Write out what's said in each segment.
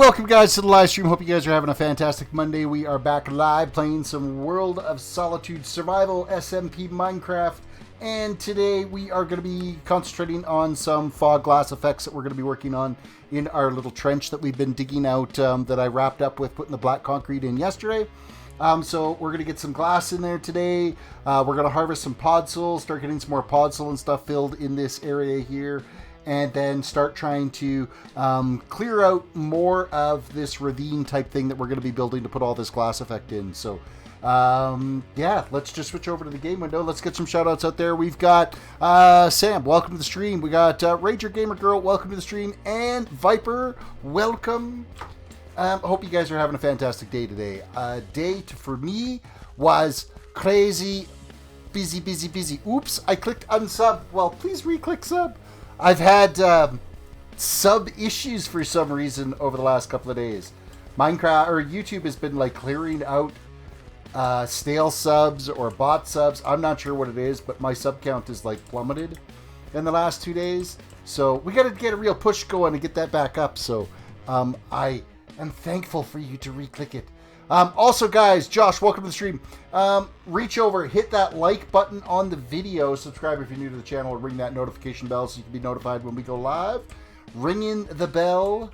Welcome guys to the live stream. Hope you guys are having a fantastic Monday. We are back live playing some World of Solitude Survival SMP Minecraft, and today we are going to be concentrating on some fog glass effects that we're going to be working on in our little trench that we've been digging out, that I wrapped up with putting the black concrete in yesterday. So we're going to get some glass in there today. We're going to harvest some podzol, start getting some more podzol and stuff filled in this area here, and then start trying to clear out more of this ravine type thing that we're going to be building to put all this glass effect in. So yeah, let's just switch over to the game window. Let's get some shout outs out there. We've got Sam, welcome to the stream. We got Rager Gamer Girl, welcome to the stream, and Viper, welcome. Hope you guys are having a fantastic day today. Day for me was crazy, busy. Oops, I clicked unsub. Well, please re-click sub. I've had sub issues for some reason over the last couple of days. Minecraft or YouTube has been like clearing out stale subs or bot subs. I'm not sure what it is, but my sub count is like plummeted in the last 2 days. So we got to get a real push going and get that back up. So I am thankful for you to re-click it. Also, guys, Josh, welcome to the stream. Reach over, hit that like button on the video, subscribe if you're new to the channel, ring that notification bell so you can be notified when we go live. Ringing the bell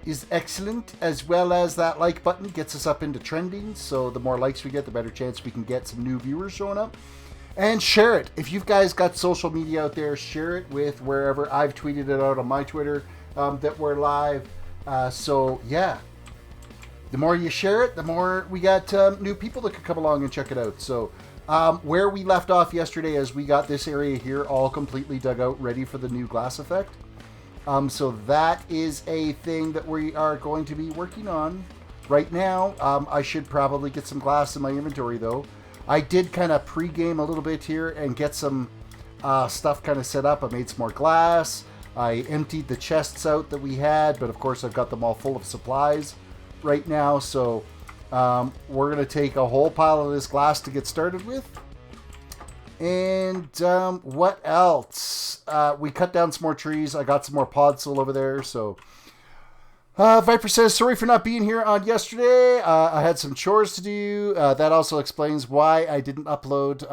is excellent, as well as that like button gets us up into trending, so the more likes we get, the better chance we can get some new viewers showing up. And share it. If you guys got social media out there, share it with wherever. I've tweeted it out on my Twitter that we're live. So, yeah. The more you share it, the more we got new people that could come along and check it out. So where we left off yesterday is we got this area here all completely dug out, ready for the new glass effect. So that is a thing that we are going to be working on right now. I should probably get some glass in my inventory, though. I did kind of pre-game a little bit here and get some stuff kind of set up. I made some more glass. I emptied the chests out that we had, but of course I've got them all full of supplies right now, so we're gonna take a whole pile of this glass to get started with. And what else? We cut down some more trees. I got some more podzol over there. So Viper says, sorry for not being here on yesterday. I had some chores to do. That also explains why I didn't upload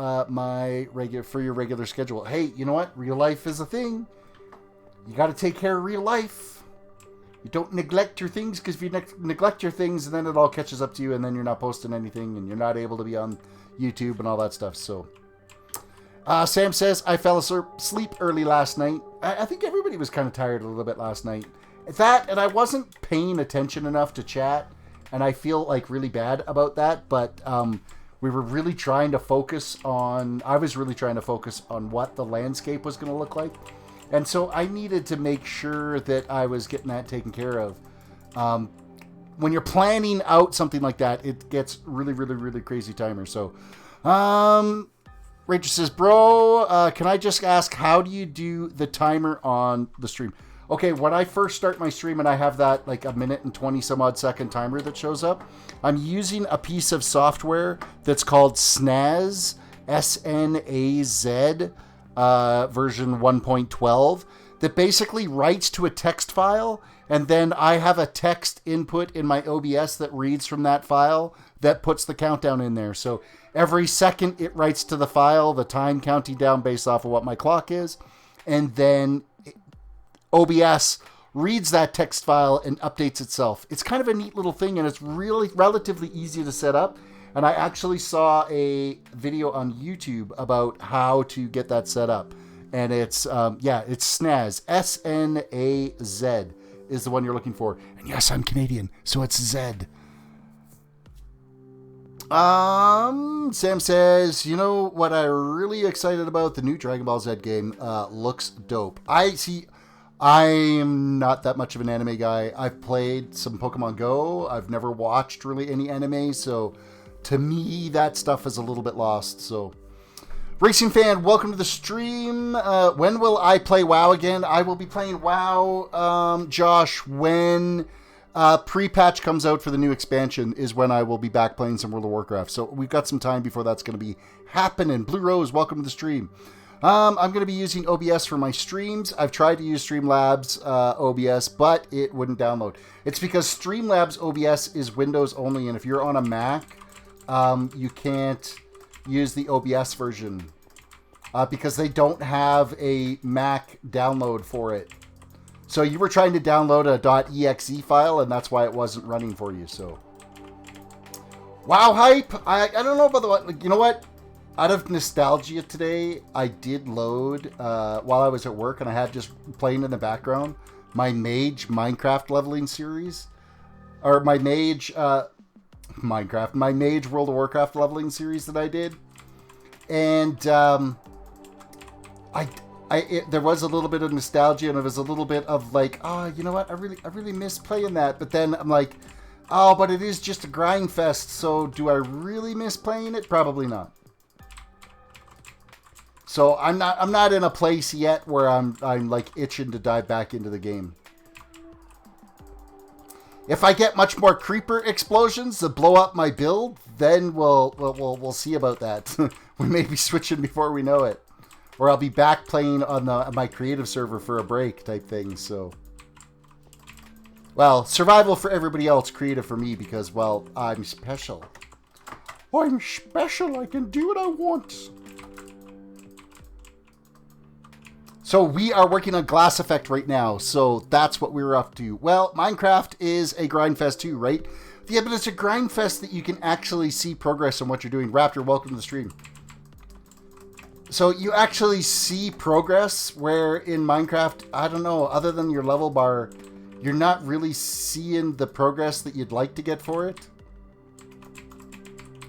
for your regular schedule. Hey, you know what? Real life is a thing. You got to take care of real life. You don't neglect your things, because if you neglect your things, then it all catches up to you, and then you're not posting anything, and you're not able to be on YouTube and all that stuff. So, Sam says, I fell asleep early last night. I think everybody was kind of tired a little bit last night. That, and I wasn't paying attention enough to chat, and I feel like really bad about that, but we were really trying to focus on, I was really trying to focus on what the landscape was going to look like. And so I needed to make sure that I was getting that taken care of. When you're planning out something like that, it gets really crazy timer. So, Rachel says, bro, can I just ask, how do you do the timer on the stream? Okay, when I first start my stream and I have that like a minute and 20 some odd second timer that shows up, I'm using a piece of software that's called Snaz, S-N-A-Z, version 1.12, that basically writes to a text file, and then I have a text input in my OBS that reads from that file that puts the countdown in there. So every second it writes to the file the time counting down based off of what my clock is, and then OBS reads that text file and updates itself. It's kind of a neat little thing, and it's really relatively easy to set up. And I actually saw a video on YouTube about how to get that set up. And it's, yeah, it's Snaz. S-N-A-Z is the one you're looking for. And yes, I'm Canadian, so it's Z. Sam says, you know what I'm really excited about? The new Dragon Ball Z game looks dope. I am not that much of an anime guy. I've played some Pokemon Go. I've never watched really any anime, so to me, that stuff is a little bit lost. So, Racing Fan, welcome to the stream. When will I play WoW again? I will be playing WoW, Josh, when pre-patch comes out for the new expansion is when I will be back playing some World of Warcraft. So we've got some time before that's going to be happening. Blue Rose, welcome to the stream. I'm going to be using OBS for my streams. I've tried to use Streamlabs OBS, but it wouldn't download. It's because Streamlabs OBS is Windows only, and if you're on a Mac, you can't use the OBS version because they don't have a Mac download for it. So you were trying to download a .exe file, and that's why it wasn't running for you. So, wow, hype! I don't know about the what. You know what? Out of nostalgia today, I did load while I was at work, and I had just playing in the background my Mage Minecraft leveling series, or my Mage my Mage World of Warcraft leveling series that I did, and there was a little bit of nostalgia, and it was a little bit of like, oh, you know what? I really miss playing that. But then I'm like, oh, but it is just a grind fest. So do I really miss playing it? Probably not. So I'm not in a place yet where I'm like itching to dive back into the game. If I get much more creeper explosions that blow up my build, then we'll see about that. We may be switching before we know it, or I'll be back playing on my creative server for a break type thing. So, well, survival for everybody else, creative for me, because, well, I'm special. I'm special. I can do what I want. So we are working on Glass Effect right now, so that's what we're up to. Well, Minecraft is a grind fest too, right? Yeah, but it's a grind fest that you can actually see progress on what you're doing. Raptor, welcome to the stream. So you actually see progress, where in Minecraft, I don't know, other than your level bar, you're not really seeing the progress that you'd like to get for it.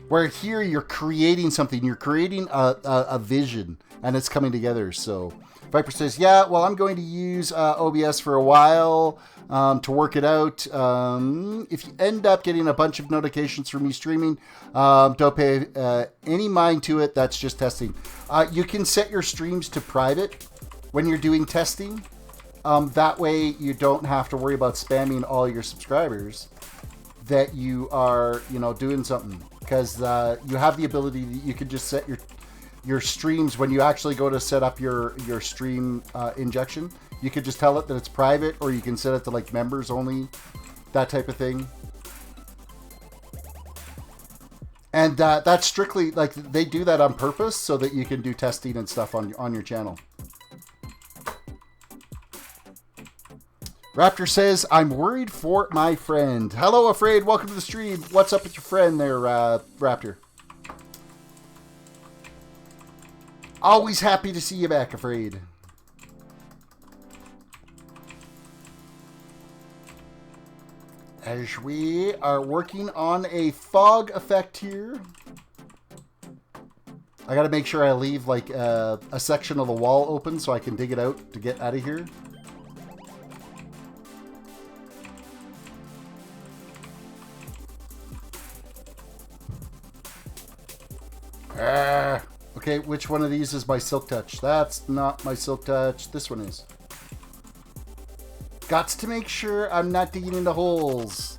Where here you're creating something, you're creating a vision, and it's coming together, so... Viper says, yeah, well, I'm going to use OBS for a while to work it out. If you end up getting a bunch of notifications from me streaming, don't pay any mind to it. That's just testing. You can set your streams to private when you're doing testing. That way you don't have to worry about spamming all your subscribers that you are, doing something. Because you have the ability that you can just set your streams when you actually go to set up your stream injection. You could just tell it that it's private, or you can set it to like members only, that type of thing. And that's strictly like they do that on purpose so that you can do testing and stuff on your channel. Raptor says, I'm worried for my friend. Hello, Afraid. Welcome to the stream. What's up with your friend there, Raptor? Always happy to see you back, Afraid. As we are working on a fog effect here. I gotta make sure I leave like a section of the wall open so I can dig it out to get out of here. Okay, which one of these is my Silk Touch? That's not my Silk Touch. This one is. Got to make sure I'm not digging into holes.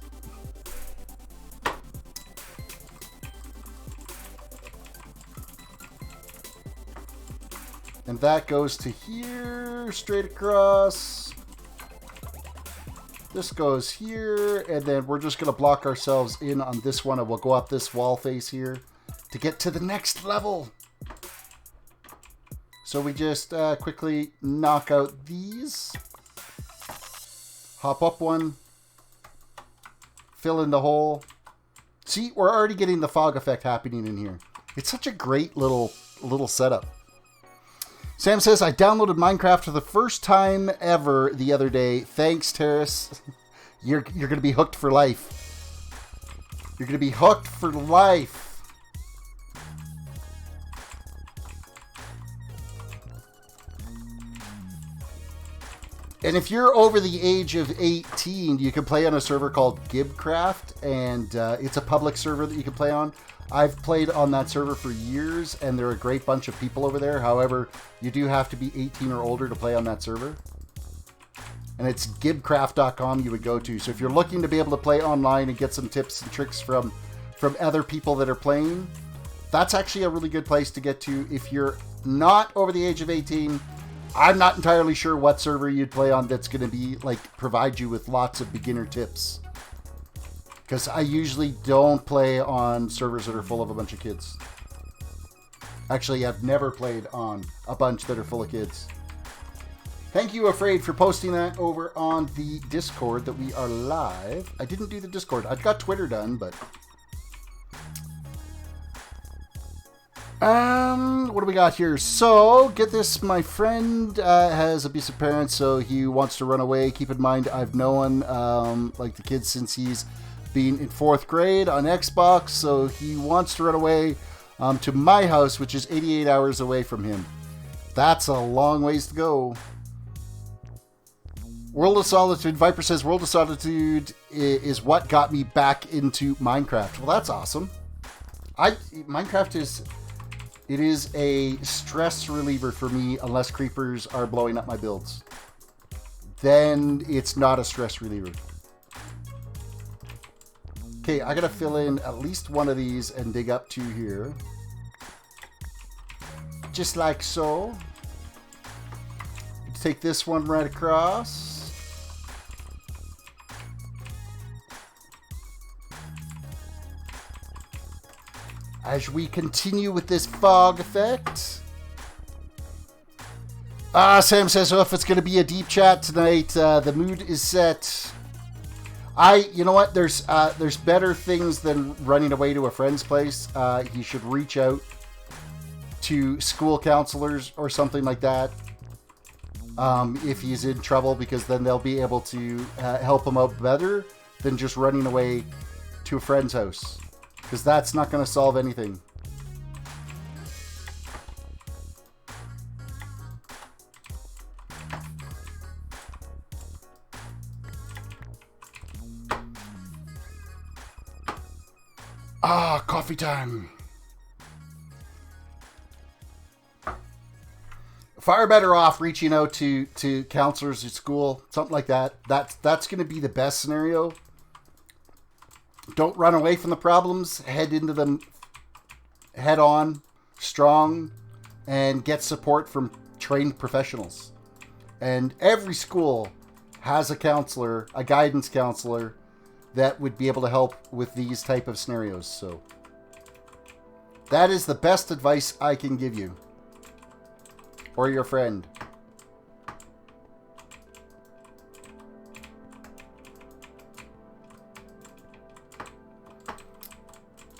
And that goes to here, straight across. This goes here, and then we're just going to block ourselves in on this one, and we'll go up this wall face here to get to the next level. So we just quickly knock out these. Hop up one. Fill in the hole. See, we're already getting the fog effect happening in here. It's such a great little setup. Sam says, I downloaded Minecraft for the first time ever the other day. Thanks, Terris. You're going to be hooked for life. You're going to be hooked for life. And if you're over the age of 18, you can play on a server called Gibcraft, and it's a public server that you can play on. I've played on that server for years, and they're a great bunch of people over there. However, you do have to be 18 or older to play on that server. And it's gibcraft.com you would go to. So if you're looking to be able to play online and get some tips and tricks from other people that are playing, that's actually a really good place to get to if you're not over the age of 18, I'm not entirely sure what server you'd play on that's going to be, like, provide you with lots of beginner tips. Because I usually don't play on servers that are full of a bunch of kids. Actually, I've never played on a bunch that are full of kids. Thank you, Afraid, for posting that over on the Discord that we are live. I didn't do the Discord. I've got Twitter done, but... what do we got here? So, get this, my friend has abusive parents, so he wants to run away. Keep in mind, I've known, like, the kid since he's been in 4th grade on Xbox, so he wants to run away to my house, which is 88 hours away from him. That's a long ways to go. World of Solitude, Viper says, World of Solitude is what got me back into Minecraft. Well, that's awesome. Minecraft is... It is a stress reliever for me unless creepers are blowing up my builds. Then it's not a stress reliever. Okay, I gotta fill in at least one of these and dig up to here. Just like so. Take this one right across. As we continue with this fog effect. Sam says, oh, if it's going to be a deep chat tonight, the mood is set. You know what? There's better things than running away to a friend's place. He should reach out to school counselors or something like that. If he's in trouble, because then they'll be able to help him out better than just running away to a friend's house. Because that's not going to solve anything. Coffee time. Far better off reaching out to counselors at school, something like that. That's going to be the best scenario. Don't run away from the problems. Head into them head on, strong, and get support from trained professionals. And every school has a counselor, a guidance counselor, that would be able to help with these type of scenarios. So that is the best advice I can give you. Or your friend.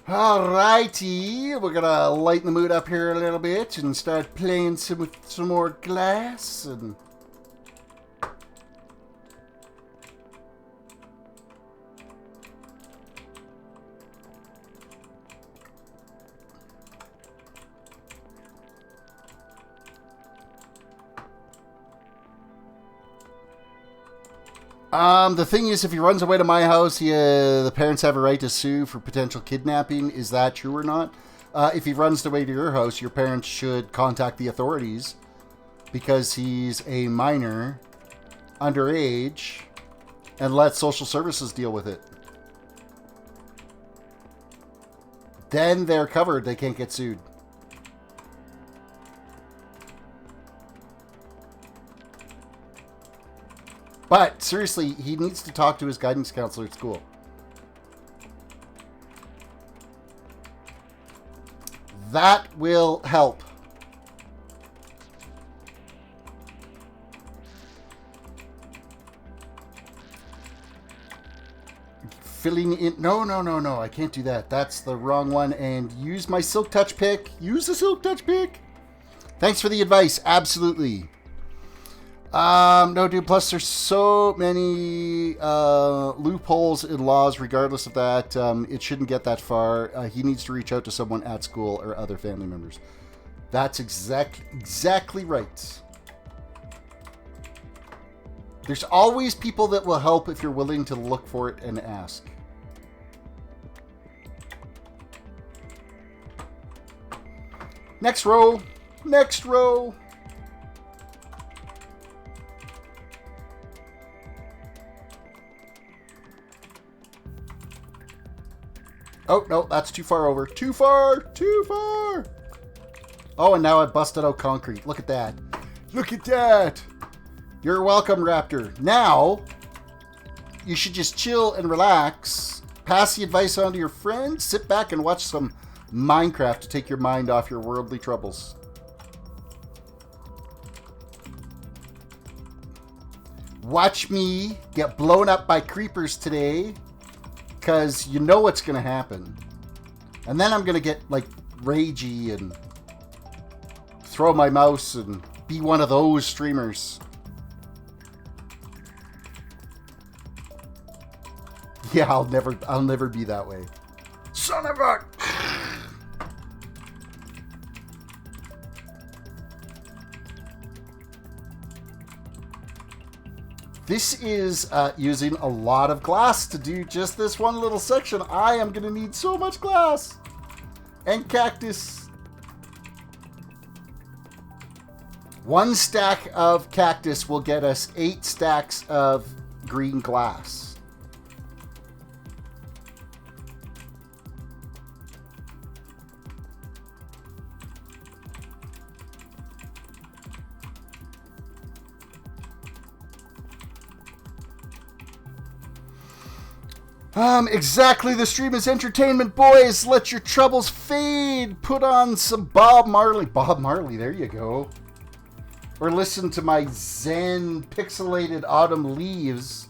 Alrighty, we're gonna lighten the mood up here a little bit and start playing some more glass. And the thing is, if he runs away to my house, the parents have a right to sue for potential kidnapping. Is that true or not? If he runs away to your house, your parents should contact the authorities because he's a minor, underage, and let social services deal with it. Then they're covered. They can't get sued. But, seriously, he needs to talk to his guidance counselor at school. That will help. Filling in... No, I can't do that. That's the wrong one. And use my Silk Touch pick. Use the Silk Touch pick. Thanks for the advice. Absolutely. No, dude, plus there's so many loopholes in laws regardless of that. It shouldn't get that far. He needs to reach out to someone at school or other family members. That's exactly right. There's always people that will help if you're willing to look for it and ask. Next row. Next row. Oh, no, that's too far over. Too far! Too far! Oh, and now I busted out concrete. Look at that. Look at that. You're welcome, Raptor. Now, you should just chill and relax. Pass the advice on to your friends. Sit back and watch some Minecraft to take your mind off your worldly troubles. Watch me get blown up by creepers today, because you know what's going to happen. And then I'm going to get, like, ragey and throw my mouse and be one of those streamers. Yeah, I'll never be that way. Son of a... This is using a lot of glass to do just this one little section. I am going to need so much glass. And cactus. One stack of cactus will get us 8 stacks of green glass. Exactly, the stream is entertainment, boys. Let your troubles fade. Put on some Bob Marley. Bob Marley, there you go. Or listen to my Zen pixelated autumn leaves.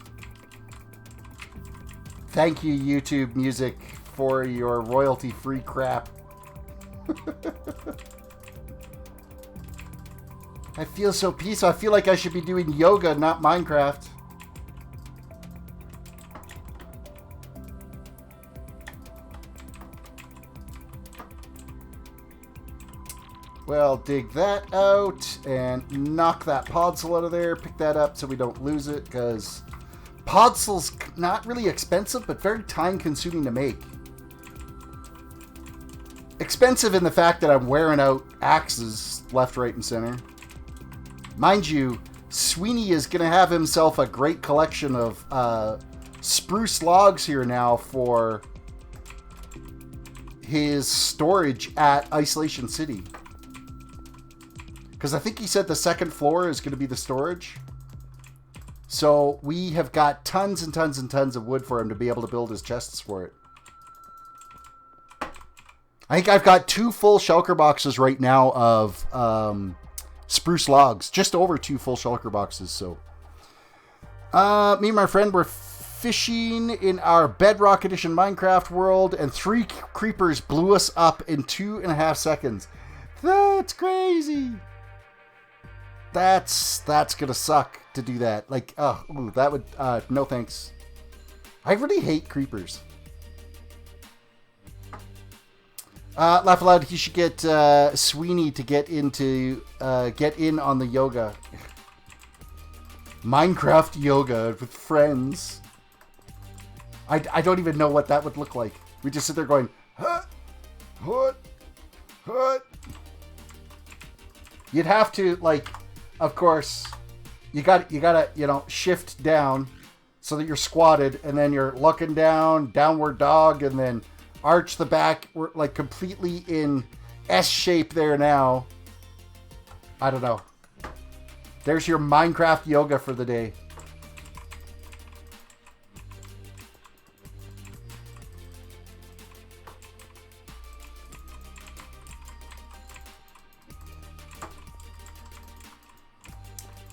Thank you, YouTube Music, for your royalty-free crap. I feel so peaceful. I feel like I should be doing yoga, not Minecraft. Well, dig that out and knock that podzol out of there. Pick that up so we don't lose it, because podzel's not really expensive, but very time-consuming to make. Expensive in the fact that I'm wearing out axes left, right, and center. Mind you, Sweeney is going to have himself a great collection of spruce logs here now for his storage at Isolation City. Because I think he said the second floor is going to be the storage. So we have got tons and tons and tons of wood for him to be able to build his chests for it. I think I've got 2 full shulker boxes right now of spruce logs. Just over 2 full shulker boxes. So me and my friend were fishing in our Bedrock Edition Minecraft world, and 3 creepers blew us up in 2.5 seconds. That's crazy. That's gonna suck to do that. Like, ooh, that would, no thanks. I really hate creepers. Laugh aloud, he should get Sweeney to get in on the yoga. Minecraft yoga with friends. I don't even know what that would look like. We just sit there going, huh, what, what. You'd have to, like, of course, you gotta, you know, shift down so that you're squatted, and then you're looking down, downward dog, and then arch the back. We're like completely in S shape there now. I don't know. There's your Minecraft yoga for the day.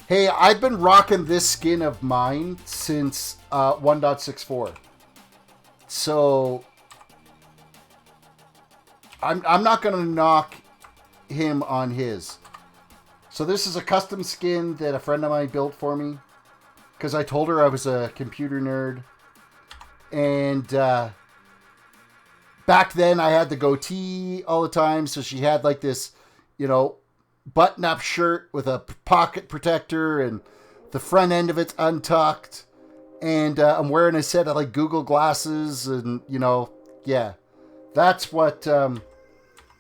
Hey, I've been rocking this skin of mine since 1.64. So I'm not going to knock him on his. So this is a custom skin that a friend of mine built for me, because I told her I was a computer nerd. And back then I had the goatee all the time, so she had like this, you know, button-up shirt with a pocket protector, and the front end of it's untucked, and I'm wearing a set of like Google glasses, and you know, yeah, that's what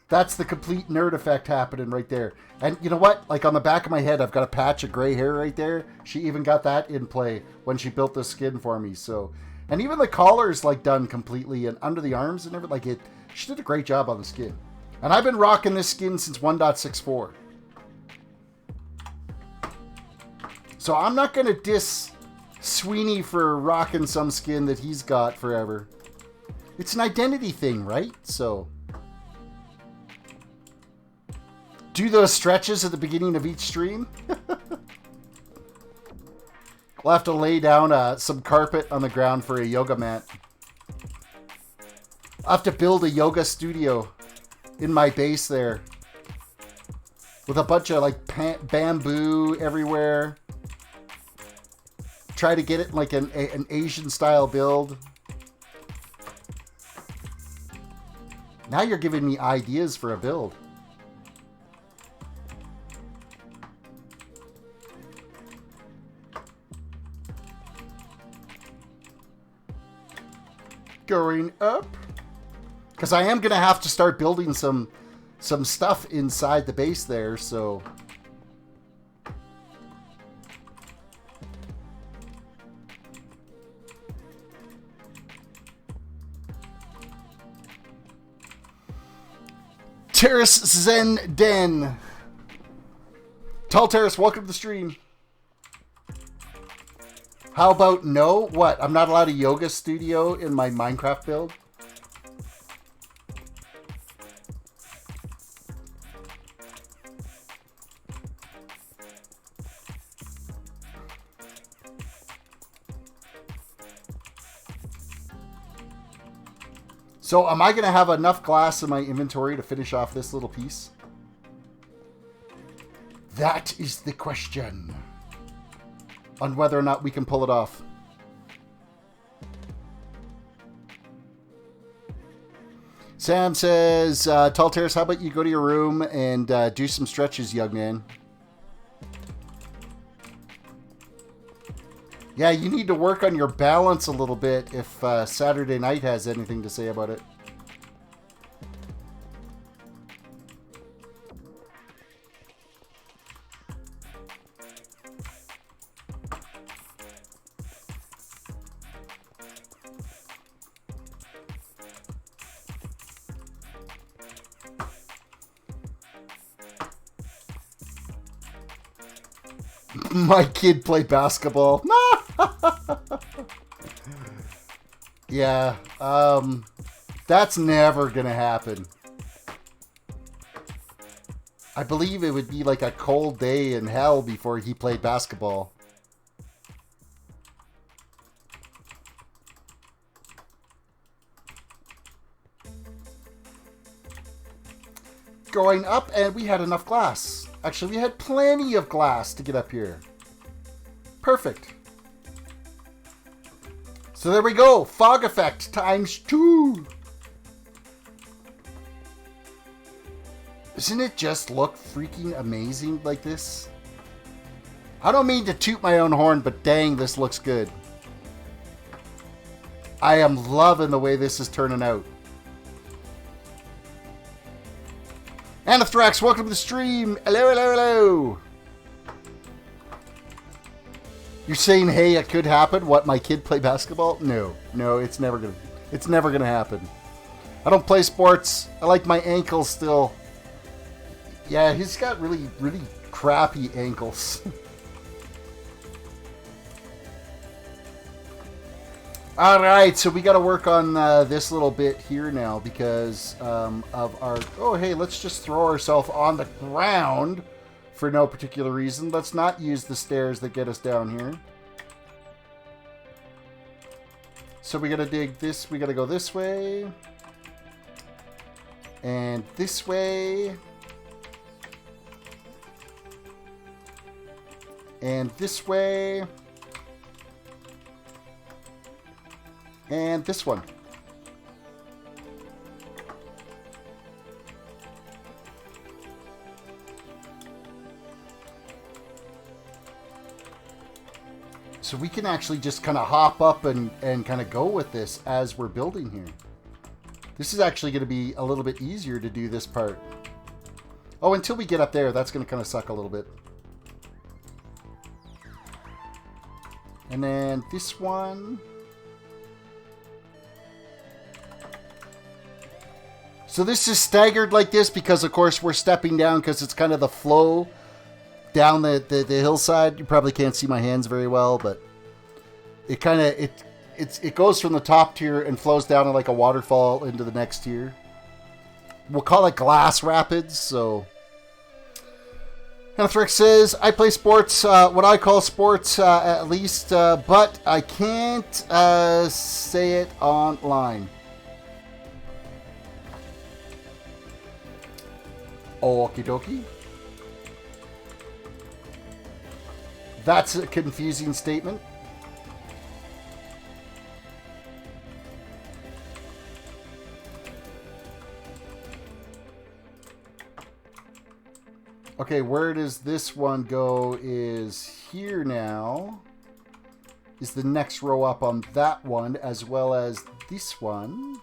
that's the complete nerd effect happening right there. And you know what, like on the back of my head I've got a patch of gray hair right there. She even got that in play when she built this skin for me. So, and even the collar's like done completely, and under the arms and everything, like she did a great job on the skin. And I've been rocking this skin since 1.64. So I'm not going to diss Sweeney for rocking some skin that he's got forever. It's an identity thing, right? So do those stretches at the beginning of each stream. We'll have to lay down some carpet on the ground for a yoga mat. I'll have to build a yoga studio in my base there with a bunch of like bamboo everywhere. Try to get it like an Asian style build. Now you're giving me ideas for a build. Going up. Because I am going to have to start building some stuff inside the base there, so... Terris Zen Den. Tall Terris, welcome to the stream. How about no? What? I'm not allowed a yoga studio in my Minecraft build? So am I going to have enough glass in my inventory to finish off this little piece? That is the question. On whether or not we can pull it off. Sam says, Tall Terrace, how about you go to your room and do some stretches, young man? Yeah, you need to work on your balance a little bit if Saturday night has anything to say about it. My kid play basketball. Yeah, that's never gonna happen. I believe it would be like a cold day in hell before he played basketball. Going up, and we had enough glass. Actually, we had plenty of glass to get up here. Perfect. So there we go. Fog effect times 2. Doesn't it just look freaking amazing like this? I don't mean to toot my own horn, but dang, this looks good. I am loving the way this is turning out. Anathrax, welcome to the stream. Hello, hello, hello. You're saying, hey, it could happen? What, my kid play basketball? No, it's never gonna happen. I don't play sports. I like my ankles still. Yeah, he's got really, really crappy ankles. Alright, so we got to work on this little bit here now because of our... Oh, hey, let's just throw ourselves on the ground for no particular reason. Let's not use the stairs that get us down here. So we got to dig this. We got to go this way. And this way. And this way. And this one. So we can actually just kind of hop up and kind of go with this as we're building here. This is actually going to be a little bit easier to do this part. Oh, until we get up there, that's going to kind of suck a little bit. And then this one. So this is staggered like this because, of course, we're stepping down because it's kind of the flow down the hillside. You probably can't see my hands very well, but it kind of it goes from the top tier and flows down like a waterfall into the next tier. We'll call it glass rapids. So Thrix says, I play sports, what I call sports at least, but I can't say it online. Okie dokie. That's a confusing statement. Okay, where does this one go is here now. Is the next row up on that one as well as this one.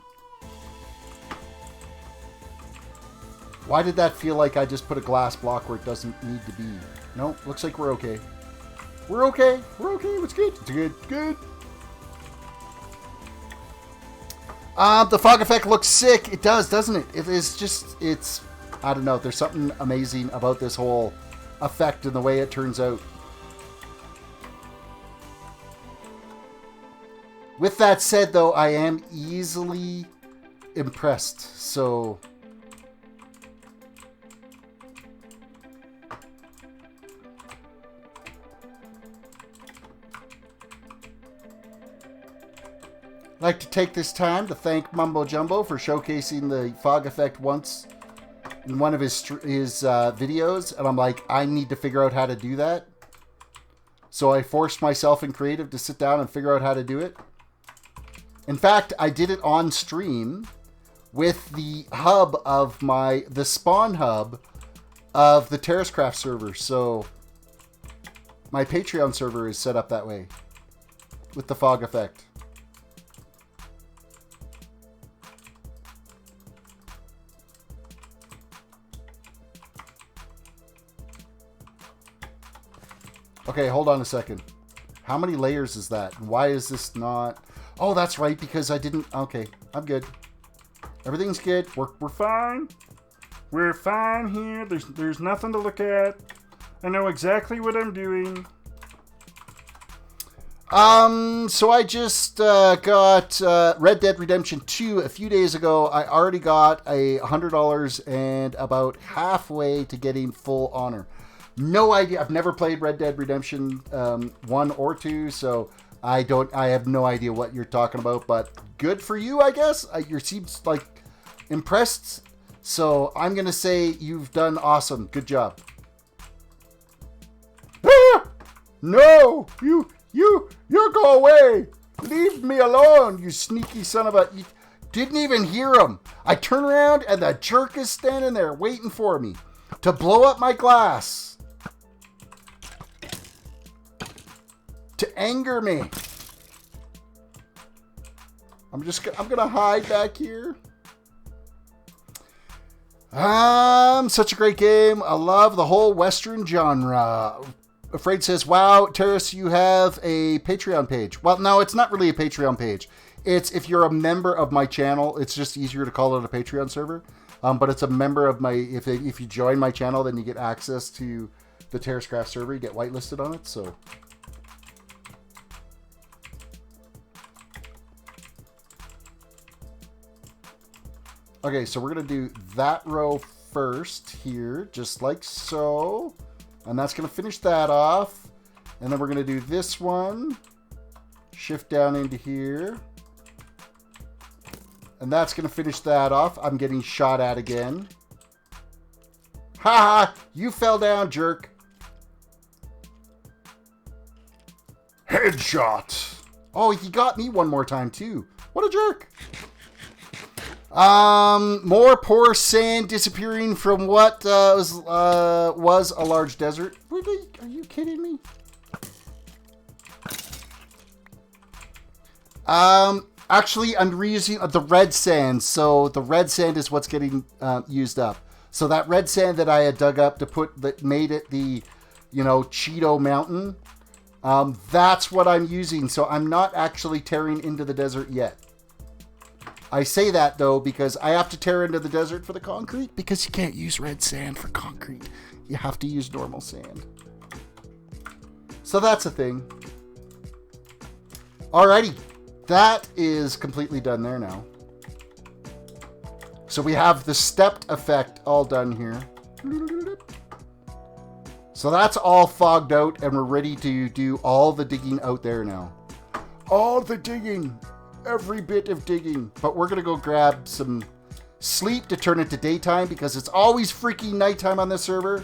Why did that feel like I just put a glass block where it doesn't need to be? No, looks like we're okay. We're okay. We're okay. It's good. It's good. Good. The fog effect looks sick. It does, doesn't it? It is just, it's, I don't know. There's something amazing about this whole effect and the way it turns out. With that said, though, I am easily impressed. So I'd like to take this time to thank Mumbo Jumbo for showcasing the fog effect once in one of his videos, and I'm like, I need to figure out how to do that. So I forced myself in creative to sit down and figure out how to do it. In fact, I did it on stream with the hub of the spawn hub of the TerrisCraft server. So my Patreon server is set up that way with the fog effect. Okay, hold on a second. How many layers is that? Why is this not... Oh, that's right, because I didn't... Okay, I'm good. Everything's good. We're fine. We're fine here. There's nothing to look at. I know exactly what I'm doing. So I just got Red Dead Redemption 2 a few days ago. I already got $100 and about halfway to getting full honor. No idea. I've never played Red Dead Redemption 1 or 2, so I have no idea what you're talking about, but good for you, I guess. You seems like impressed, so I'm going to say you've done awesome. Good job. Ah! No! You go away! Leave me alone, you sneaky son of a... You didn't even hear him. I turn around and the jerk is standing there waiting for me to blow up my glass. To anger me. I'm gonna hide back here. Such a great game. I love the whole Western genre. Afraid says, wow, Terris, you have a Patreon page. Well, no, it's not really a Patreon page. It's if you're a member of my channel, it's just easier to call it a Patreon server. But it's a member of my, if you join my channel, then you get access to the TerrisCraft server. You get whitelisted on it, so... Okay, so we're going to do that row first here, just like so. And that's going to finish that off. And then we're going to do this one. Shift down into here. And that's going to finish that off. I'm getting shot at again. Ha ha! You fell down, jerk. Headshot. Oh, he got me one more time, too. What a jerk. More poor sand disappearing from what was a large desert. Really? Are you kidding me? Actually, I'm reusing the red sand. So the red sand is what's getting used up. So that red sand that I had dug up to put that made it the, Cheeto Mountain. That's what I'm using. So I'm not actually tearing into the desert yet. I say that, though, because I have to tear into the desert for the concrete, because you can't use red sand for concrete. You have to use normal sand. So that's a thing. Alrighty. That is completely done there now. So we have the stepped effect all done here. So that's all fogged out, and we're ready to do all the digging out there now. All the digging. Every bit of digging. But we're going to go grab some sleep to turn it to daytime, because it's always freaking nighttime on this server.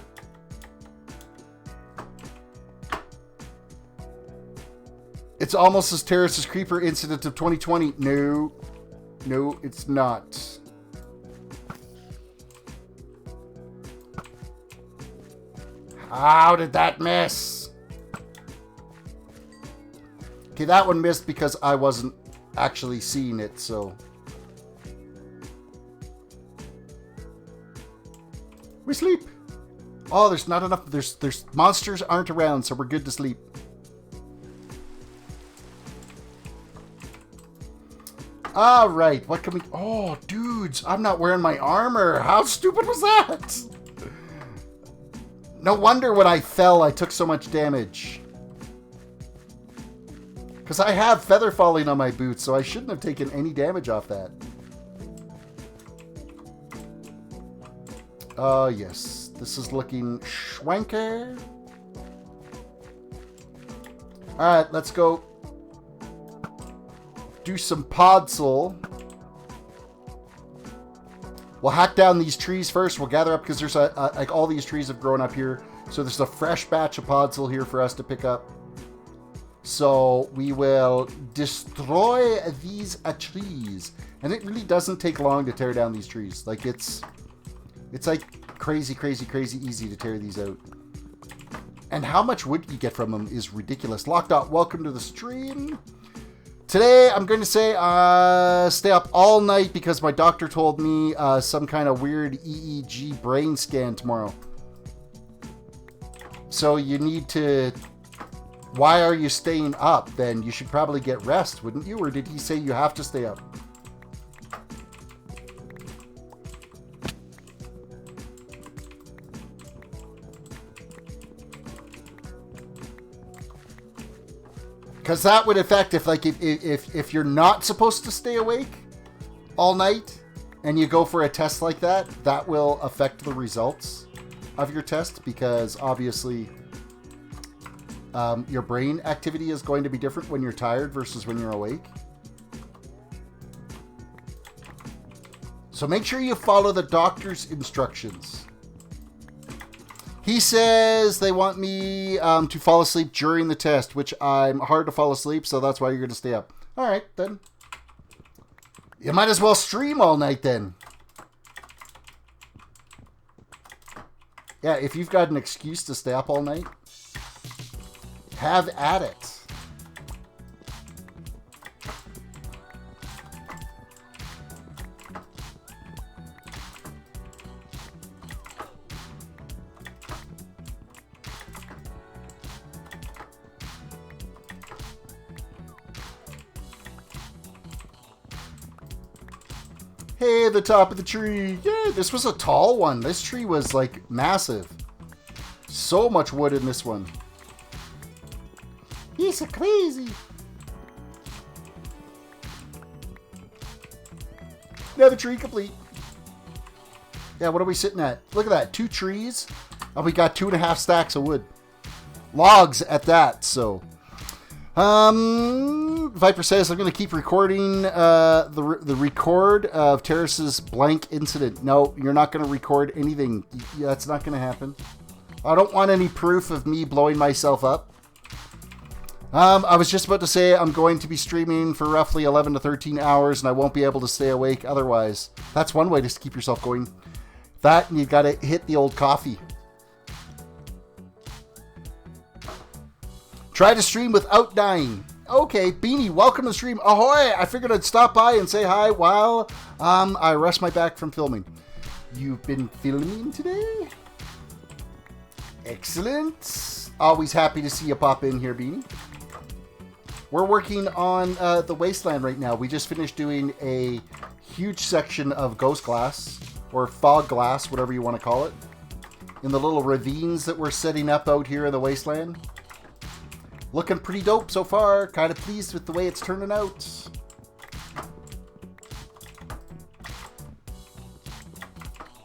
It's almost as Terris' Creeper incident of 2020. No. No, it's not. How did that miss? Okay, that one missed because I wasn't actually seeing it, so. We sleep. Oh, there's not enough. There's monsters aren't around, so we're good to sleep. All right, what can we... Oh, dudes, I'm not wearing my armor. How stupid was that? No wonder when I fell, I took so much damage. Because I have feather falling on my boots, so I shouldn't have taken any damage off that. Oh, yes. This is looking schwanker. Alright, let's go do some podzol. We'll hack down these trees first. We'll gather up, because there's like all these trees have grown up here. So there's a fresh batch of podzol here for us to pick up. So we will destroy these trees. And it really doesn't take long to tear down these trees. Like it's like crazy, crazy, crazy easy to tear these out. And how much wood you get from them is ridiculous. Lockdot, welcome to the stream. Today, I'm going to say stay up all night because my doctor told me some kind of weird EEG brain scan tomorrow. So you need to... Why are you staying up then? You should probably get rest, wouldn't you? Or did he say you have to stay up? Because that would affect if you're not supposed to stay awake all night and you go for a test like that, that will affect the results of your test, because obviously your brain activity is going to be different when you're tired versus when you're awake. So make sure you follow the doctor's instructions. He says they want me to fall asleep during the test, which I'm hard to fall asleep, so that's why you're going to stay up. All right, then. You might as well stream all night, then. Yeah, if you've got an excuse to stay up all night, have at it. Hey, the top of the tree. Yeah, this was a tall one. This tree was like massive. So much wood in this one. He's so crazy. Another tree complete. Yeah, what are we sitting at? Look at that. 2 trees. And we got 2.5 stacks of wood. Logs at that, so. Viper says, I'm going to keep recording the record of Terris's blank incident. No, you're not going to record anything. That's not going to happen. I don't want any proof of me blowing myself up. I was just about to say I'm going to be streaming for roughly 11 to 13 hours, and I won't be able to stay awake otherwise. That's one way to keep yourself going. That, and you got to hit the old coffee. Try to stream without dying. Okay, Beanie, welcome to the stream. Ahoy! I figured I'd stop by and say hi while I rest my back from filming. You've been filming today? Excellent. Always happy to see you pop in here, Beanie. We're working on the Wasteland right now. We just finished doing a huge section of ghost glass, or fog glass, whatever you want to call it, in the little ravines that we're setting up out here in the Wasteland. Looking pretty dope so far. Kind of pleased with the way it's turning out.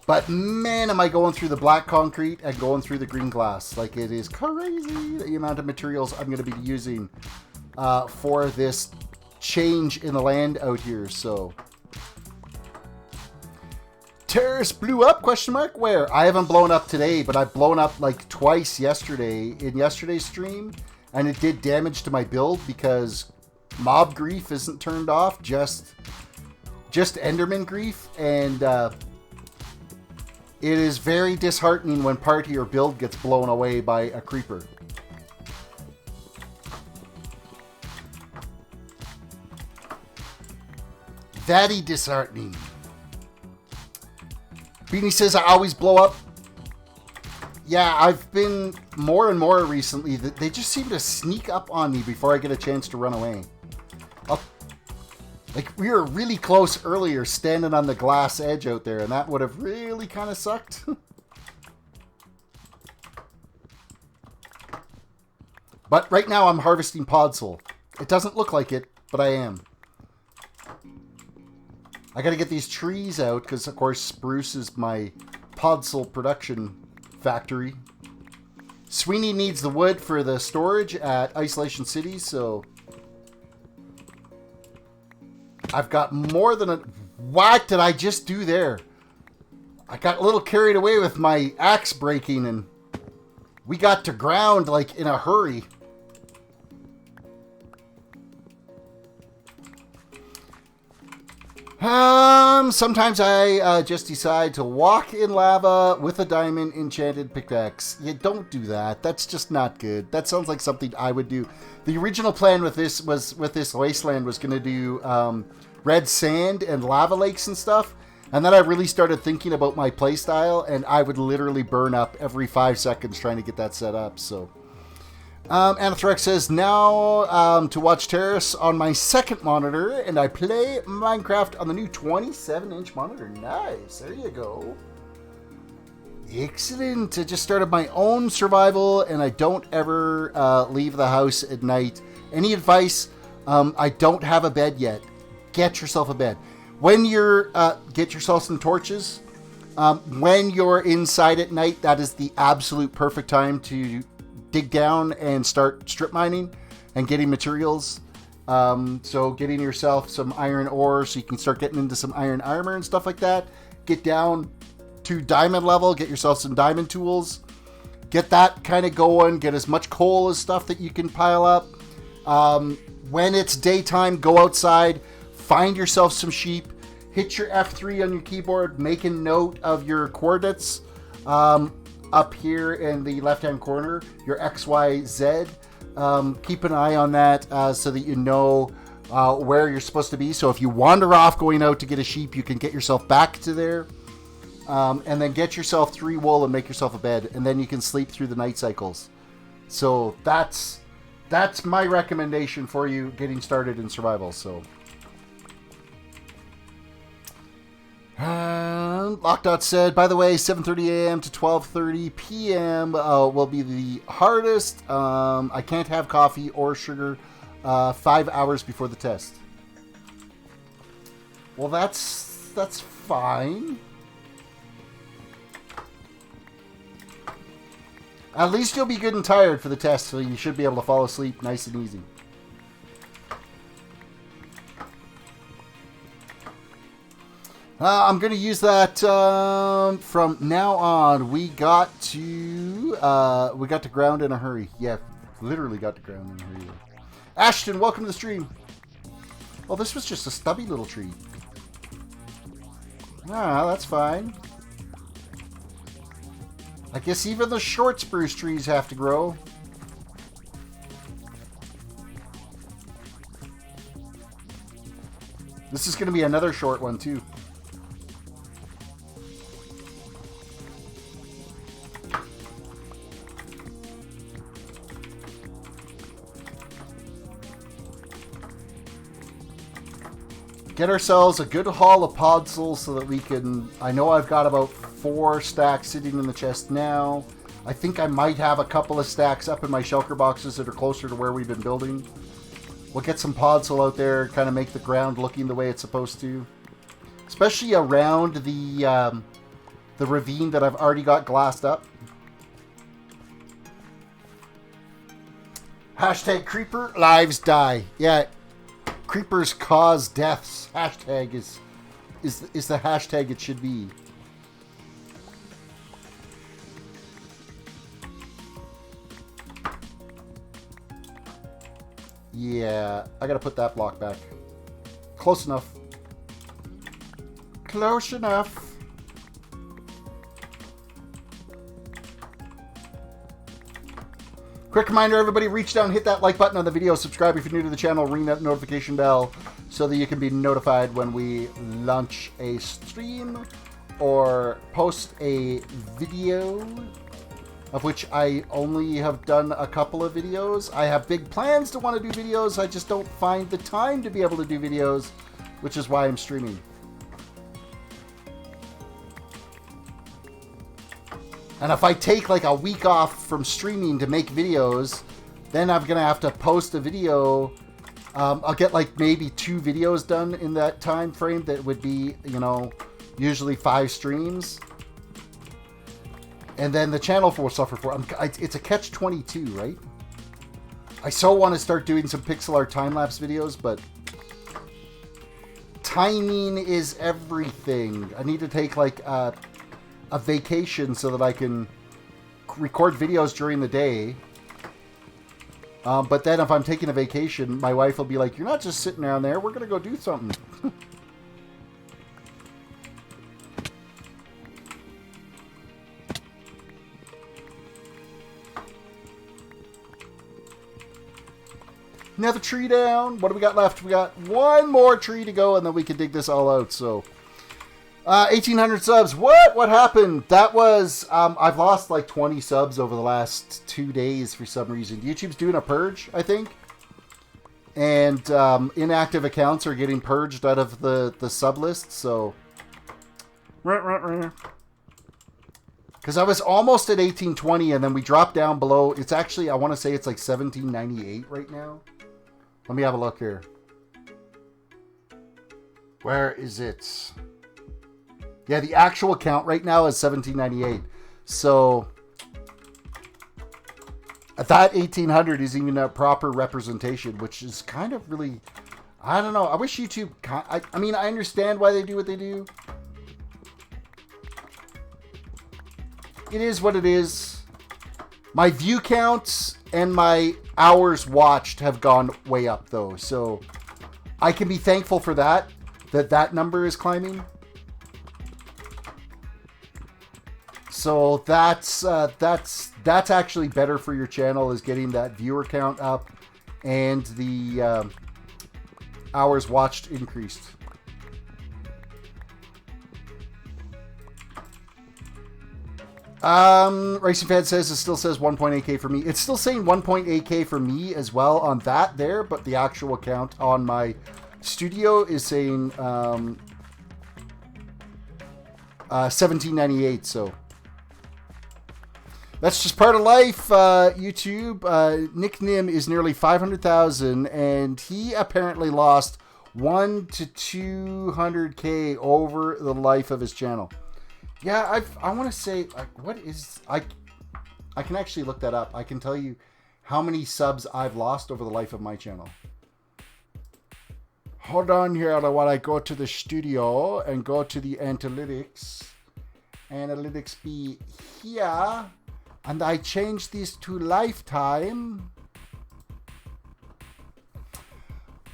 But man, am I going through the black concrete and going through the green glass. Like, it is crazy the amount of materials I'm going to be using for this change in the land out here. So, Terrace blew up, question mark? Where? I haven't blown up today, but I've blown up like twice yesterday in yesterday's stream. And it did damage to my build because mob grief isn't turned off, just Enderman grief. And it is very disheartening when part of your build gets blown away by a creeper. Very disheartening. Beanie says I always blow up. Yeah, I've been more and more recently. They just seem to sneak up on me before I get a chance to run away. Like, we were really close earlier standing on the glass edge out there, and that would have really kind of sucked. But right now I'm harvesting podzol. It doesn't look like it, but I am. I gotta get these trees out, because of course spruce is my podzol production factory. Sweeney needs the wood for the storage at Isolation City, so I've got more than a... What did I just do there? I got a little carried away with my axe breaking, and we got to ground like in a hurry. Sometimes I just decide to walk in lava with a diamond enchanted pickaxe. You don't do that. That's just not good. That sounds like something I would do. The original plan with this Wasteland was going to do red sand and lava lakes and stuff. And then I really started thinking about my playstyle, and I would literally burn up every 5 seconds trying to get that set up. So, Anathrex says, now to watch Terrace on my second monitor, and I play Minecraft on the new 27-inch monitor. Nice. There you go. Excellent. I just started my own survival, and I don't ever leave the house at night. Any advice? I don't have a bed yet. Get yourself a bed. When you're, get yourself some torches. When you're inside at night, that is the absolute perfect time to dig down and start strip mining and getting materials. So getting yourself some iron ore so you can start getting into some iron armor and stuff like that. Get down to diamond level, get yourself some diamond tools. Get that kind of going. Get as much coal as stuff that you can pile up. When it's daytime, go outside. Find yourself some sheep. Hit your F3 on your keyboard. Make a note of your coordinates up here in the left-hand corner. Your X, Y, Z. Keep an eye on that so that you know where you're supposed to be. So if you wander off going out to get a sheep, you can get yourself back to there. And then get yourself 3 wool and make yourself a bed. And then you can sleep through the night cycles. So that's my recommendation for you getting started in survival. So Lockdot said, by the way, 7:30 a.m. to 12:30 p.m. Will be the hardest. I can't have coffee or sugar 5 hours before the test. Well, that's fine. At least you'll be good and tired for the test, so you should be able to fall asleep nice and easy. I'm going to use that from now on. We got to ground in a hurry. Yeah, literally got to ground in a hurry. Ashton, welcome to the stream. Well, this was just a stubby little tree. Ah, that's fine. I guess even the short spruce trees have to grow. This is going to be another short one, too. get ourselves a good haul of podzol so that we can... I know I've got about 4 stacks sitting in the chest now. I think I might have a couple of stacks up in my shulker boxes that are closer to where we've been building. We'll get some podzol out there, kind of make the ground looking the way it's supposed to. Especially around the ravine that I've already got glassed up. Hashtag creeper, lives die. Yeah, creepers cause deaths. Hashtag is the hashtag it should be. Yeah, I gotta put that block back. Close enough. Close enough. Quick reminder, everybody, reach down, hit that like button on the video, subscribe if you're new to the channel, ring that notification bell so that you can be notified when we launch a stream or post a video, of which I only have done a couple of videos. I have big plans to want to do videos, I just don't find the time to be able to do videos, which is why I'm streaming. And if I take like a week off from streaming to make videos, then I'm going to have to post a video. I'll get like maybe 2 videos done in that time frame. That would be, you know, usually 5 streams. And then the channel will suffer for it. It's a catch-22, right? I so want to start doing some pixel art time-lapse videos, but timing is everything. I need to take like a vacation so that I can record videos during the day. But then if I'm taking a vacation, my wife will be like, you're not just sitting down there, we're going to go do something. Another tree down. What do we got left? We got 1 more tree to go and then we can dig this all out. So 1,800 subs. What happened? That was, I've lost like 20 subs over the last 2 days for some reason. YouTube's doing a purge, I think. And inactive accounts are getting purged out of the sub list, so. Because I was almost at 1820 and then we dropped down below. It's actually, I want to say it's like 1798 right now. Let me have a look here. Where is it? Yeah, the actual count right now is 1798. So that 1800 is even a proper representation, which is kind of really, I don't know. I wish YouTube, I mean, I understand why they do what they do. It is what it is. My view counts and my hours watched have gone way up though. So I can be thankful for that that number is climbing. So that's actually better for your channel, is getting that viewer count up and the hours watched increased. Racing Fan says it still says 1.8k for me. It's still saying 1.8k for me as well on that there, but the actual count on my studio is saying 1798. So that's just part of life. YouTube, Nick Nim is nearly 500,000 and he apparently lost 1 to 200k over the life of his channel. Yeah, I want to say, what is, I can actually look that up. I can tell you how many subs I've lost over the life of my channel. Hold on here while I go to the studio and go to the analytics. Analytics be here. And I change this to lifetime.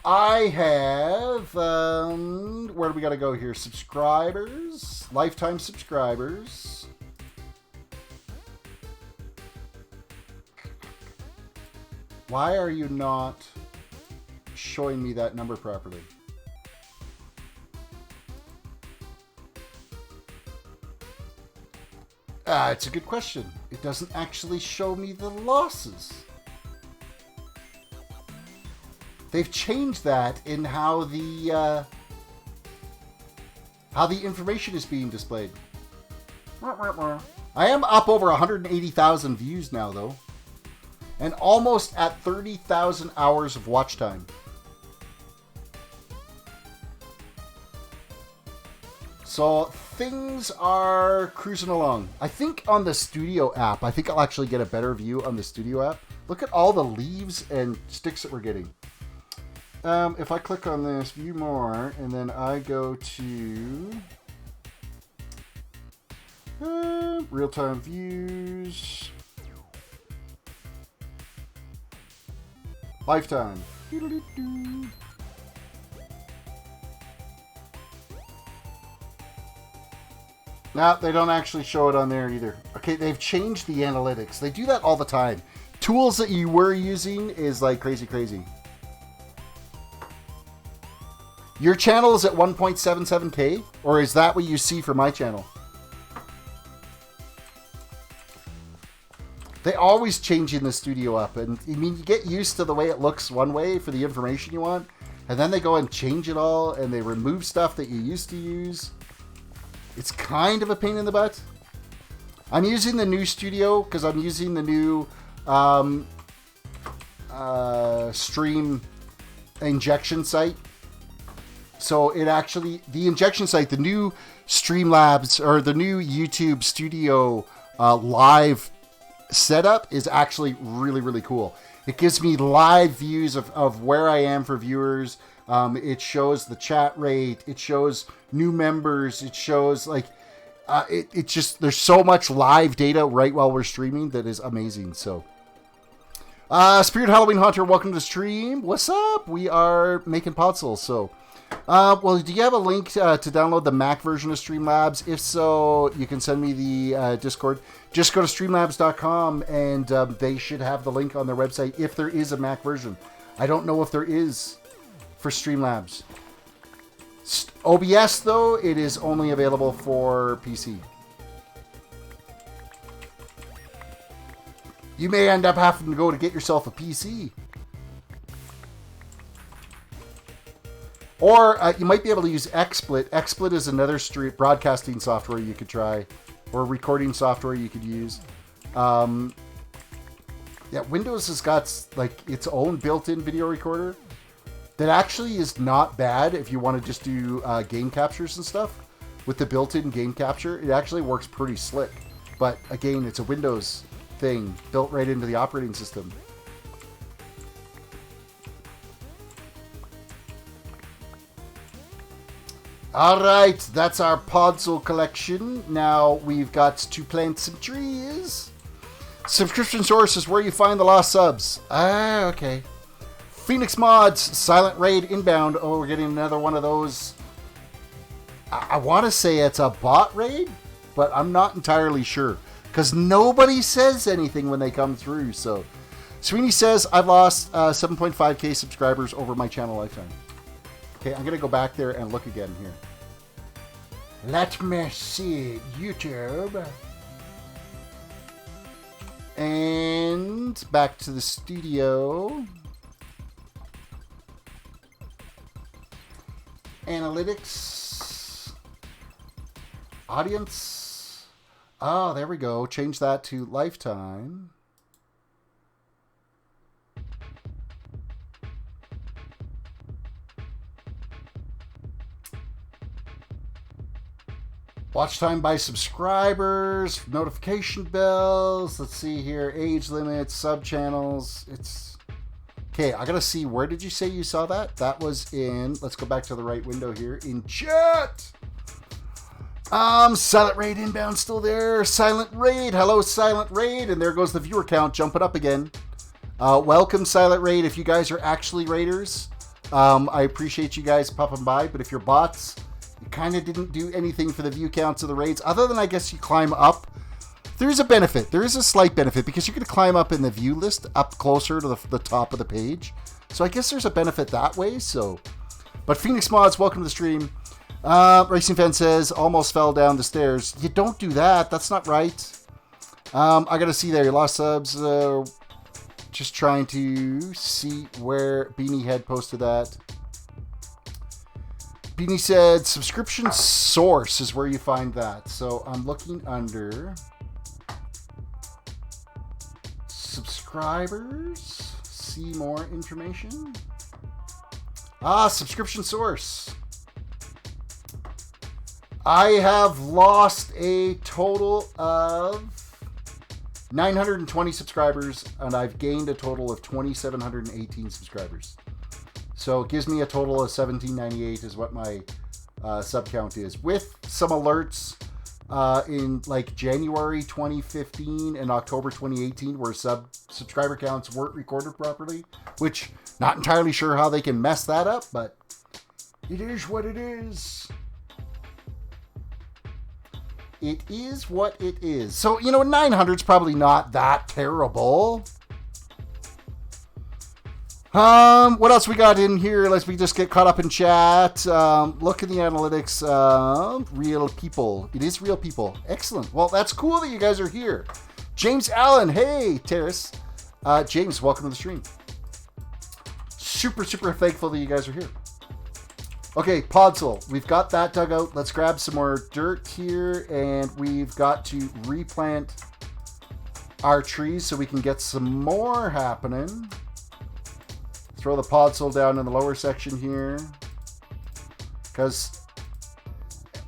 I have, where do we got to go here? Subscribers, lifetime subscribers. Why are you not showing me that number properly? It's a good question. It doesn't actually show me the losses. They've changed that in how the how the information is being displayed. I am up over 180,000 views now, though. And almost at 30,000 hours of watch time. So things are cruising along. I think on the Studio app, I think I'll actually get a better view on the Studio app. Look at all the leaves and sticks that we're getting. If I click on this, view more, and then I go to real-time views, lifetime. No, they don't actually show it on there either. Okay, they've changed the analytics. They do that all the time. Tools that you were using is like crazy. Your channel is at 1.77K? Or is that what you see for my channel? They always change in the Studio up. And I mean, you get used to the way it looks one way for the information you want. And then they go and change it all. And they remove stuff that you used to use. It's kind of a pain in the butt. I'm using the new Studio because I'm using the new stream injection site. So it actually, the injection site, the new Streamlabs or the new YouTube Studio live setup is actually really cool. It gives me live views of where I am for viewers. It shows the chat rate. It shows new members. It shows like, it just, there's so much live data right while we're streaming that is amazing. So, Spirit Halloween Hunter, welcome to the stream. What's up? We are making Podzol. So, well, do you have a link to download the Mac version of Streamlabs? If so, you can send me the Discord. Just go to streamlabs.com and they should have the link on their website if there is a Mac version. I don't know if there is for Streamlabs. OBS, though, it is only available for PC. You may end up having to go to get yourself a PC. Or you might be able to use XSplit. XSplit is another broadcasting software you could try. Or recording software you could use. Yeah, Windows has got like its own built-in video recorder. That actually is not bad if you want to just do game captures and stuff. With the built-in game capture, it actually works pretty slick. But again, it's a Windows thing built right into the operating system. Alright, that's our Podzol collection. Now we've got to plant some trees. Subscription source is where you find the lost subs. Ah, okay. Phoenix Mods, Silent Raid inbound. Oh, we're getting another one of those. I want to say it's a bot raid, but I'm not entirely sure. Because nobody says anything when they come through. So, Sweeney says, I've lost 7.5k subscribers over my channel lifetime. Okay, I'm going to go back there and look again here. Let me see YouTube. And back to the studio. Analytics. Audience. Oh, there we go. Change that to lifetime. Watch time by subscribers, notification bells. Let's see here. Age limits, sub channels. It's okay. I gotta see. Where did you say you saw that? That was in. Let's go back to the right window here in chat. Silent Raid inbound still there. Silent Raid. Hello, Silent Raid. And there goes the viewer count jumping up again. Welcome, Silent Raid. If you guys are actually raiders, I appreciate you guys popping by. But if you're bots, you kind of didn't do anything for the view counts of the raids, other than I guess you climb up. There is a benefit. There is a slight benefit because you're going to climb up in the view list up closer to the top of the page. So I guess there's a benefit that way. So, but Phoenix Mods, welcome to the stream. Racing Fan says, almost fell down the stairs. You don't do that. That's not right. I got to see there. You lost subs. Just trying to see where Beanie Head posted that. Beanie said subscription source is where you find that. So I'm looking under subscribers. See more information. Subscription source. I have lost a total of 920 subscribers, and I've gained a total of 2,718 subscribers. So it gives me a total of 1,798 is what my sub count is, with some alerts in like January 2015 and October 2018 where subscriber counts weren't recorded properly, which not entirely sure how they can mess that up, but it is what it is. It is what it is. So, 900 is probably not that terrible. What else we got in here? Let's just get caught up in chat. Look at the analytics. Real people. It is real people. Excellent. Well, that's cool that you guys are here. James Allen. Hey, Terris. James, welcome to the stream. Super, super thankful that you guys are here. Okay, Podzol, we've got that dug out. Let's grab some more dirt here, and we've got to replant our trees so we can get some more happening. Throw the Podzol down in the lower section here, because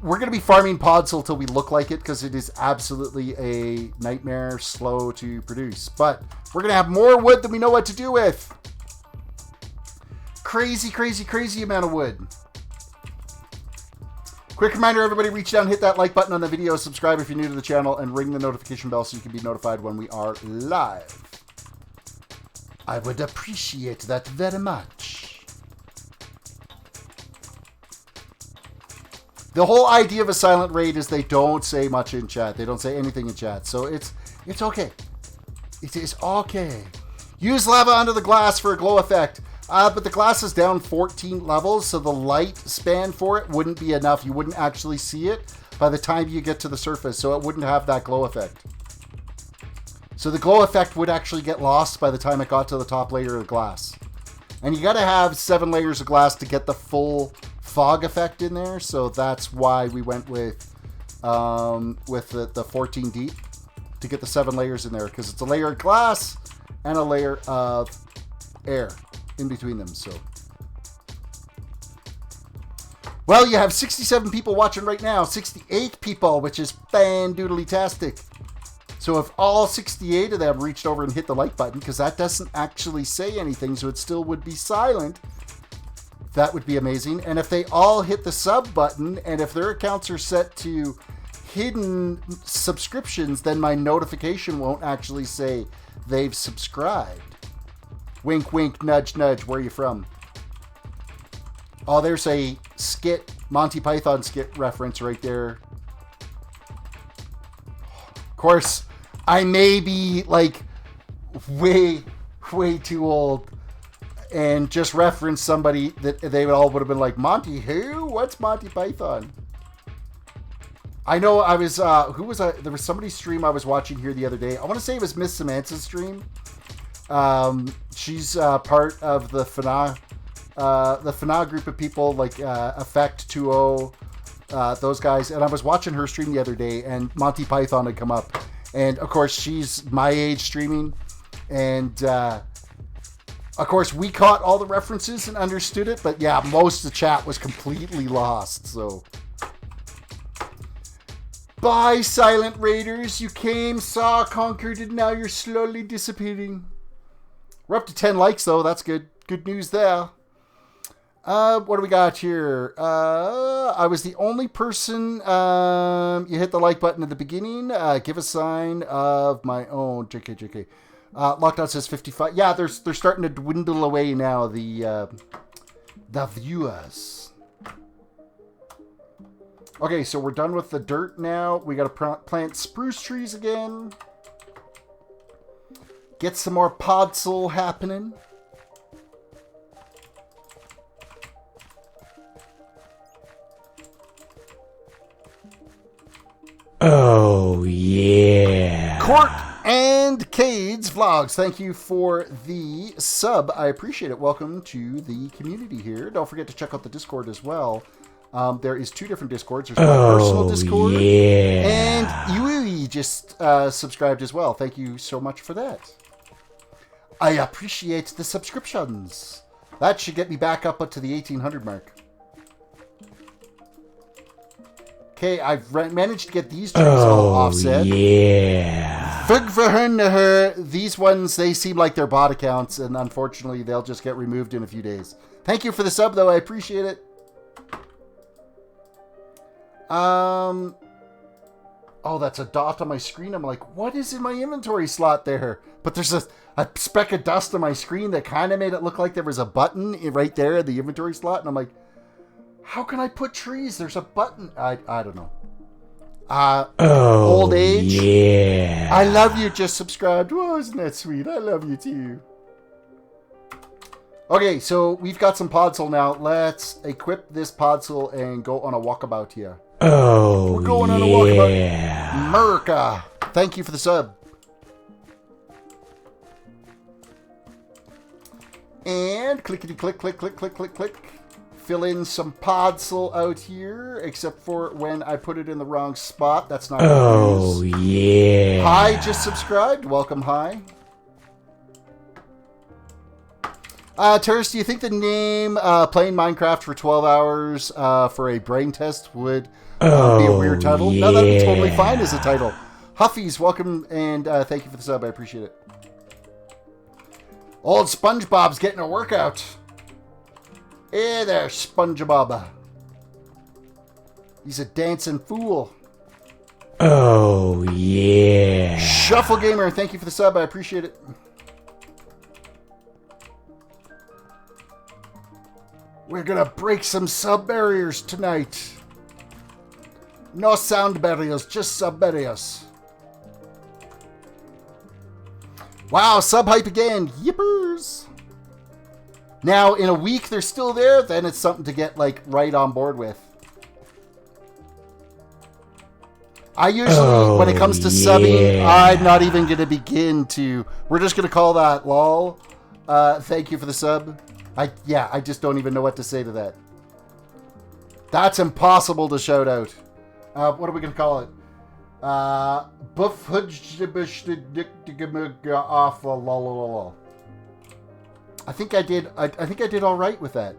we're going to be farming Podzol till we look like it, because it is absolutely a nightmare slow to produce. But we're going to have more wood than we know what to do with. Crazy, crazy, crazy amount of wood. Quick reminder, everybody, reach down, hit that like button on the video, subscribe if you're new to the channel, and ring the notification bell so you can be notified when we are live. I would appreciate that very much. The whole idea of a silent raid is they don't say much in chat. They don't say anything in chat, so it's okay. It is okay. Use lava under the glass for a glow effect. But the glass is down 14 levels, so the light span for it wouldn't be enough. You wouldn't actually see it by the time you get to the surface, so it wouldn't have that glow effect. So the glow effect would actually get lost by the time it got to the top layer of the glass. And you got to have 7 layers of glass to get the full fog effect in there, so that's why we went with the 14 deep to get the 7 layers in there, because it's a layer of glass and a layer of air in between them. So, well, you have 67 people watching right now, 68 people, which is fan-doodly-tastic. So if all 68 of them reached over and hit the like button, because that doesn't actually say anything, so it still would be silent, that would be amazing. And if they all hit the sub button, and if their accounts are set to hidden subscriptions, then my notification won't actually say they've subscribed. Wink, wink, nudge, nudge. Where are you from? Oh, there's a skit, Monty Python skit reference right there. Of course, I may be like way, way too old and just reference somebody that they all would have been like, Monty who? What's Monty Python? I know I was, who was I? There was somebody's stream I was watching here the other day. I want to say it was Miss Samantha's stream. She's part of the FNA group of people, like Effect 2.0, those guys. And I was watching her stream the other day, and Monty Python had come up. And, of course, she's my age streaming. And, of course, we caught all the references and understood it. But, yeah, most of the chat was completely lost, so... Bye, Silent Raiders. You came, saw, conquered, and now you're slowly dissipating. We're up to 10 likes, though. That's good. Good news there. What do we got here? I was the only person. You hit the like button at the beginning. Give a sign of my own. JK. Lockdown says 55. Yeah, they're starting to dwindle away now. The viewers. Okay, so we're done with the dirt now. We got to plant spruce trees again. Get some more Podzol happening. Oh, yeah. Court and Cade's Vlogs, thank you for the sub. I appreciate it. Welcome to the community here. Don't forget to check out the Discord as well. There is 2 different Discords. There's my personal Discord. Yeah. And Yui just subscribed as well. Thank you so much for that. I appreciate the subscriptions. That should get me back up to the 1800 mark. Okay, I've managed to get these trees all offset. Yeah. These ones, they seem like they're bot accounts, and unfortunately, they'll just get removed in a few days. Thank you for the sub, though. I appreciate it. Oh, that's a dot on my screen. I'm like, what is in my inventory slot there? But there's a speck of dust on my screen that kind of made it look like there was a button right there in the inventory slot. And I'm like, how can I put trees? There's a button. I don't know. Old age. Yeah. I love you. Just subscribed. Oh, isn't that sweet? I love you too. Okay, so we've got some podzol now. Let's equip this podzol and go on a walkabout here. Oh, we're going on a walkabout. America. Thank you for the sub. And clickety click, click, click, click, click, click. Fill in some podzol out here, except for when I put it in the wrong spot. That's not good news. Yeah. Hi, just subscribed. Welcome, hi. Terris, do you think the name Playing Minecraft for 12 hours for a brain test would be a weird title? Yeah. No, that'd be totally fine as a title. Huffies, welcome, and thank you for the sub. I appreciate it. Old SpongeBob's getting a workout. Hey there, SpongeBob. He's a dancing fool. Oh, yeah. Shuffle Gamer, thank you for the sub. I appreciate it. We're gonna break some sub barriers tonight. No sound barriers, just sub barriers. Wow, sub hype again. Yippers. Now, in a week they're still there, then it's something to get, like, right on board with. I usually, when it comes to subbing, I'm not even going to begin to... We're just going to call that lol. Thank you for the sub. I just don't even know what to say to that. That's impossible to shout out. What are we going to call it? Buff off lol. I think I did all right with that.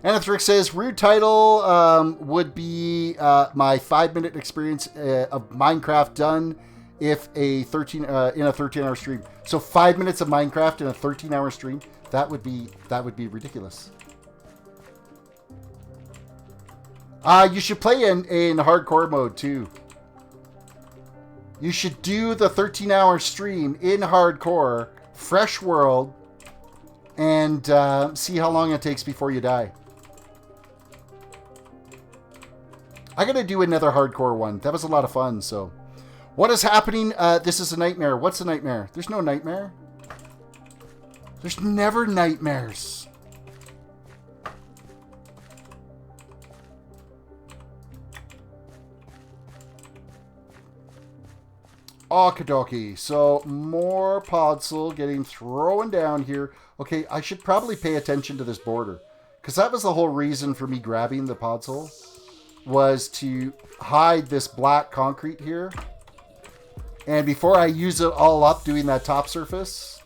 Anathrix says rude title would be my 5-minute experience of Minecraft done if a 13-hour stream. So 5 minutes of Minecraft in a 13-hour stream, that would be ridiculous. You should play in hardcore mode too. You should do the 13-hour stream in hardcore, fresh world, and see how long it takes before you die. I gotta do another hardcore one. That was a lot of fun, so. What is happening? This is a nightmare. What's a nightmare? There's no nightmare. There's never nightmares. Okidoki. So, more podzol getting thrown down here. Okay, I should probably pay attention to this border. Because that was the whole reason for me grabbing the podzol. Was to hide this black concrete here. And before I use it all up doing that top surface.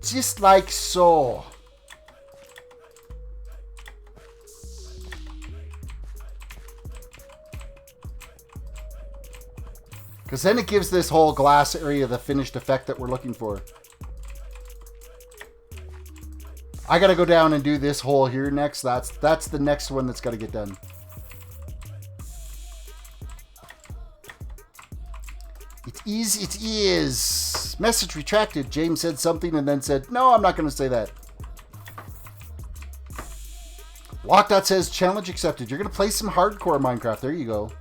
Just like so. Because then it gives this whole glass area the finished effect that we're looking for. I got to go down and do this hole here next. That's the next one that's got to get done. It is. Message retracted. James said something and then said, no, I'm not going to say that. Lockdot says, challenge accepted. You're going to play some hardcore Minecraft. There you go.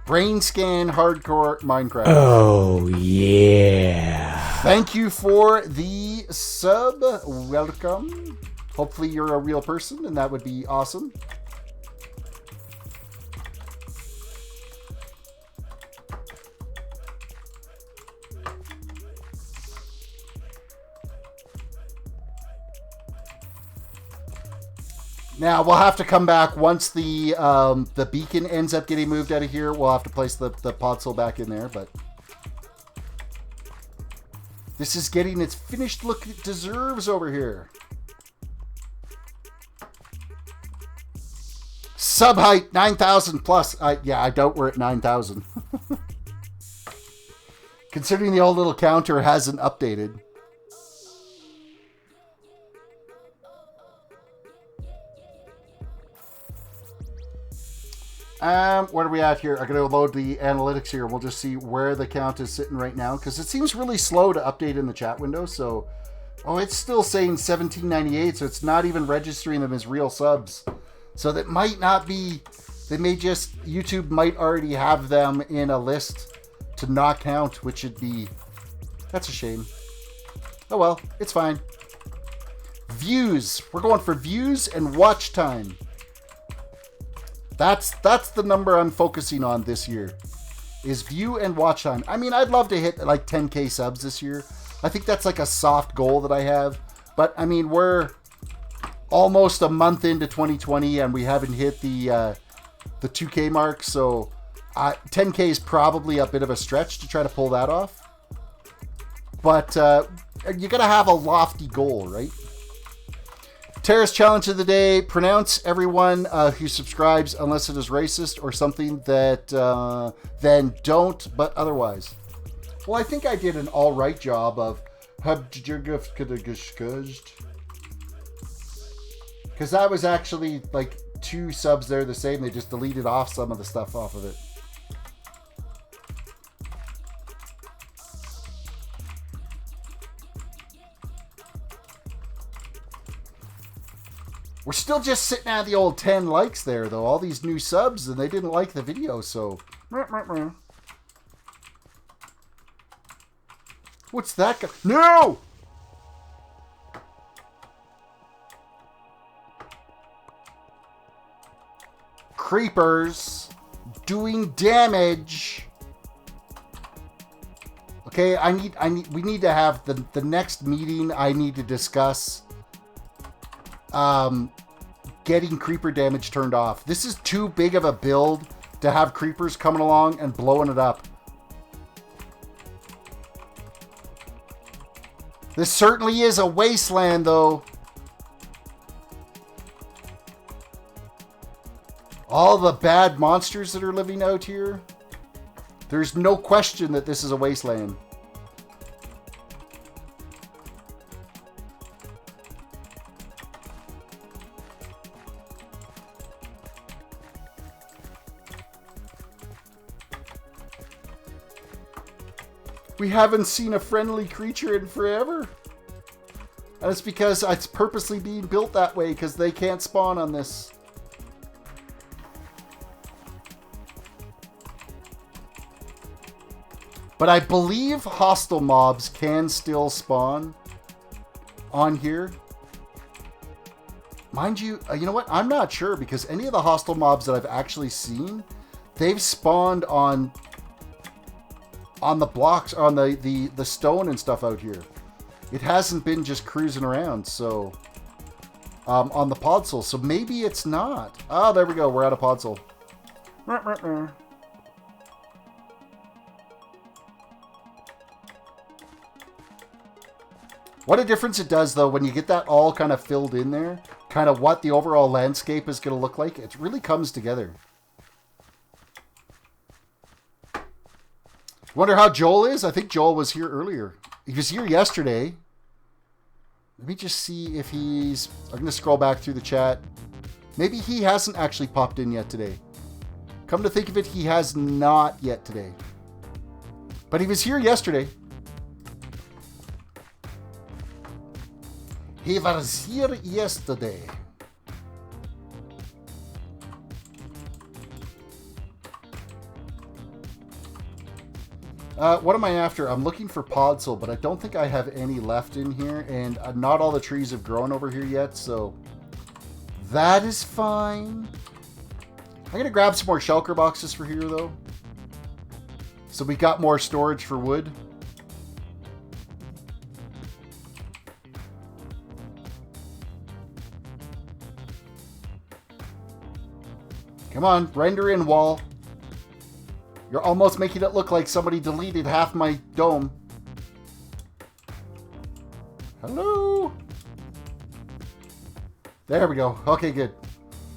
Brain scan hardcore Minecraft. Oh, yeah. Thank you for the sub. Welcome. Hopefully you're a real person, and that would be awesome. Now, we'll have to come back once the beacon ends up getting moved out of here. We'll have to place the podzol back in there, but this is getting its finished look it deserves over here. Sub height 9,000 plus. Yeah, I doubt we're at 9,000. Considering the old little counter hasn't updated. What are we at here? I'm going to load the analytics here. We'll just see where the count is sitting right now, because it seems really slow to update in the chat window. So, oh, it's still saying 1798, so it's not even registering them as real subs. So that might not be, they may just, YouTube might already have them in a list to not count, which would be, that's a shame. Oh well, it's fine. Views. We're going for views and watch time. That's the number I'm focusing on this year, is view and watch time. I mean, I'd love to hit like 10K subs this year. I think that's like a soft goal that I have. But I mean, we're almost a month into 2020 and we haven't hit the 2K mark. So 10K is probably a bit of a stretch to try to pull that off. But you got to have a lofty goal, right? Terris challenge of the day: pronounce everyone who subscribes unless it is racist or something that then don't, but otherwise. Well, I think I did an all right job of because that was actually like 2 subs there the same. They just deleted off some of the stuff off of it. We're still just sitting at the old 10 likes there, though. All these new subs, and they didn't like the video, so... What's that guy? No! Creepers doing damage. Okay, we need to have the next meeting. I need to discuss getting creeper damage turned off. This is too big of a build to have creepers coming along and blowing it up. This certainly is a wasteland, though. All the bad monsters that are living out here. There's no question that this is a wasteland. We haven't seen a friendly creature in forever. And it's because it's purposely being built that way, because they can't spawn on this. But I believe hostile mobs can still spawn on here. Mind you, you know what? I'm not sure, because any of the hostile mobs that I've actually seen, they've spawned on the blocks, on the stone and stuff out here. It hasn't been just cruising around, so on the podzol. So maybe it's not. Oh, there we go. We're out of podzol. What a difference it does, though, when you get that all kind of filled in there. Kind of what the overall landscape is going to look like. It really comes together. Wonder how Joel is? I think Joel was here earlier. He was here yesterday. Let me just see if he's... I'm going to scroll back through the chat. Maybe he hasn't actually popped in yet today. Come to think of it, he has not yet today. But he was here yesterday. He was here yesterday. What am I after? I'm looking for podzol, but I don't think I have any left in here, and not all the trees have grown over here yet, so that is fine. I'm going to grab some more shulker boxes for here, though, so we got more storage for wood. Come on, render in, wall. You're almost making it look like somebody deleted half my dome. Hello? There we go. Okay, good.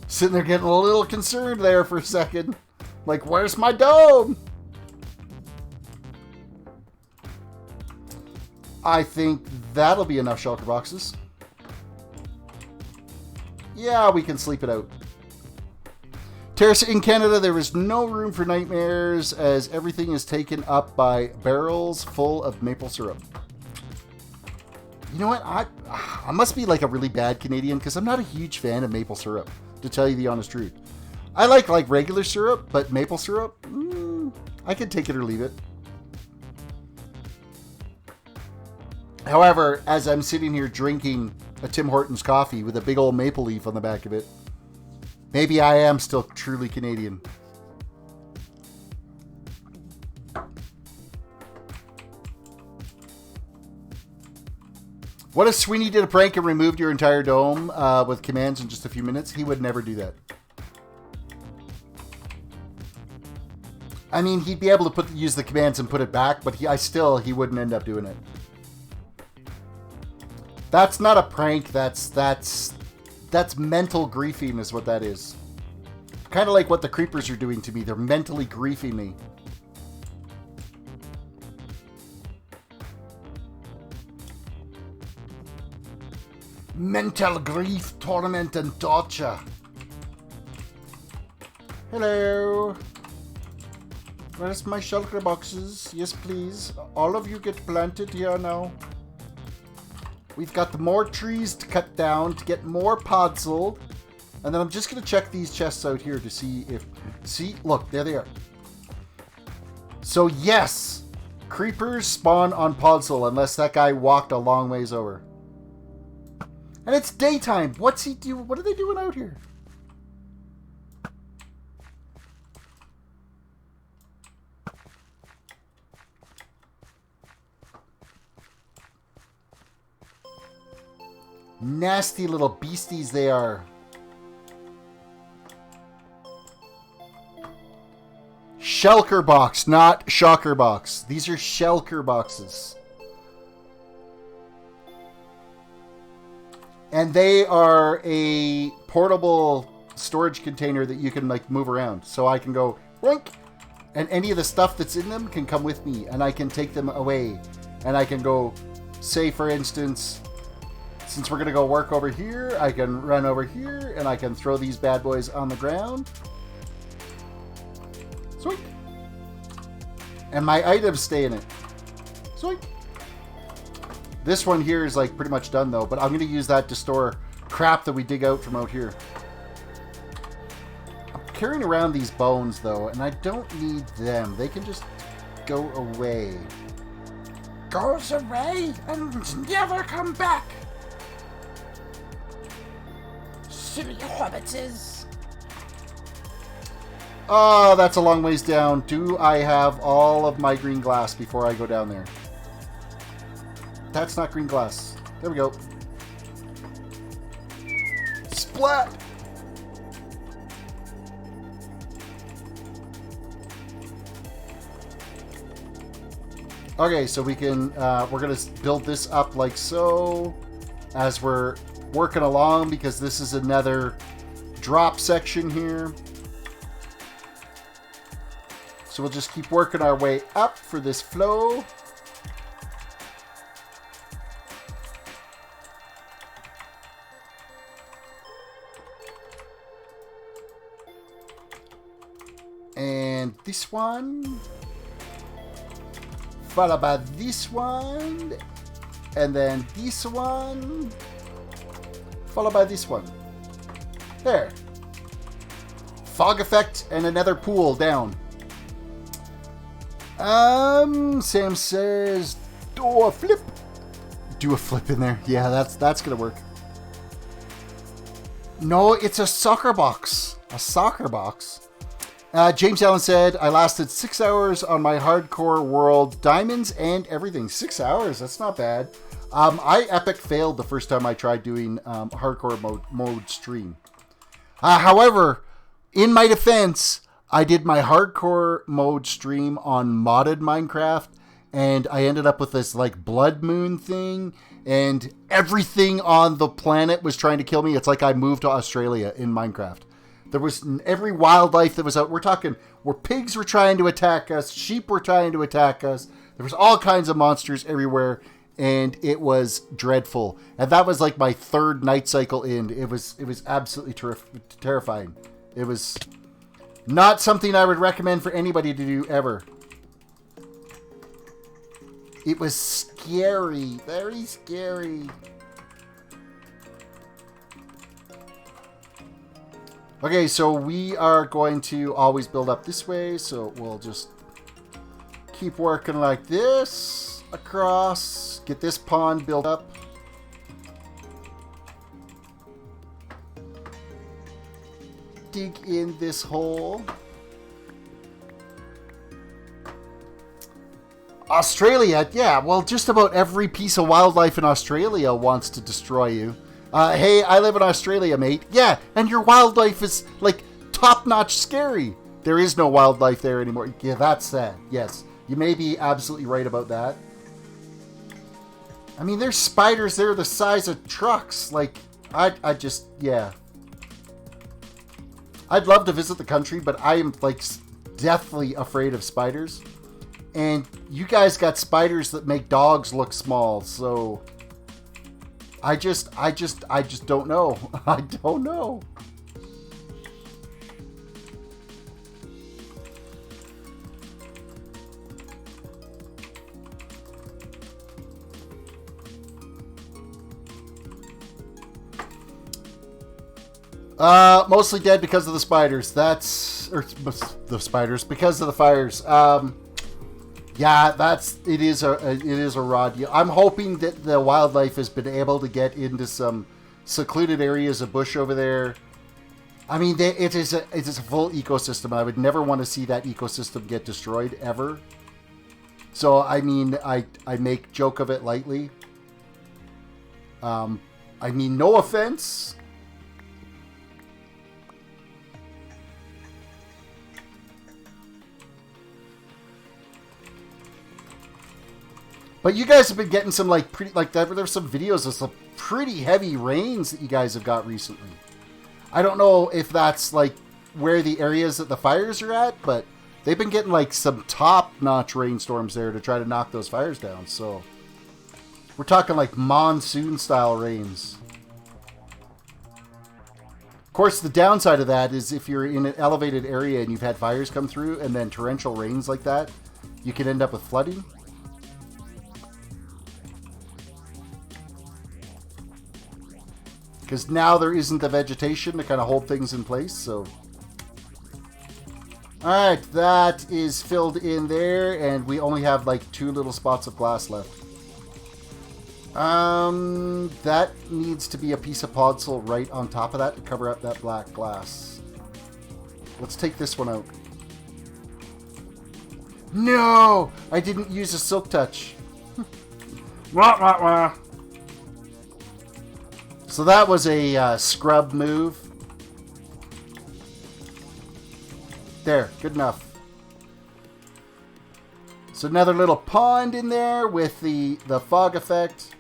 Sitting there getting a little concerned there for a second. Like, where's my dome? I think that'll be enough shulker boxes. Yeah, we can sleep it out. Terrace in Canada, there is no room for nightmares as everything is taken up by barrels full of maple syrup. You know what? I must be like a really bad Canadian because I'm not a huge fan of maple syrup, to tell you the honest truth. I like regular syrup, but maple syrup, I can take it or leave it. However, as I'm sitting here drinking a Tim Hortons coffee with a big old maple leaf on the back of it, maybe I am still truly Canadian. What if Sweeney did a prank and removed your entire dome with commands in just a few minutes? He would never do that. I mean, he'd be able to use the commands and put it back, but he wouldn't end up doing it. That's not a prank. That's mental griefing is what that is. Kind of like what the creepers are doing to me. They're mentally griefing me. Mental grief, torment, and torture. Hello. Where's my shulker boxes? Yes, please. All of you get planted here now. We've got more trees to cut down to get more podzol. And then I'm just going to check these chests out here to see if... See? Look, there they are. So, yes. Creepers spawn on podzol unless that guy walked a long ways over. And it's daytime. What's he doing? What are they doing out here? Nasty little beasties they are. Shulker box, not shocker box. These are shulker boxes. And they are a portable storage container that you can move around. So I can go, wink, and any of the stuff that's in them can come with me and I can take them away. And I can go, say for instance, since we're going to go work over here, I can run over here and I can throw these bad boys on the ground. Sweet. And my items stay in it. Sweet. This one here is pretty much done though, but I'm going to use that to store crap that we dig out from out here. I'm carrying around these bones though, and I don't need them. They can just go away. Goes away and never come back. Silly hobbitses. Oh, that's a long ways down. Do I have all of my green glass before I go down there? That's not green glass. There we go. Splat! Okay, so we can, we're going to build this up like so as we're working along because this is another drop section here. So we'll just keep working our way up for this flow. And this one, followed by this one, and then this one, followed by this one. There. Fog effect and another pool down. Sam says, do a flip. Do a flip in there. Yeah, that's gonna work. No, it's a soccer box. A soccer box. James Allen said, I lasted 6 hours on my hardcore world, diamonds and everything. 6 hours, that's not bad. I epic failed the first time I tried doing hardcore mode stream. However, In my defense, I did my hardcore mode stream on modded Minecraft, and I ended up with this like blood moon thing, and everything on the planet was trying to kill me. It's like I moved to Australia in Minecraft. There was every wildlife that was out. We're talking where pigs were trying to attack us, sheep were trying to attack us. There was all kinds of monsters everywhere, and it was dreadful. And that was like my third night cycle in. It was absolutely terrifying. It was not something I would recommend for anybody to do ever. It was scary, very scary. Okay, so we are going to always build up this way, so we'll just keep working like this across, get this pond built up. Dig in this hole. Australia, yeah, well, just about every piece of wildlife in Australia wants to destroy you. Hey, I live in Australia, mate. Yeah, and your wildlife is, like, top-notch scary. There is no wildlife there anymore. Yeah, that's sad. Yes, you may be absolutely right about that. I mean, there's spiders there the size of trucks. Like, I just, yeah. I'd love to visit the country, but I am, like, deathly afraid of spiders. And you guys got spiders that make dogs look small, so I just don't know. I don't know. Mostly dead because of the spiders. Or the spiders because of the fires. Yeah, it is a raw deal. I'm hoping that the wildlife has been able to get into some secluded areas of bush over there. I mean, it is a full ecosystem. I would never want to see that ecosystem get destroyed ever. So I mean, I make joke of it lightly. I mean, no offense. But you guys have been getting some there's some videos of some pretty heavy rains that you guys have got recently. I don't know if that's like where the areas that the fires are at, but they've been getting like some top-notch rainstorms there to try to knock those fires down. So we're talking like monsoon-style rains. Of course, the downside of that is if you're in an elevated area and you've had fires come through and then torrential rains like that, you can end up with flooding. Because now there isn't the vegetation to kind of hold things in place, so... Alright, that is filled in there, and we only have like 2 little spots of glass left. That needs to be a piece of podzol right on top of that to cover up that black glass. Let's take this one out. No! I didn't use a silk touch. Wah, wah, wah. So that was a scrub move. There, good enough. So another little pond in there with the fog effect.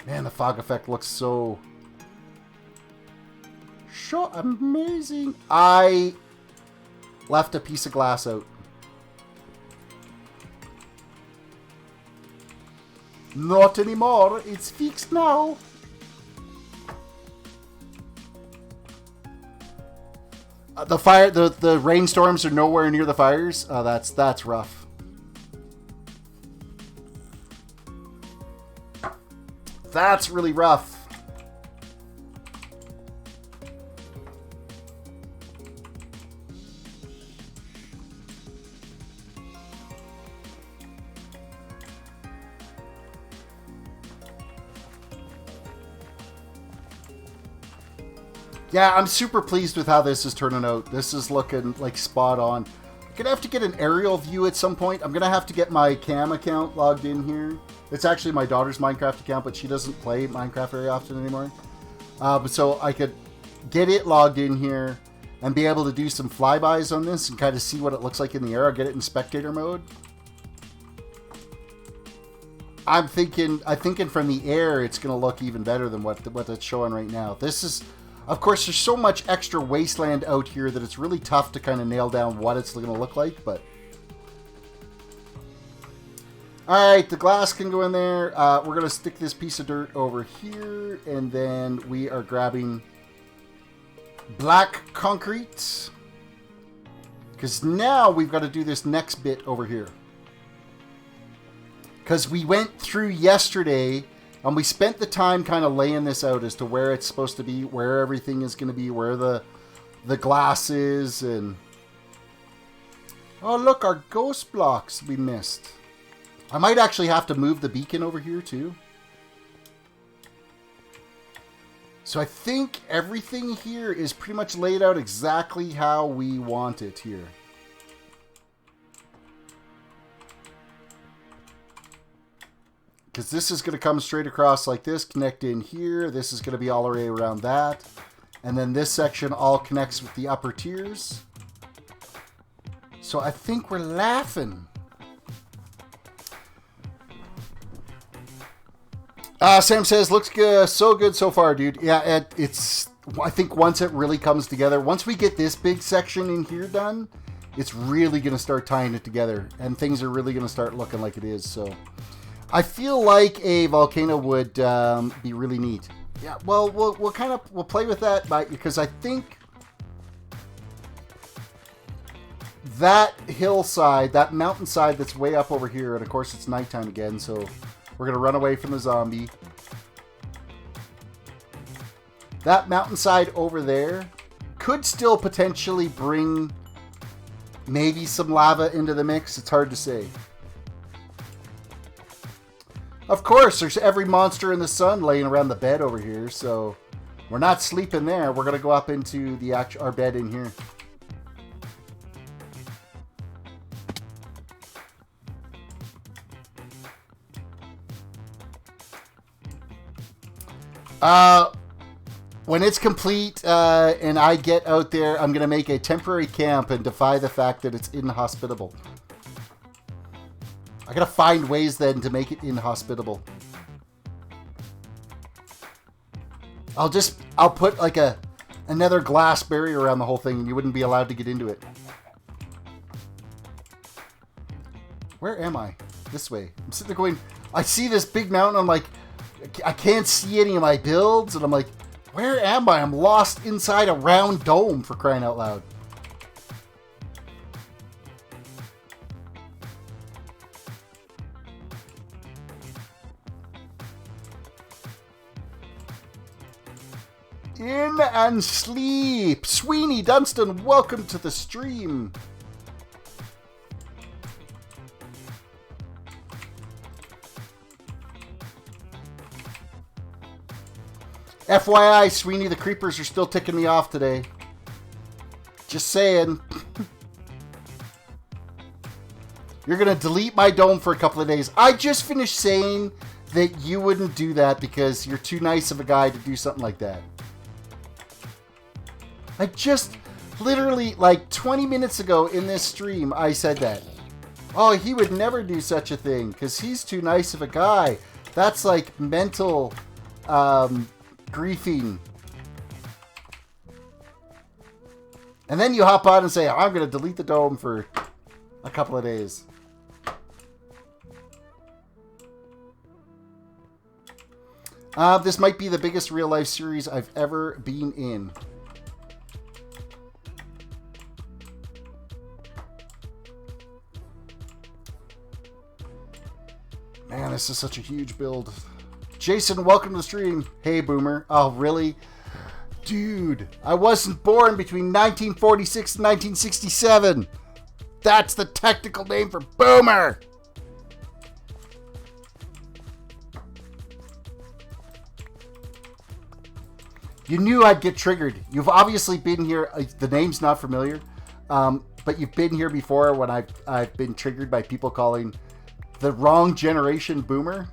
Man, the fog effect looks so amazing. I left a piece of glass out. Not anymore. It's fixed now. The rainstorms are nowhere near the fires. Oh, that's rough. That's really rough. Yeah, I'm super pleased with how this is turning out. This is looking like spot on. I'm gonna have to get an aerial view at some point. I'm gonna have to get my cam account logged in here. It's actually my daughter's Minecraft account, but she doesn't play Minecraft very often anymore. So I could get it logged in here, and be able to do some flybys on this and kind of see what it looks like in the air. I'll get it in spectator mode. I'm thinking from the air it's going to look even better than what it's showing right now. This is, of course, there's so much extra Wasteland out here that it's really tough to kind of nail down what it's going to look like, but... Alright, the glass can go in there. We're going to stick this piece of dirt over here, and then we are grabbing black concrete, because now we've got to do this next bit over here. Because we went through yesterday, and we spent the time kind of laying this out as to where it's supposed to be, where everything is going to be, where the glass is, and... Oh, look, our ghost blocks we missed. I might actually have to move the beacon over here, too. So I think everything here is pretty much laid out exactly how we want it here. Because this is going to come straight across like this, connect in here. This is going to be all the way around that. And then this section all connects with the upper tiers. So I think we're laughing. Sam says, looks good, so good so far, dude. Yeah, it's... I think once it really comes together, once we get this big section in here done, it's really going to start tying it together. And things are really going to start looking like it is, so... I feel like a volcano would be really neat. Yeah, well, we'll play with that, because I think that hillside, that mountainside that's way up over here, and of course it's nighttime again, so we're gonna run away from the zombie. That mountainside over there could still potentially bring maybe some lava into the mix. It's hard to say. Of course, there's every monster in the sun laying around the bed over here, so we're not sleeping there. We're going to go up into the our bed in here. When it's complete and I get out there, I'm going to make a temporary camp and defy the fact that it's inhospitable. I gotta find ways then to make it inhospitable. I'll put like another glass barrier around the whole thing and you wouldn't be allowed to get into it. Where am I? This way. I'm sitting there going, I see this big mountain, I'm like, I can't see any of my builds, and I'm like, where am I? I'm lost inside a round dome, for crying out loud. In and sleep. Sweeney Dunstan, welcome to the stream. FYI, Sweeney, the creepers are still ticking me off today. Just saying. You're going to delete my dome for a couple of days. I just finished saying that you wouldn't do that because you're too nice of a guy to do something like that. I just literally, like 20 minutes ago in this stream, I said that. Oh, he would never do such a thing because he's too nice of a guy. That's like mental griefing. And then you hop on and say, I'm going to delete the dome for a couple of days. This might be the biggest real-life series I've ever been in. Man, this is such a huge build. Jason, welcome to the stream. Hey, Boomer. Oh, really? Dude, I wasn't born between 1946 and 1967. That's the technical name for Boomer. You knew I'd get triggered. You've obviously been here. The name's not familiar, but you've been here before when I've been triggered by people calling the wrong generation Boomer.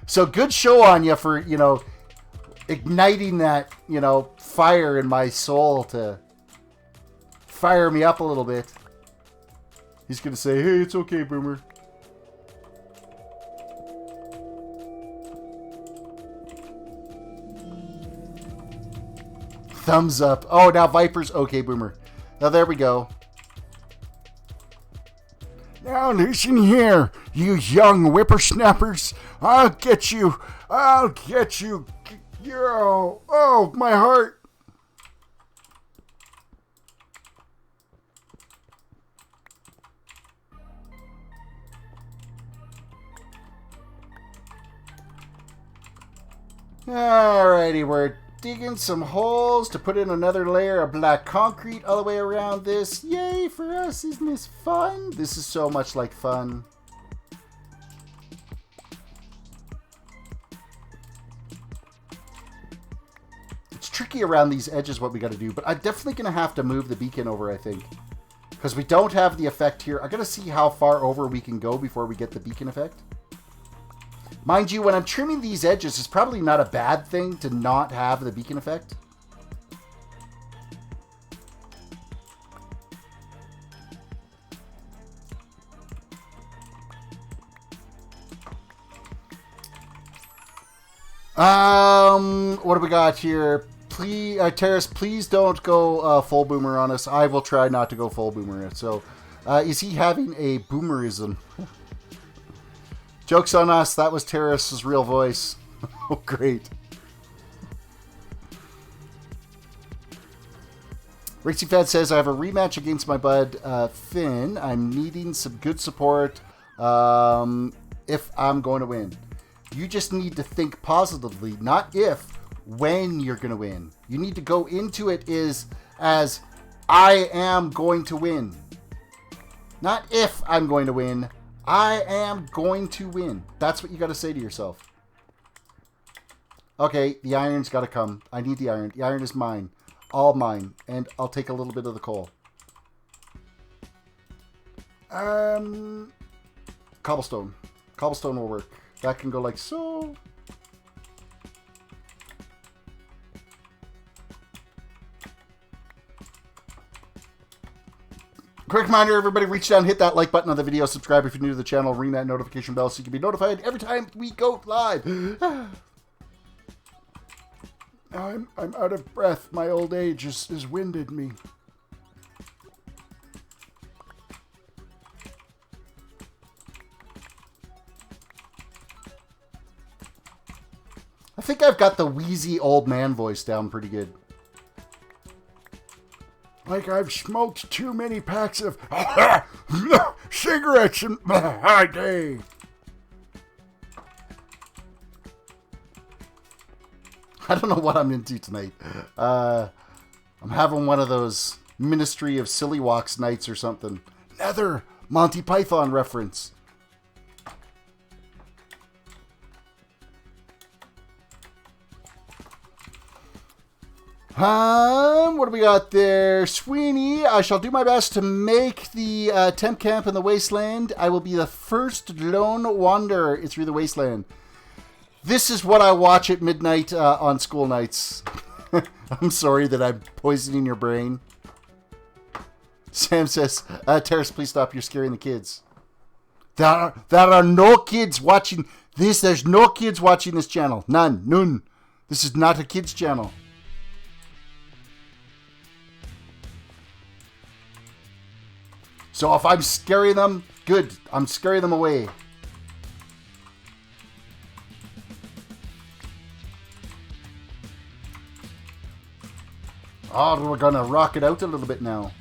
So good show on you for, you know, igniting that, you know, fire in my soul to fire me up a little bit. He's going to say, hey, it's okay, Boomer. Thumbs up. Oh, now Viper's okay, Boomer. Now, there we go. Now, listen here, you young whippersnappers. I'll get you. I'll get you. Yo. Oh, my heart. Alrighty, we're digging some holes to put in another layer of black concrete all the way around this. Yay for us, isn't this fun? This is so much like fun. It's tricky around these edges what we got to do, but I'm definitely going to have to move the beacon over, I think. Because we don't have the effect here. I'm going to see how far over we can go before we get the beacon effect. Mind you, when I'm trimming these edges, it's probably not a bad thing to not have the beacon effect. What do we got here? Please, Terrace, please don't go full boomer on us. I will try not to go full boomer. So, is he having a boomerism? Joke's on us. That was Terrace's real voice. Oh, great. Racing Fan says, I have a rematch against my bud, Finn. I'm needing some good support if I'm going to win. You just need to think positively, not if, when you're going to win. You need to go into it as I am going to win. Not if I'm going to win. I am going to win. That's what you got to say to yourself. Okay, the iron's got to come. I need the iron. The iron is mine. All mine. And I'll take a little bit of the coal. Cobblestone. Cobblestone will work. That can go like so. Quick reminder, everybody, reach down, hit that like button on the video, subscribe if you're new to the channel, ring that notification bell so you can be notified every time we go live. I'm out of breath. My old age has winded me. I think I've got the wheezy old man voice down pretty good. Like I've smoked too many packs of cigarettes in my day. I don't know what I'm into tonight. I'm having one of those Ministry of Silly Walks nights or something. Another Monty Python reference. What do we got there? Sweeney, I shall do my best to make the temp camp in the Wasteland. I will be the first lone wanderer through the Wasteland. This is what I watch at midnight on school nights. I'm sorry that I'm poisoning your brain. Sam says, Terrace, please stop. You're scaring the kids. There are no kids watching this. There's no kids watching this channel. None. This is not a kids channel. So if I'm scaring them, good. I'm scaring them away. Oh, we're going to rock it out a little bit now.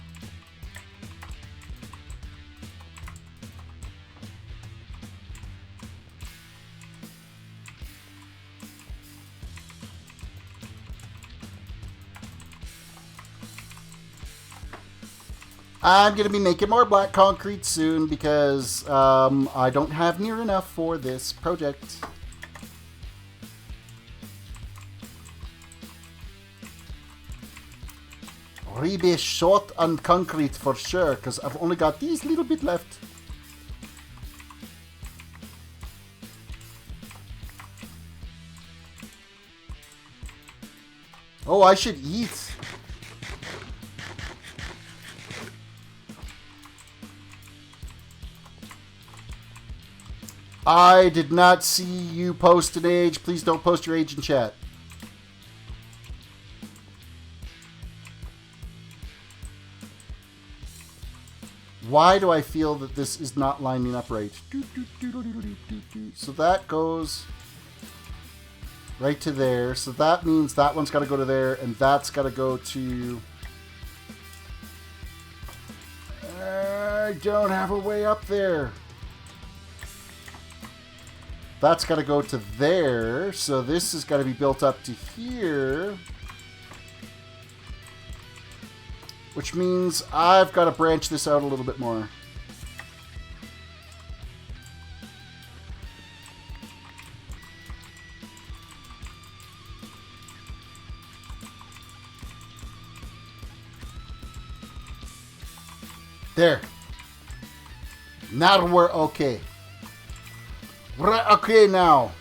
I'm going to be making more black concrete soon because I don't have near enough for this project. Be short on concrete for sure because I've only got these little bit left. Oh, I should eat. I did not see you post an age. Please don't post your age in chat. Why do I feel that this is not lining up right? So that goes right to there. So that means that one's got to go to there, and that's got to go to... I don't have a way up there. That's got to go to there. So this has got to be built up to here. Which means I've got to branch this out a little bit more. There. Now we're okay. We're okay now.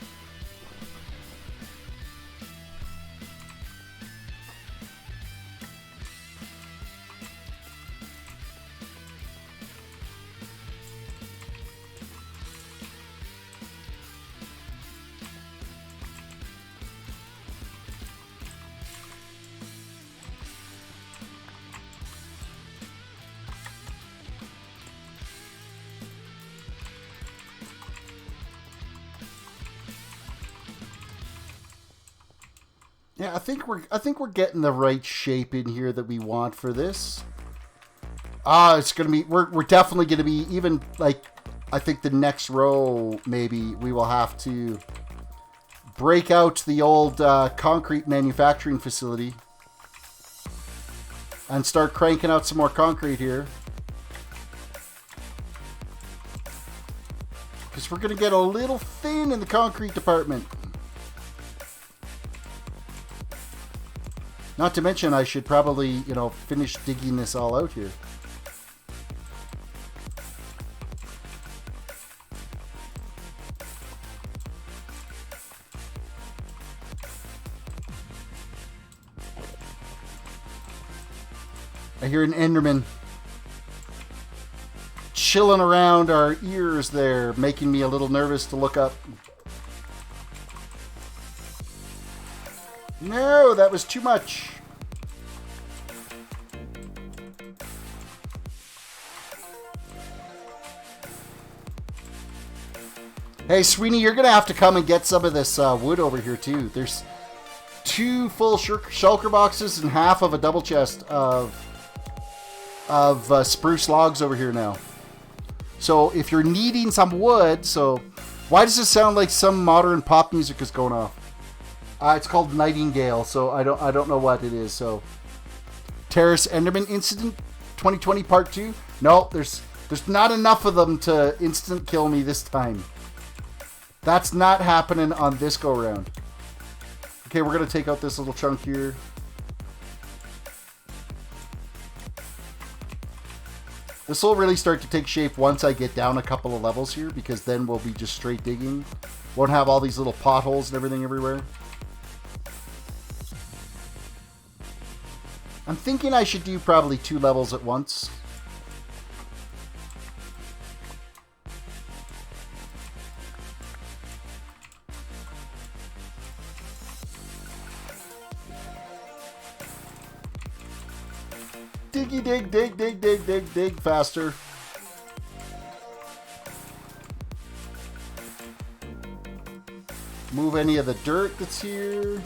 Yeah, I think we're getting the right shape in here that we want for this. It's gonna be we're definitely gonna be even like I think the next row maybe we will have to break out the old concrete manufacturing facility and start cranking out some more concrete here. Because we're gonna get a little thin in the concrete department. Not to mention, I should probably, you know, finish digging this all out here. I hear an Enderman chilling around our ears there, making me a little nervous to look up. No, that was too much. Hey, Sweeney, you're going to have to come and get some of this wood over here, too. There's 2 full shulker boxes and half of a double chest of spruce logs over here now. So if you're needing some wood, so why does it sound like some modern pop music is going off? It's called Nightingale, so I don't know what it is. So, Terrace Enderman Incident 2020 Part 2. No, there's not enough of them to instant kill me this time. That's not happening on this go round. Okay, we're gonna take out this little chunk here. This will really start to take shape once I get down a couple of levels here, because then we'll be just straight digging. Won't have all these little potholes and everything everywhere. I'm thinking I should do probably 2 levels at once. Diggy dig, dig, dig, dig, dig, dig faster. Move any of the dirt that's here.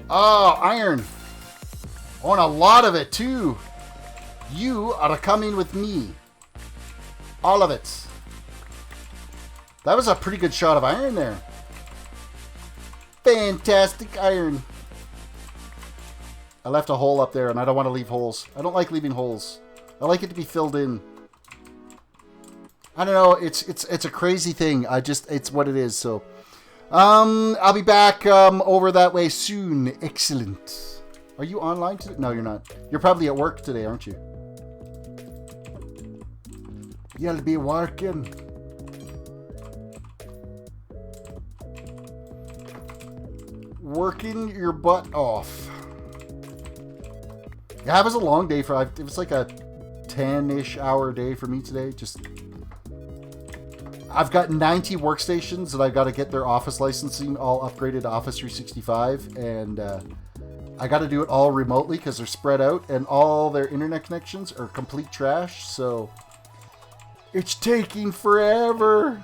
Oh, iron. I want a lot of it, too. You are coming with me. All of it. That was a pretty good shot of iron there. Fantastic iron. I left a hole up there, and I don't want to leave holes. I don't like leaving holes. I like it to be filled in. I don't know. It's a crazy thing. It's what it is, so... I'll be back over that way soon. Excellent. Are you online today? No, you're not. You're probably at work today, aren't you? You'll be working. Working your butt off. Yeah, it was a long day for. It was like a 10-ish hour day for me today. Just, I've got 90 workstations that I got to get their office licensing all upgraded to Office 365, and I got to do it all remotely because they're spread out, and all their internet connections are complete trash. So it's taking forever.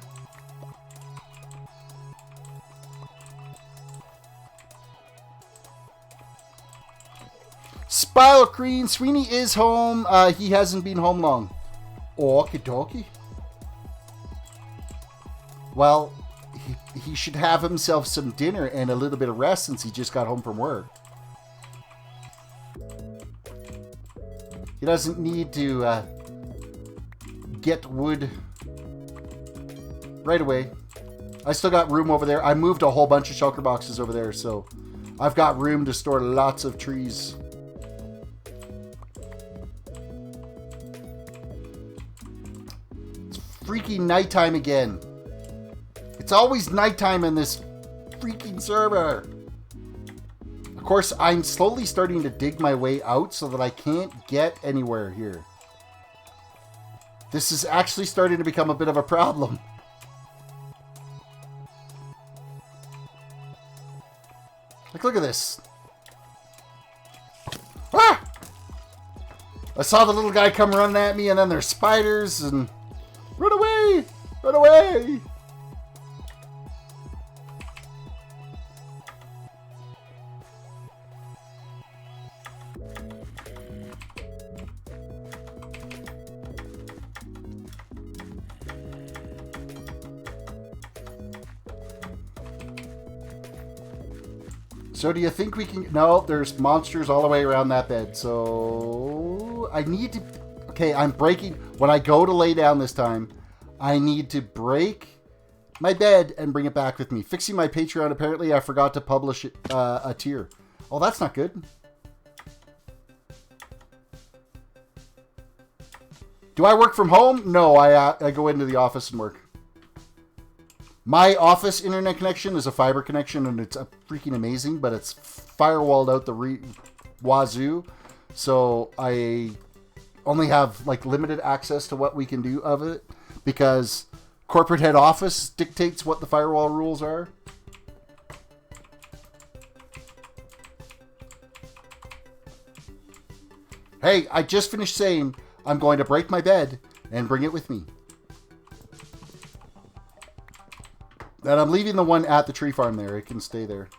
Spile Cream, Sweeney is home. He hasn't been home long. Okie dokie. Well, he should have himself some dinner and a little bit of rest since he just got home from work. He doesn't need to get wood right away. I still got room over there. I moved a whole bunch of shulker boxes over there, so I've got room to store lots of trees. It's freaking nighttime again. It's always nighttime in this freaking server. Of course, I'm slowly starting to dig my way out so that I can't get anywhere here. This is actually starting to become a bit of a problem. Like, look at this. Ah! I saw the little guy come running at me, and then there's spiders, and... Run away! Run away! So do you think we can... No, there's monsters all the way around that bed. So I need to... Okay, I'm breaking... When I go to lay down this time, I need to break my bed and bring it back with me. Fixing my Patreon, apparently I forgot to publish it, a tier. Oh, that's not good. Do I work from home? No, I go into the office and work. My office internet connection is a fiber connection, and it's freaking amazing, but it's firewalled out the wazoo, so I only have like limited access to what we can do of it because corporate head office dictates what the firewall rules are. Hey, I just finished saying I'm going to break my bed and bring it with me. And I'm leaving the one at the tree farm there. It can stay there.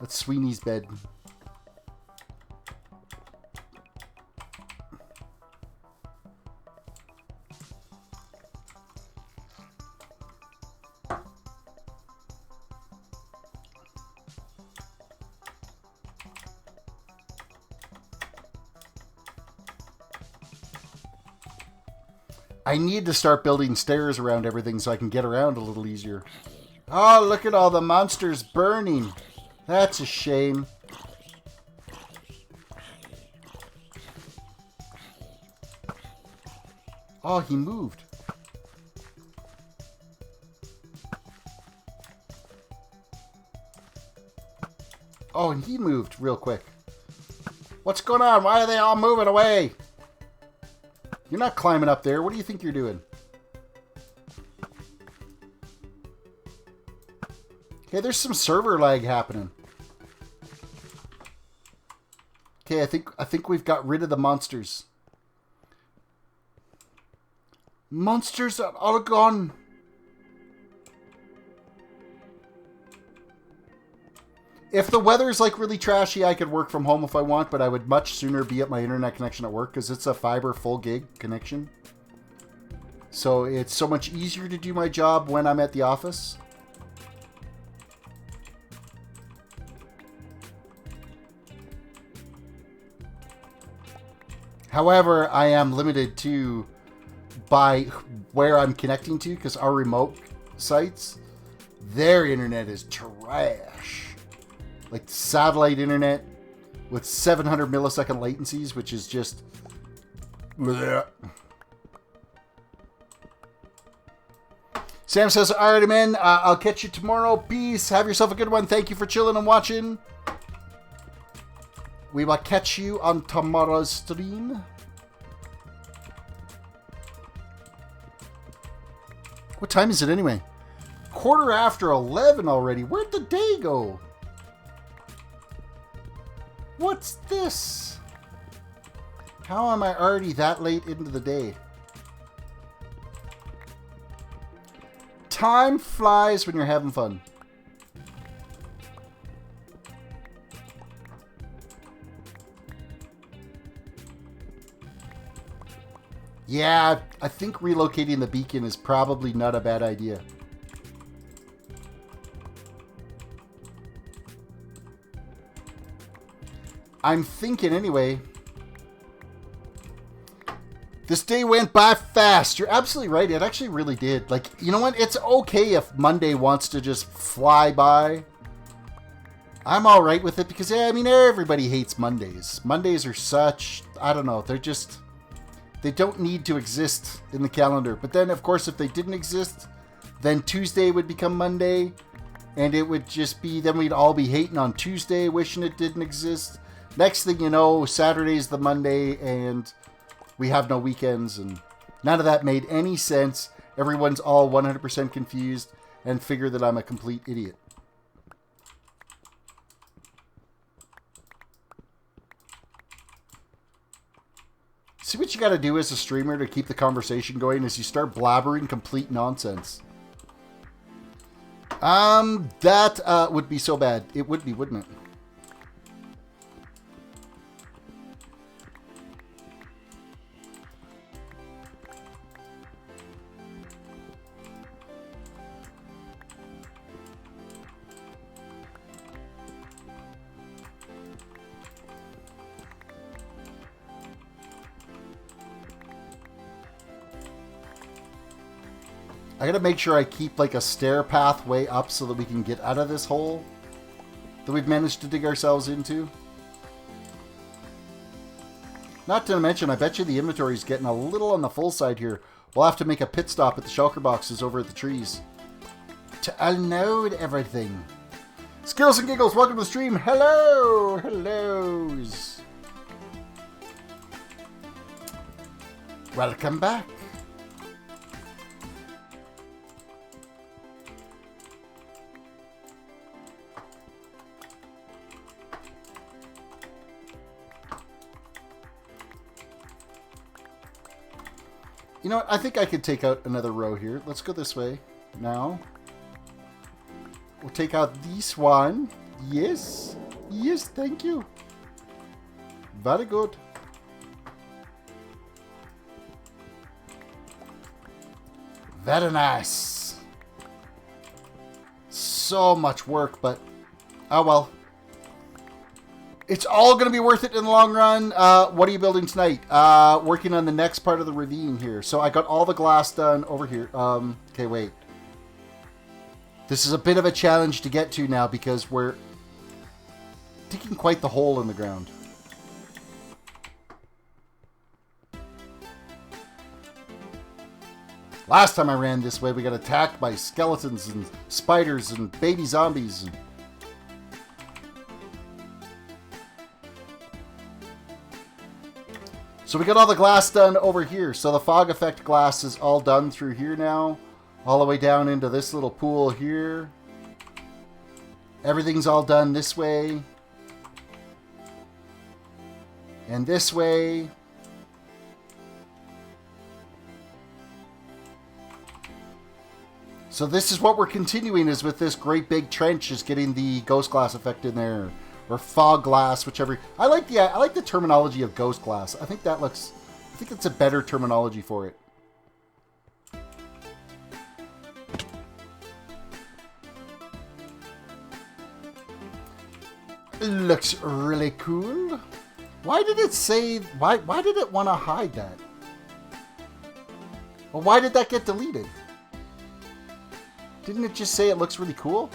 That's Sweeney's bed. I need to start building stairs around everything so I can get around a little easier. Oh, look at all the monsters burning. That's a shame. Oh, he moved. Oh, and he moved real quick. What's going on? Why are they all moving away? You're not climbing up there. What do you think you're doing? Okay, there's some server lag happening. Okay, I think we've got rid of the monsters. Monsters are all gone. If the weather's like really trashy, I could work from home if I want, but I would much sooner be at my internet connection at work because it's a fiber full gig connection. So it's so much easier to do my job when I'm at the office. However, I am limited to by where I'm connecting to because our remote sites, their internet is trash. Like satellite internet with 700 millisecond latencies, which is just... Bleh. Sam says, alright, man. I'll catch you tomorrow. Peace. Have yourself a good one. Thank you for chilling and watching. We will catch you on tomorrow's stream. What time is it anyway? 11:15 already. Where'd the day go? What's this? How am I already that late into the day? Time flies when you're having fun. Yeah, I think relocating the beacon is probably not a bad idea. I'm thinking anyway. This day went by fast. You're absolutely right. It actually really did. Like, you know what? It's okay if Monday wants to just fly by. I'm all right with it because, yeah, I mean, everybody hates Mondays. Mondays are such, I don't know, they're just, they don't need to exist in the calendar. But then, of course, if they didn't exist, then Tuesday would become Monday. And it would just be, then we'd all be hating on Tuesday, wishing it didn't exist. Next thing you know, Saturday's the Monday, and we have no weekends, and none of that made any sense. Everyone's all 100% confused and figure that I'm a complete idiot. See what you got to do as a streamer to keep the conversation going is you start blabbering complete nonsense. That would be so bad. It would be, wouldn't it? I gotta make sure I keep like a stair path way up so that we can get out of this hole that we've managed to dig ourselves into. Not to mention, I bet you the inventory is getting a little on the full side here. We'll have to make a pit stop at the shulker boxes over at the trees to unload everything. Skittles and Giggles, welcome to the stream. Hello! Hellos! Welcome back. You know what? I think I could take out another row here. Let's go this way now. We'll take out this one. Yes. Yes, thank you. Very good. Very nice. So much work, but oh well. It's all going to be worth it in the long run. What are you building tonight? Working on the next part of the ravine here. So I got all the glass done over here. Okay, wait. This is a bit of a challenge to get to now because we're digging quite the hole in the ground. Last time I ran this way, we got attacked by skeletons and spiders and baby zombies. So we got all the glass done over here. So the fog effect glass is all done through here now. All the way down into this little pool here. Everything's all done this way. And this way. So this is what we're continuing is with this great big trench is getting the ghost glass effect in there. Or fog glass, whichever. I like the terminology of ghost glass. I think it's a better terminology for it. Looks really cool. Why did it say why did it want to hide that? Well, why did that get deleted? Didn't it just say it looks really cool?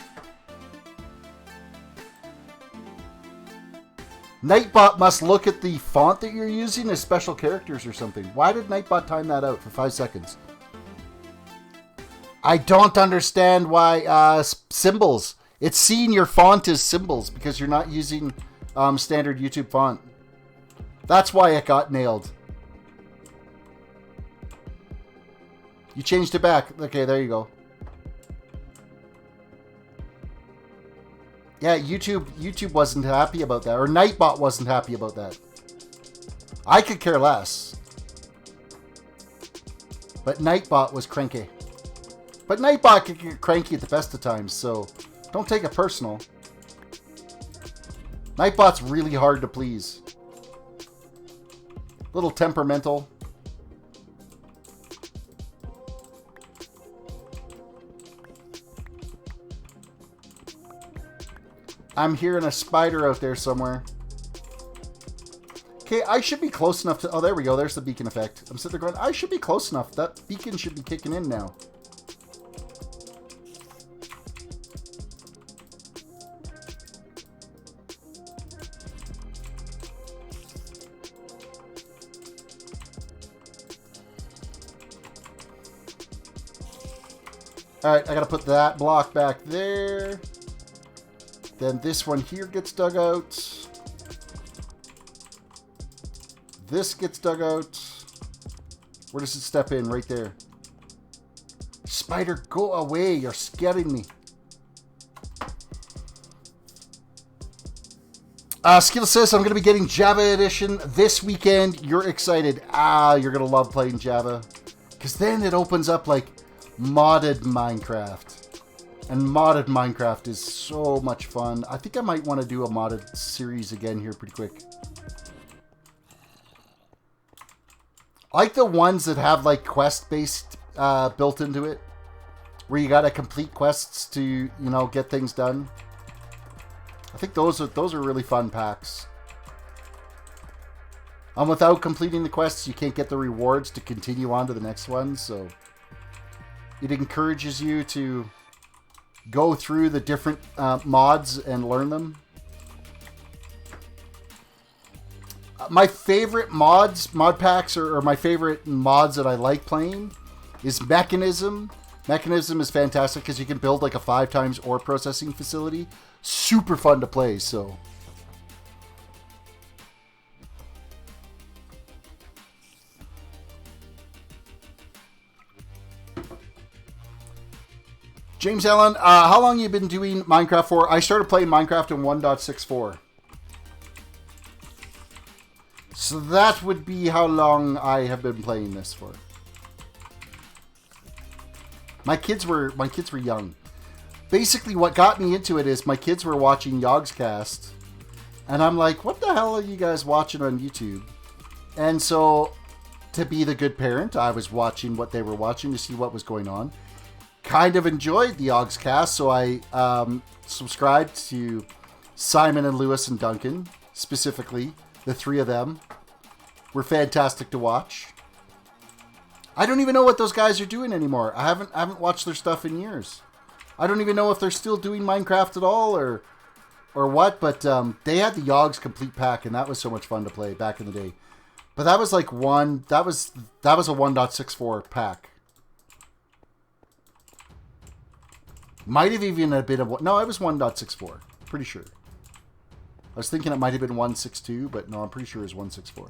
Nightbot must look at the font that you're using as special characters or something. Why did Nightbot time that out for 5 seconds? I don't understand why symbols. It's seeing your font as symbols because you're not using standard YouTube font. That's why it got nailed. You changed it back. Okay, there you go. Yeah, YouTube wasn't happy about that, or Nightbot wasn't happy about that. I could care less. But Nightbot was cranky. But Nightbot can get cranky at the best of times, so don't take it personal. Nightbot's really hard to please. A little temperamental. I'm hearing a spider out there somewhere. Okay, I should be close enough to... Oh, there we go. There's the beacon effect. I'm sitting there going, I should be close enough. That beacon should be kicking in now. Alright, I gotta put that block back there. Then this one here gets dug out. This gets dug out. Where does it step in? Right there. Spider, go away. You're scaring me. Skill says I'm going to be getting Java Edition this weekend. You're excited. You're going to love playing Java. Because then it opens up like modded Minecraft. And modded Minecraft is so much fun. I think I might want to do a modded series again here pretty quick. I like the ones that have like quest-based built into it. Where you gotta complete quests to, you know, get things done. I think those are really fun packs. And without completing the quests, you can't get the rewards to continue on to the next one. So it encourages you to go through the different mods and learn them. My favorite mod packs, or my favorite mods that I like playing is Mechanism. Mechanism is fantastic because you can build like a 5x ore processing facility. Super fun to play, so. James Allen, how long have you been doing Minecraft for? I started playing Minecraft in 1.64. So that would be how long I have been playing this for. My kids were young. Basically, what got me into it is my kids were watching Yogscast, and I'm like, "What the hell are you guys watching on YouTube?" And so, to be the good parent, I was watching what they were watching to see what was going on. Kind of enjoyed the Yogscast, so I subscribed to Simon and Lewis and Duncan, specifically. The three of them were fantastic to watch. I don't even know what those guys are doing anymore. I haven't watched their stuff in years. I don't even know if they're still doing Minecraft at all or what, but they had the Yogs complete pack, and that was so much fun to play back in the day. But that was like that was a 1.64 pack. Might have even been no, it was 1.64. Pretty sure. I was thinking it might have been 1.62, but no, I'm pretty sure it was 1.64.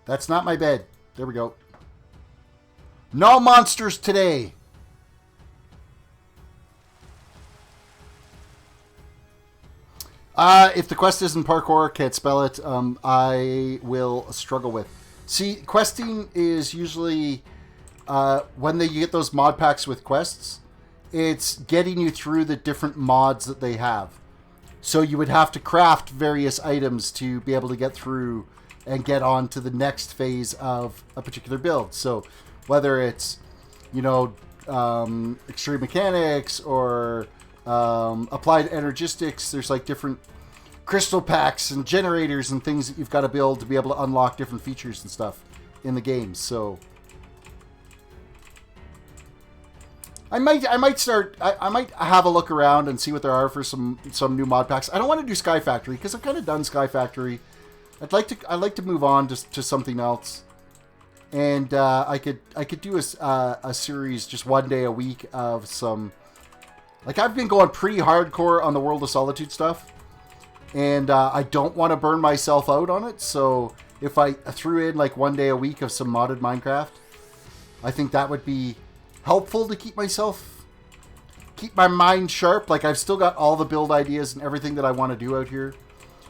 That's not my bed. There we go. No monsters today. If the quest isn't parkour, can't spell it, I will struggle with. See, questing is usually, when you get those mod packs with quests, it's getting you through the different mods that they have. So you would have to craft various items to be able to get through and get on to the next phase of a particular build. So whether it's, you know, extreme mechanics or applied energistics, there's like different crystal packs and generators and things that you've got to build to be able to unlock different features and stuff in the game. So I might have a look around and see what there are for some new mod packs. I don't want to do Sky Factory because I've kind of done Sky Factory I'd like to move on to something else, and I could do a series just one day a week of some. Like, I've been going pretty hardcore on the World of Solitude stuff, and I don't want to burn myself out on it. So if I threw in like one day a week of some modded Minecraft, I think that would be helpful to keep my mind sharp. Like, I've still got all the build ideas and everything that I want to do out here.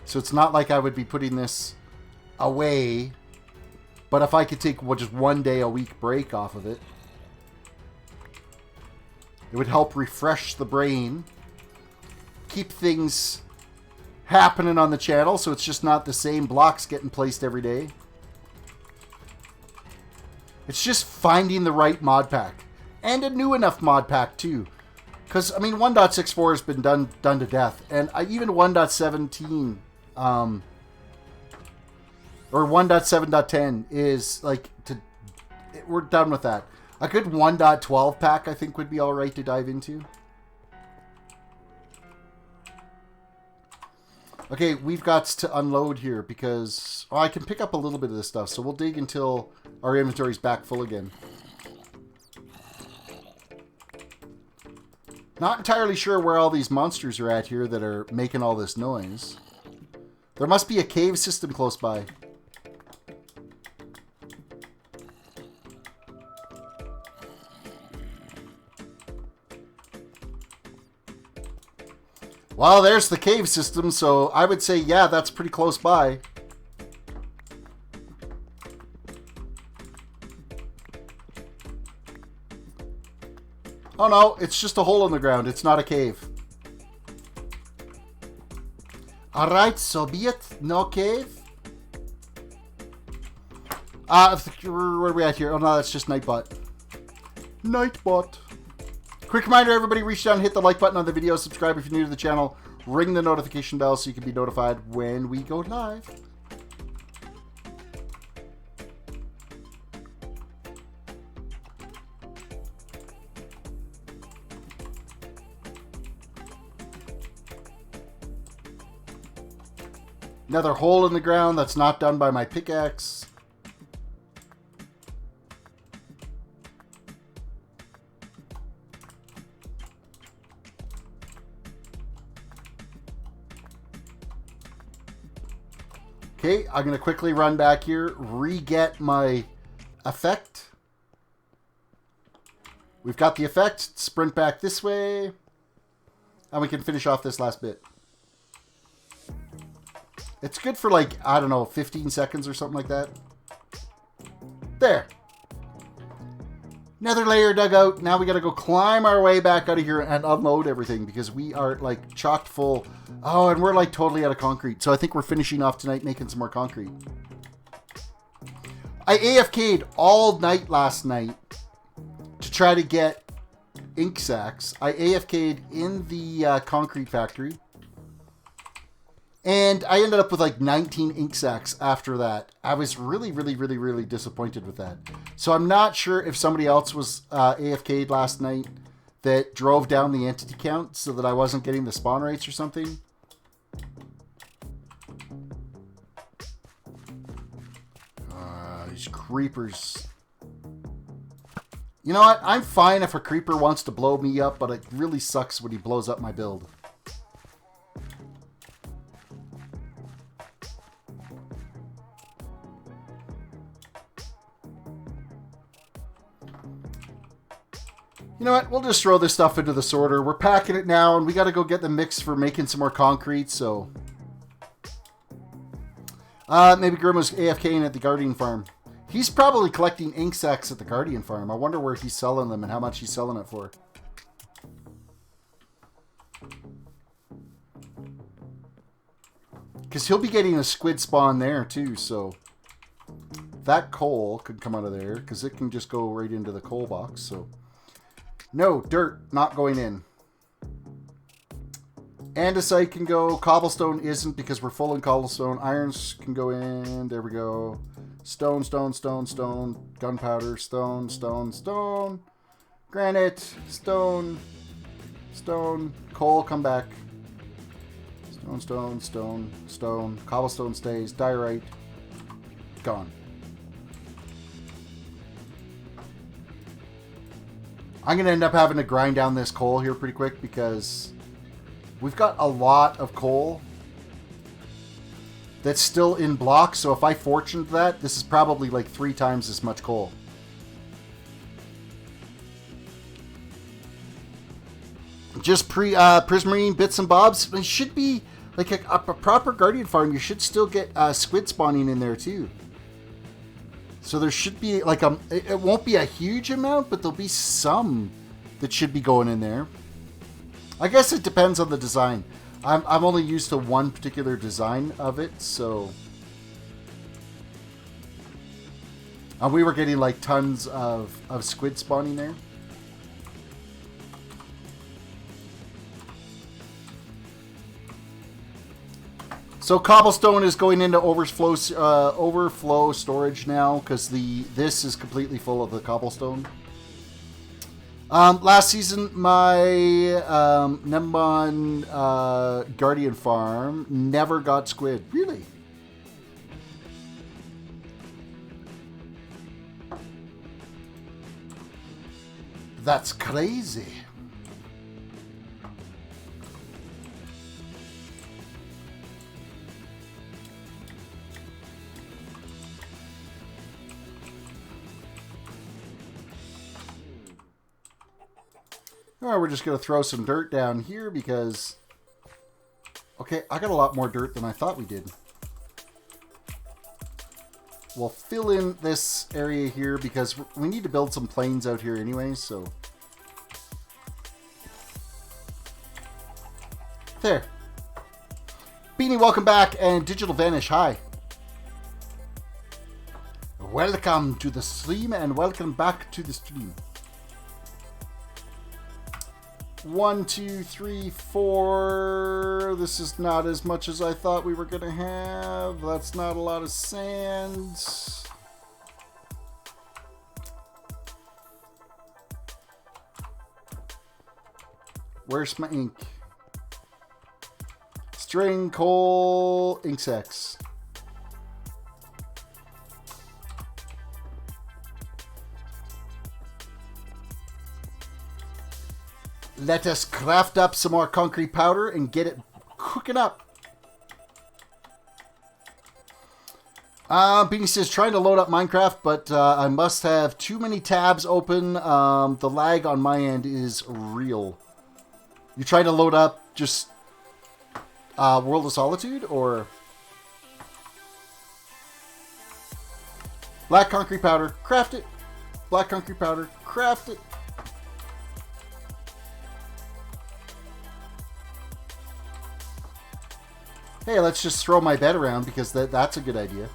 So it's not like I would be putting this away. But if I could take just one day a week break off of it, it would help refresh the brain. Keep things happening on the channel so it's just not the same blocks getting placed every day. It's just finding the right mod pack. And a new enough mod pack too. Because, I mean, 1.64 has been done to death. And even 1.17, or 1.7.10 is, like, we're done with that. A good 1.12 pack, I think, would be alright to dive into. Okay, we've got to unload here because I can pick up a little bit of this stuff. So we'll dig until our inventory's back full again. Not entirely sure where all these monsters are at here that are making all this noise. There must be a cave system close by. Well, there's the cave system, so I would say, yeah, that's pretty close by. Oh no, it's just a hole in the ground. It's not a cave. Alright, so be it. No cave. Where are we at here? Oh no, that's just Nightbot. Nightbot. Quick reminder, everybody, reach down and hit the like button on the video. Subscribe if you're new to the channel. Ring the notification bell so you can be notified when we go live. Another hole in the ground that's not done by my pickaxe. Okay, I'm going to quickly run back here, re-get my effect. We've got the effect, sprint back this way, and we can finish off this last bit. It's good for, like, I don't know, 15 seconds or something like that. There. Another layer dug out. Now we got to go climb our way back out of here and unload everything because we are, like, chocked full. Oh, and we're, like, totally out of concrete. So I think we're finishing off tonight making some more concrete. I AFK'd all night last night to try to get ink sacks. I AFK'd in the concrete factory. And I ended up with like 19 ink sacks after that. I was really, really, really, really disappointed with that. So I'm not sure if somebody else was AFK'd last night that drove down the entity count so that I wasn't getting the spawn rates or something. These creepers. You know what? I'm fine if a creeper wants to blow me up, but it really sucks when he blows up my build. You know what? We'll just throw this stuff into the sorter. We're packing it now, and we got to go get the mix for making some more concrete, so... maybe Grim was AFKing at the Guardian Farm. He's probably collecting ink sacks at the Guardian Farm. I wonder where he's selling them and how much he's selling it for. Because he'll be getting a squid spawn there, too, so... That coal could come out of there, because it can just go right into the coal box, so... No, dirt, not going in. Andesite can go. Cobblestone isn't because we're full in cobblestone. Irons can go in. There we go. Stone, stone, stone, stone. Gunpowder, stone, stone, stone. Granite, stone, stone. Coal, come back. Stone, stone, stone, stone. Cobblestone stays. Diorite. Gone. I'm going to end up having to grind down this coal here pretty quick because we've got a lot of coal that's still in blocks. So if I fortuned that, this is probably like 3 times as much coal. Just prismarine bits and bobs. It should be like a proper guardian farm. You should still get squid spawning in there too. So there should be like it won't be a huge amount, but there'll be some that should be going in there. I guess it depends on the design. I'm only used to one particular design of it, so. And we were getting like tons of squid spawning there. So cobblestone is going into overflow storage now because this is completely full of the cobblestone. Last season, my Nembon Guardian farm never got squid. Really? That's crazy. Alright, we're just going to throw some dirt down here because... Okay, I got a lot more dirt than I thought we did. We'll fill in this area here because we need to build some plains out here anyway, so... There. Beanie, welcome back, and Digital Vanish, hi. Welcome to the stream, and welcome back to the stream. 1, 2, 3, 4. This is not as much as I thought we were going to have. That's not a lot of sand. Where's my ink? String, coal, ink sacks. Let us craft up some more concrete powder and get it cooking up. Beanie says, trying to load up Minecraft, but I must have too many tabs open. The lag on my end is real. You trying to load up just World of Solitude or... Black concrete powder, craft it. Black concrete powder, craft it. Hey, let's just throw my bed around because that's a good idea.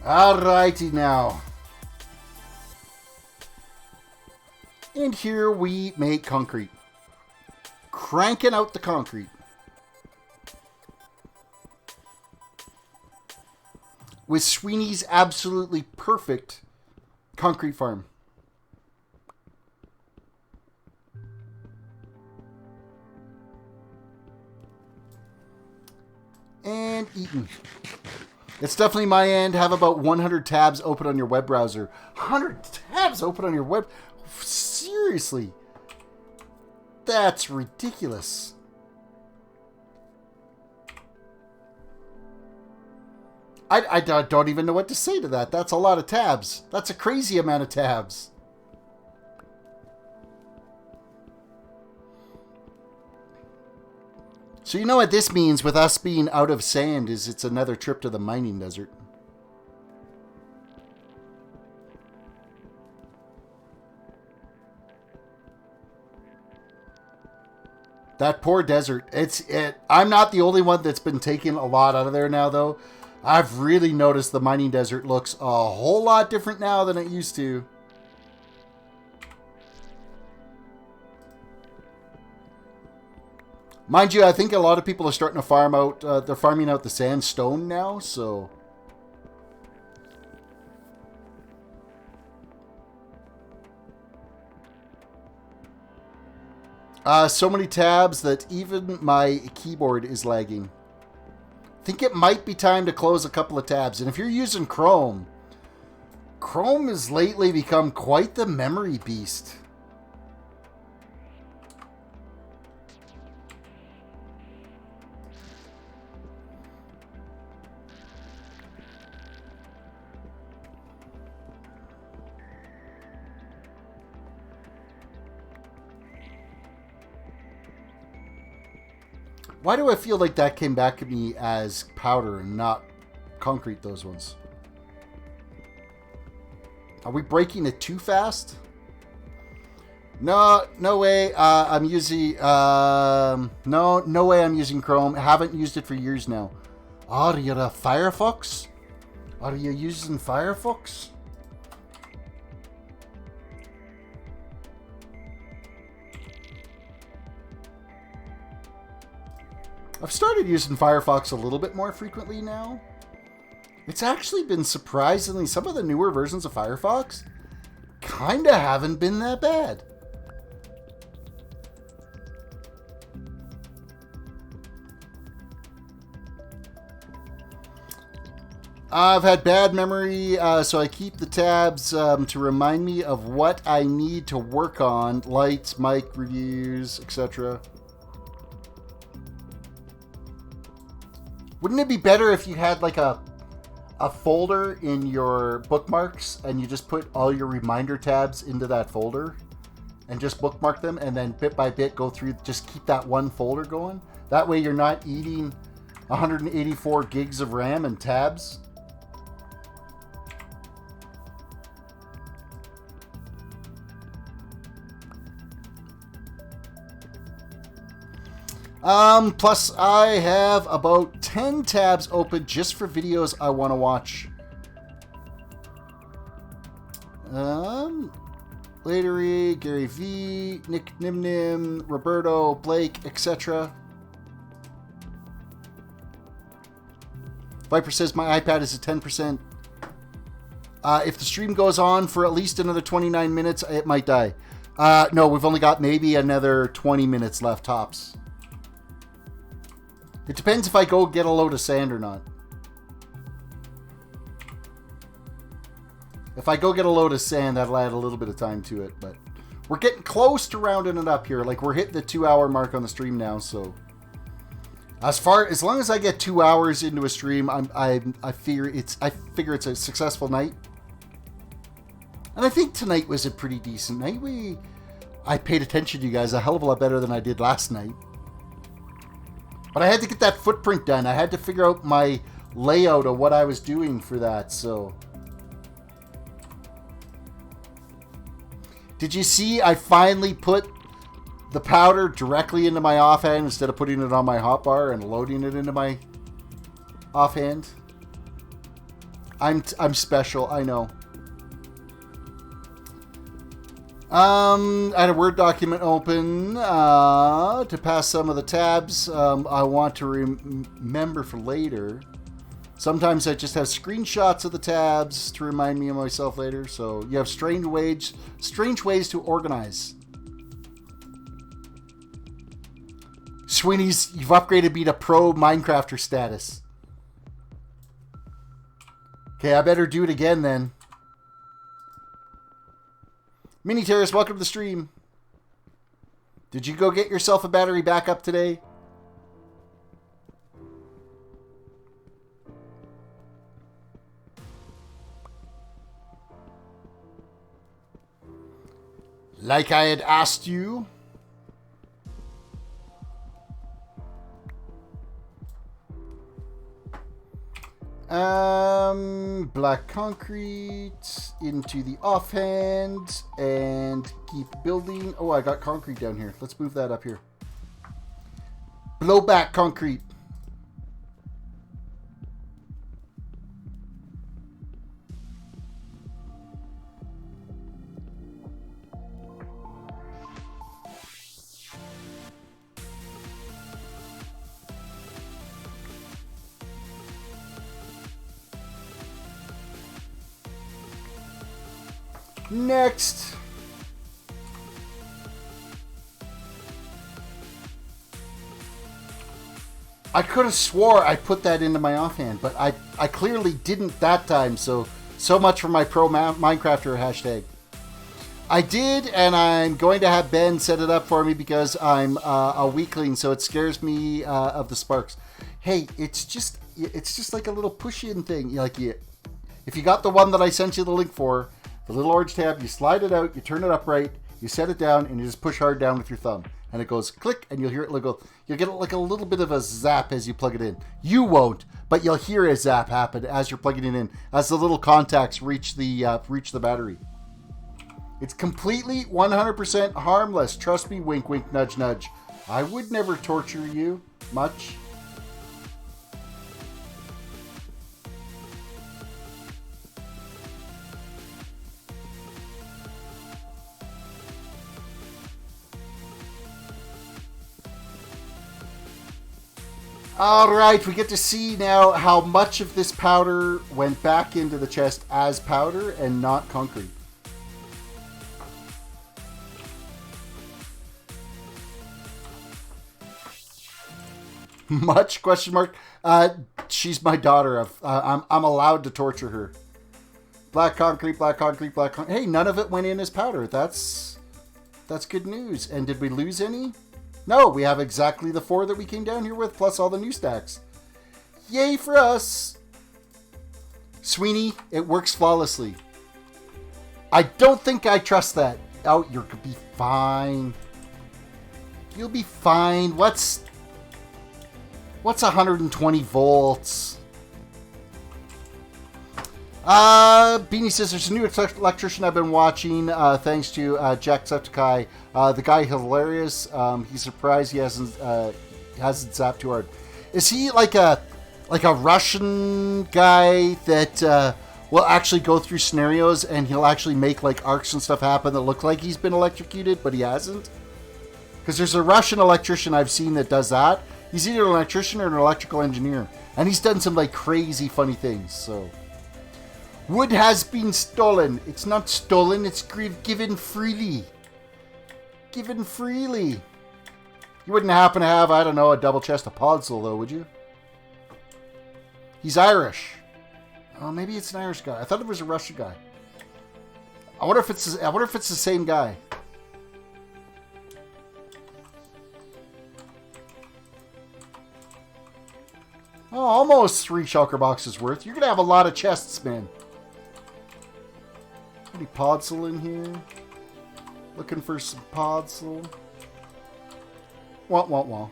Alrighty now. And here we make concrete. Cranking out the concrete. With Sweeney's absolutely perfect concrete farm. And eaten. It's definitely my end. Have about 100 tabs open on your web browser. 100 tabs open on your web... Seriously? That's ridiculous. I don't even know what to say to that. That's a lot of tabs. That's a crazy amount of tabs. So you know what this means with us being out of sand is it's another trip to the mining desert. That poor desert. I'm not the only one that's been taking a lot out of there now, though. I've really noticed the mining desert looks a whole lot different now than it used to. Mind you, I think a lot of people are starting to farm out, they're farming out the sandstone now, so... So many tabs that even my keyboard is lagging. I think it might be time to close a couple of tabs. And if you're using Chrome, Chrome has lately become quite the memory beast. Why do I feel like that came back at me as powder and not concrete, those ones? Are we breaking it too fast? No way. I'm using, no way I'm using Chrome. I haven't used it for years now. Oh, are you a Firefox? Are you using Firefox? I've started using Firefox a little bit more frequently now. It's actually been surprisingly, some of the newer versions of Firefox kind of haven't been that bad. I've had bad memory, so I keep the tabs to remind me of what I need to work on, lights, mic reviews, etc. Wouldn't it be better if you had like a folder in your bookmarks and you just put all your reminder tabs into that folder and just bookmark them and then bit by bit go through, just keep that one folder going? That way you're not eating 184 gigs of RAM and tabs. Plus I have about 10 tabs open just for videos I want to watch. Latery, Gary V, Nick Nimnim, Roberto, Blake, etc. Viper says my iPad is at 10%. If the stream goes on for at least another 29 minutes, it might die. No, we've only got maybe another 20 minutes left tops. It depends if I go get a load of sand or not. If I go get a load of sand, that'll add a little bit of time to it, but we're getting close to rounding it up here. Like, we're hitting the 2-hour mark on the stream now, so as long as I get 2 hours into a stream, I figure it's a successful night. And I think tonight was a pretty decent night. I paid attention to you guys a hell of a lot better than I did last night. But I had to get that footprint done. I had to figure out my layout of what I was doing for that, so. Did you see I finally put the powder directly into my offhand instead of putting it on my hotbar and loading it into my offhand? I'm special, I know. I had a Word document open to pass some of the tabs I want to remember for later. Sometimes I just have screenshots of the tabs to remind me of myself later. So you have strange ways to organize. Sweeney's, you've upgraded me to pro Minecrafter status. Okay, I better do it again then. Mini Terrace, welcome to the stream. Did you go get yourself a battery backup today? Like I had asked you. Black concrete into the offhand and keep building. Oh, I got concrete down here. Let's move that up here. Blowback concrete. Next. I could have swore I put that into my offhand, but I clearly didn't that time, so much for my pro Minecrafter hashtag. I did, and I'm going to have Ben set it up for me because I'm a weakling, so it scares me of the sparks. Hey, it's just like a little push-in thing. If you got the one that I sent you the link for, the little orange tab, you slide it out, you turn it upright, you set it down, and you just push hard down with your thumb. And it goes click, and you'll hear it go. You'll get like a little bit of a zap as you plug it in. You won't, but you'll hear a zap happen as you're plugging it in, as the little contacts reach the battery. It's completely 100% harmless. Trust me, wink, wink, nudge, nudge. I would never torture you much. Alright, we get to see now how much of this powder went back into the chest as powder and not concrete. Much? Question mark. She's my daughter. I'm allowed to torture her. Black concrete, black concrete, black concrete. Hey, none of it went in as powder. That's good news. And did we lose any? No, we have exactly the 4 that we came down here with, plus all the new stacks. Yay for us! Sweeney, it works flawlessly. I don't think I trust that. Oh, you're gonna be fine. You'll be fine. What's 120 volts? Beanie says there's a new electrician I've been watching, thanks to Jacksepticeye. The guy hilarious. He's surprised he hasn't zapped too hard. Is he like a Russian guy that will actually go through scenarios and he'll actually make like arcs and stuff happen that look like he's been electrocuted, but he hasn't? Because there's a Russian electrician I've seen that does that. He's either an electrician or an electrical engineer, and he's done some like crazy funny things. So. Wood has been stolen. It's not stolen, it's given freely. Given freely. You wouldn't happen to have, I don't know, a double chest of podzol though, would you? He's Irish. Oh, maybe it's an Irish guy. I thought it was a Russian guy. I wonder if it's the same guy. Oh, almost 3 shulker boxes worth. You're gonna have a lot of chests, man. Any podzol in here? Looking for some podzol. Wah.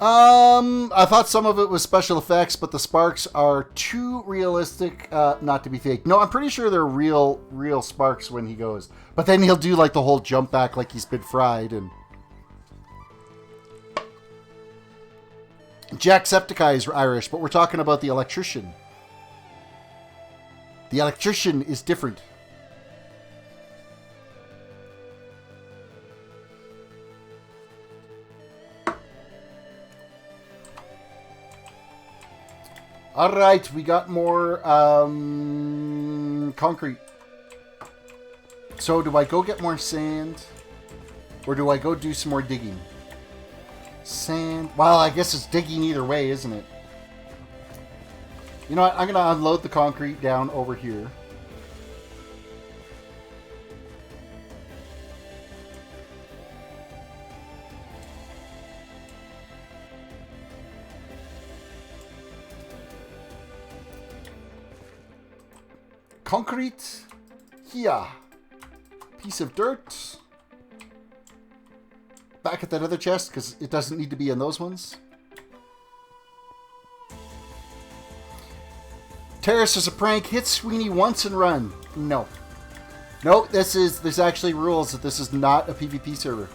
I thought some of it was special effects, but the sparks are too realistic not to be fake. No, I'm pretty sure they're real sparks when he goes. But then he'll do like the whole jump back like he's been fried. And Jacksepticeye is Irish, but we're talking about the electrician. The electrician is different. Alright, we got more concrete. So do I go get more sand? Or do I go do some more digging? Sand. Well, I guess it's digging either way, isn't it? You know what? I'm going to unload the concrete down over here. Concrete. Here. Piece of dirt. Back at that other chest, because it doesn't need to be in those ones. Terrace is a prank. Hit Sweeney once and run. No. No, there's actually rules that this is not a PvP server.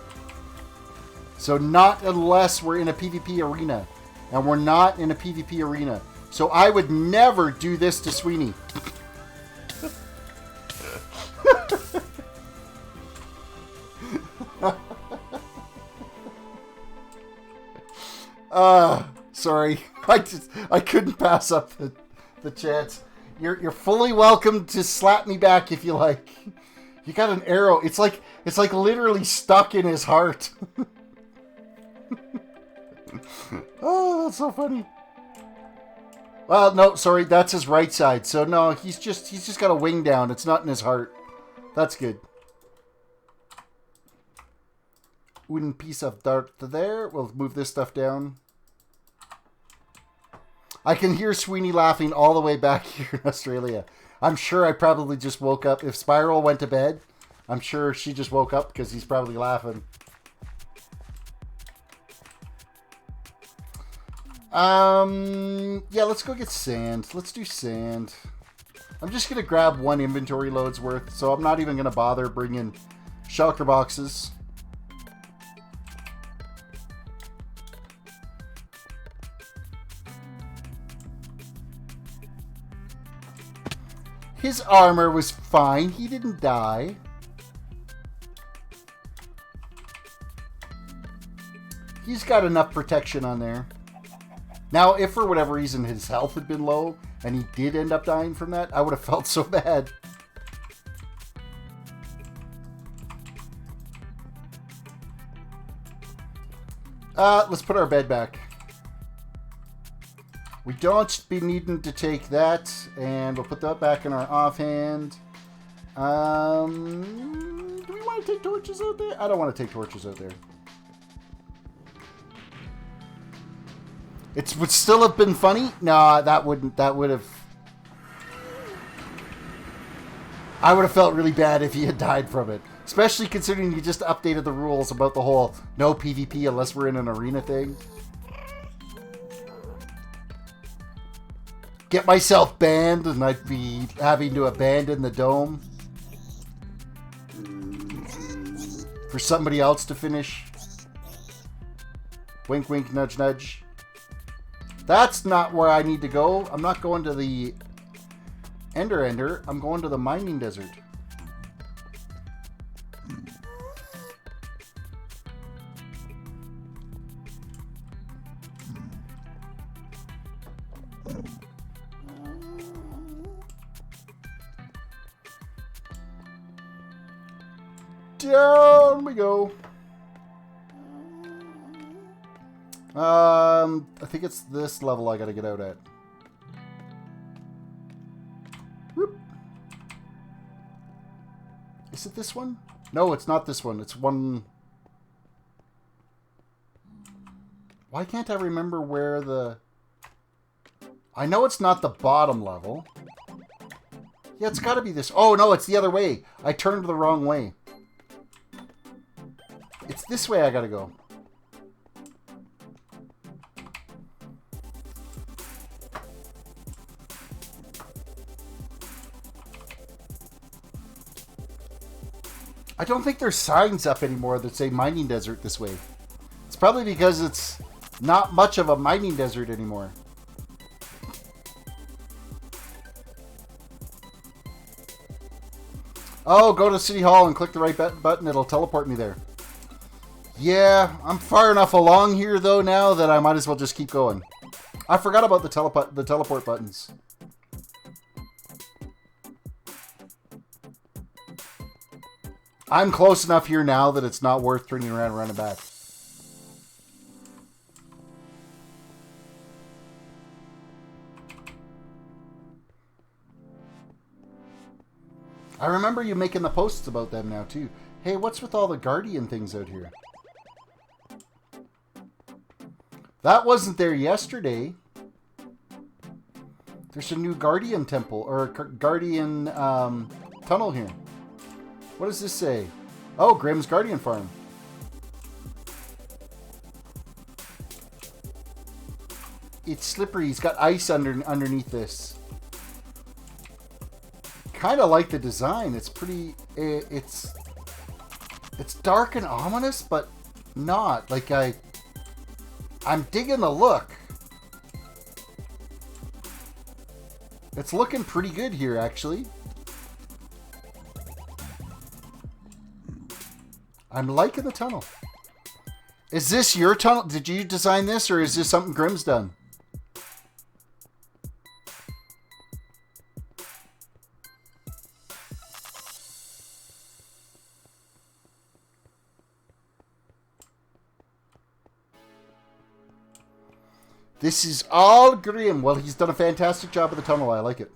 So not unless we're in a PvP arena. And we're not in a PvP arena. So I would never do this to Sweeney. Sorry. I couldn't pass up the chance. You're fully welcome to slap me back if you like. You got an arrow. It's like literally stuck in his heart. Oh, that's so funny. Well, no, sorry, that's his right side. So no, he's just got a wing down. It's not in his heart. That's good. Wooden piece of dirt there. We'll move this stuff down. I can hear Sweeney laughing all the way back here in Australia. I'm sure I probably just woke up. If Spiral went to bed, I'm sure she just woke up because he's probably laughing. Yeah, let's go get sand. Let's do sand. I'm just going to grab one inventory load's worth, so I'm not even going to bother bringing shulker boxes. His armor was fine. He didn't die. He's got enough protection on there. Now, if for whatever reason his health had been low and he did end up dying from that, I would have felt so bad. Let's put our bed back. We don't be needing to take that, and we'll put that back in our offhand. Do we want to take torches out there? I don't want to take torches out there. It would still have been funny. No, that wouldn't. That would have. I would have felt really bad if he had died from it. Especially considering you just updated the rules about the whole no PvP unless we're in an arena thing. Get myself banned and I'd be having to abandon the dome for somebody else to finish. Wink, wink, nudge, nudge. That's not where I need to go. I'm not going to the Ender. I'm going to the mining desert. Down we go. I think it's this level I gotta get out at. Whoop. Is it this one? No, it's not this one. It's one... Why can't I remember where the... I know it's not the bottom level. Yeah, it's gotta be this... Oh, no, it's the other way. I turned the wrong way. It's this way I gotta go. I don't think there's signs up anymore that say mining desert this way. It's probably because it's not much of a mining desert anymore. Oh, go to City Hall and click the right button. It'll teleport me there. Yeah, I'm far enough along here, though, now that I might as well just keep going. I forgot about the teleport buttons. I'm close enough here now that it's not worth turning around and running back. I remember you making the posts about them now, too. Hey, what's with all the Guardian things out here? That wasn't there yesterday. There's a new Guardian temple, or Guardian tunnel here. What does this say? Oh, Grimm's Guardian Farm. It's slippery. He's got ice underneath this. Kind of like the design. It's pretty... It's dark and ominous, but not. Like, I'm digging the look. It's looking pretty good here, actually. I'm liking the tunnel. Is this your tunnel? Did you design this, or is this something Grimm's done? This is all grim. Well, he's done a fantastic job of the tunnel. I like it.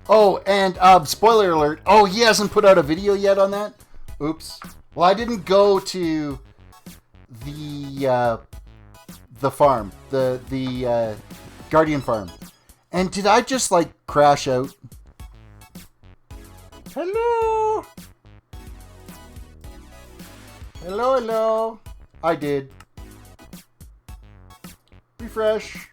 Oh, and spoiler alert. Oh, he hasn't put out a video yet on that? Oops. Well, I didn't go to the farm, the Guardian farm. And did I just, like, crash out? Hello? Hello, hello. I did. Refresh.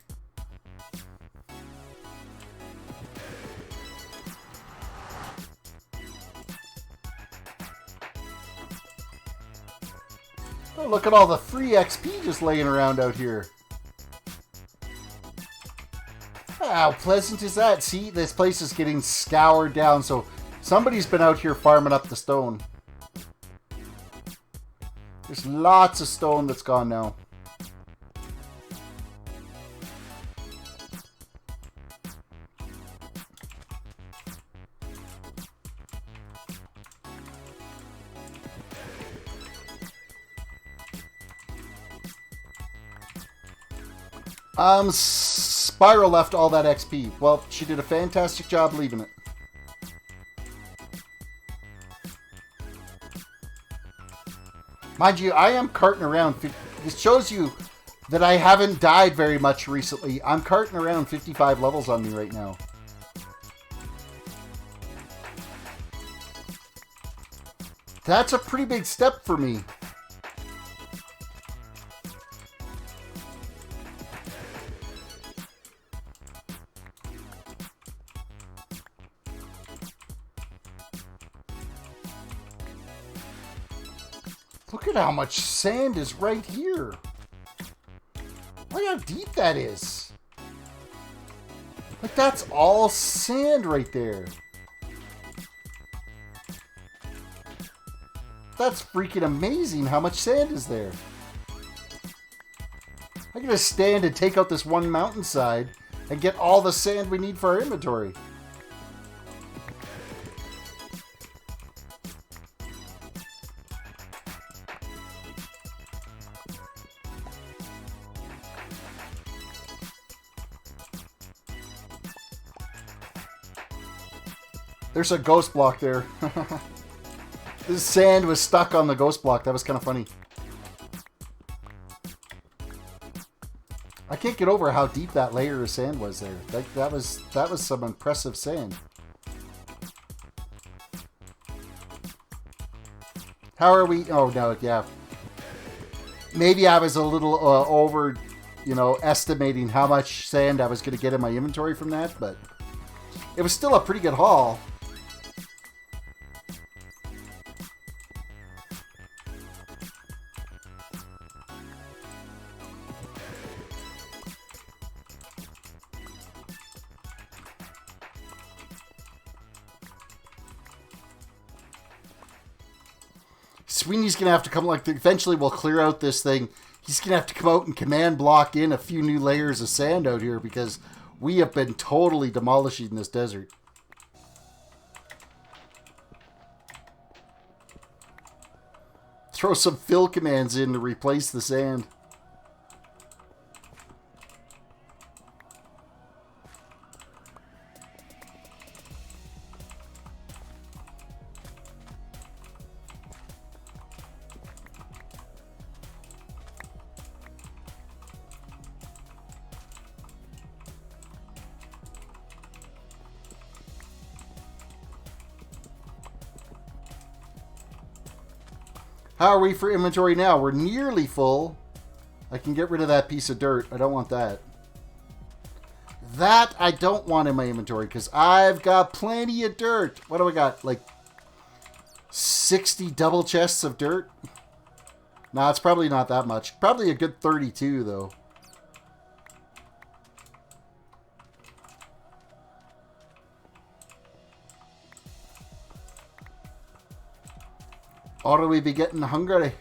Oh, look at all the free XP just laying around out here. How pleasant is that? See, this place is getting scoured down, so somebody's been out here farming up the stone. There's lots of stone that's gone now. Spiral left all that XP. Well, she did a fantastic job leaving it. Mind you, I am carting around. This shows you that I haven't died very much recently. I'm carting around 55 levels on me right now. That's a pretty big step for me. Look at how much sand is right here. Look how deep that is. Like, that's all sand right there. That's freaking amazing how much sand is there. I can just stand and take out this one mountainside and get all the sand we need for our inventory. There's a ghost block there. This sand was stuck on the ghost block. That was kind of funny. I can't get over how deep that layer of sand was there. That was some impressive sand. How are we? Oh no, yeah. Maybe I was a little over, estimating how much sand I was going to get in my inventory from that, but it was still a pretty good haul. Sweeney's going to have to come, eventually we'll clear out this thing. He's going to have to come out and command block in a few new layers of sand out here because we have been totally demolishing this desert. Throw some fill commands in to replace the sand. How are we for inventory now? We're nearly full. I can get rid of that piece of dirt. I don't want that. That I don't want in my inventory because I've got plenty of dirt. What do I got? Like 60 double chests of dirt? Nah, it's probably not that much. Probably a good 32 though. Ought to we be getting hungry?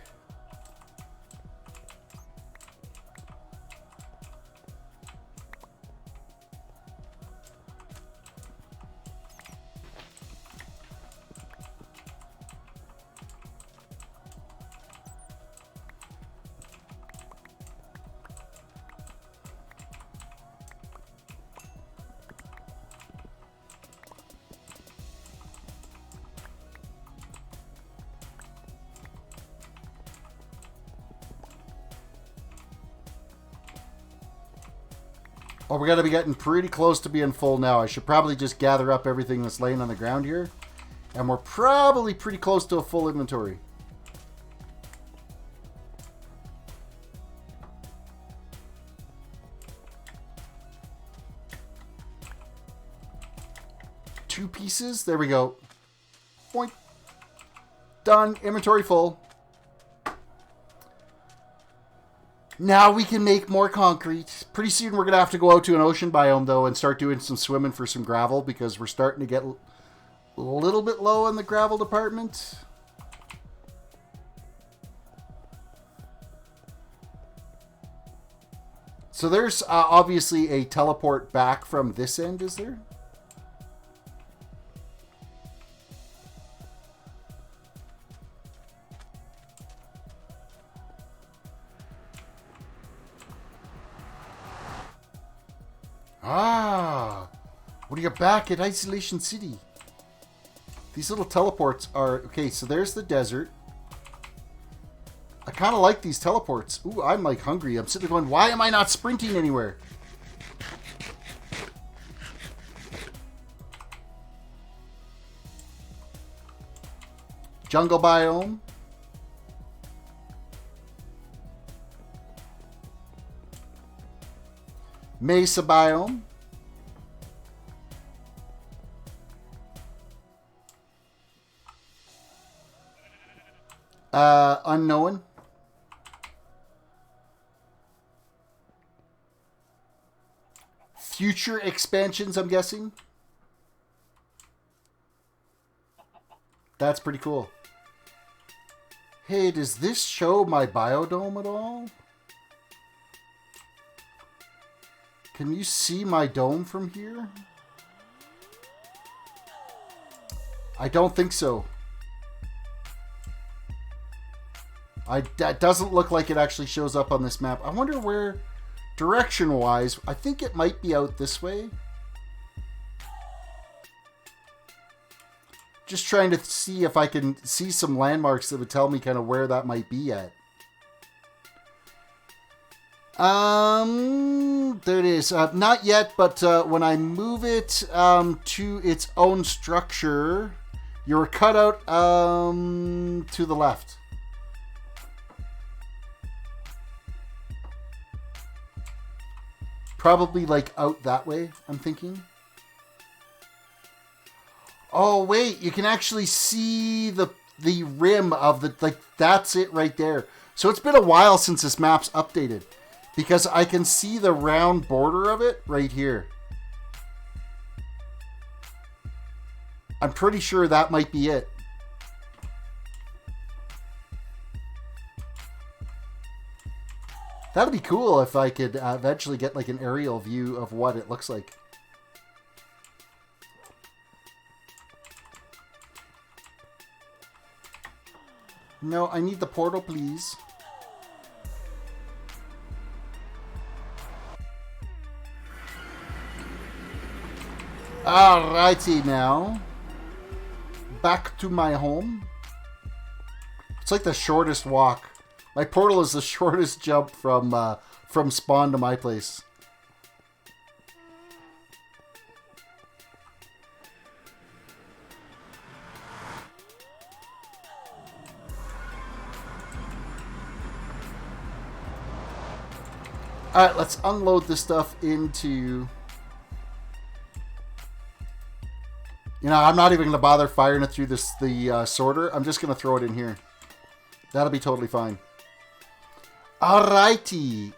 Oh, we're going to be getting pretty close to being full now. I should probably just gather up everything that's laying on the ground here. And we're probably pretty close to a full inventory. Two pieces. There we go. Point. Done. Inventory full. Now we can make more concrete. Pretty soon we're going to have to go out to an ocean biome, though, and start doing some swimming for some gravel, because we're starting to get a little bit low in the gravel department. So there's obviously a teleport back from this end, is there? Ah, what do you got back at Isolation City? These little teleports are... Okay, so there's the desert. I kind of like these teleports. Ooh, I'm like hungry. I'm sitting there going, why am I not sprinting anywhere? Jungle biome. Mesa biome. Unknown. Future expansions, I'm guessing. That's pretty cool. Hey, does this show my biodome at all? Can you see my dome from here? I don't think so. That doesn't look like it actually shows up on this map. I wonder where, direction-wise, I think it might be out this way. Just trying to see if I can see some landmarks that would tell me kind of where that might be at. There it is. Not yet, but when I move it to its own structure, you're cut out to the left. Probably like out that way, I'm thinking. Oh, wait, you can actually see the rim of the, like, that's it right there. So it's been a while since this map's updated, because I can see the round border of it right here. I'm pretty sure that might be it. That'd be cool if I could eventually get like an aerial view of what it looks like. No, I need the portal, please. Alrighty now. Back to my home. It's like the shortest walk. My portal is the shortest jump from spawn to my place. Alright, let's unload this stuff into... You know, I'm not even going to bother firing it through the sorter. I'm just going to throw it in here. That'll be totally fine. Alrighty.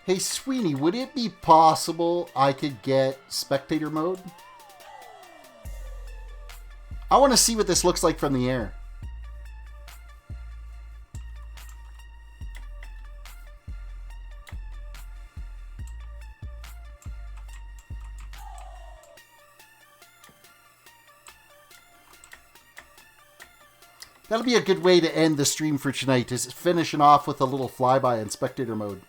Hey, Sweeney, would it be possible I could get spectator mode? I want to see what this looks like from the air. That'll be a good way to end the stream for tonight, is finishing off with a little flyby in spectator mode.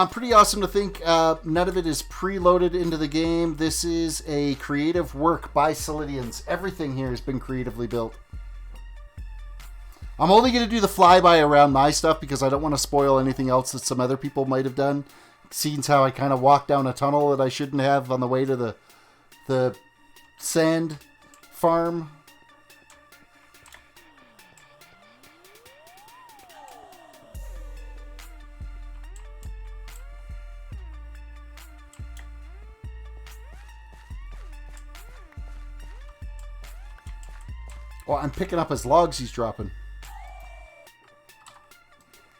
Pretty awesome to think none of it is preloaded into the game. This is a creative work by Solidians. Everything here has been creatively built. I'm only going to do the flyby around my stuff because I don't want to spoil anything else that some other people might have done. Seeing how I kind of walked down a tunnel that I shouldn't have on the way to the sand farm. Oh, I'm picking up his logs he's dropping.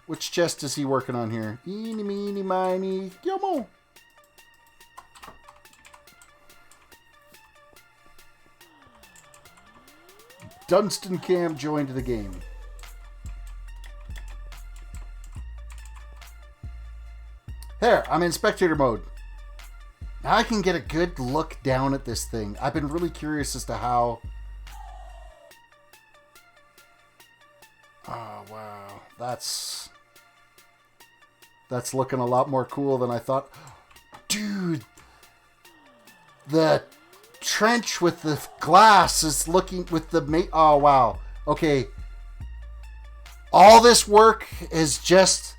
Which chest is he working on here? Eeny, meeny, miny, yomo. Dunstan Cam joined the game. There, I'm in spectator mode. Now I can get a good look down at this thing. I've been really curious as to how... Oh, wow. That's looking a lot more cool than I thought. Dude, the trench with the glass is looking with the... Oh, wow. Okay. All this work is just...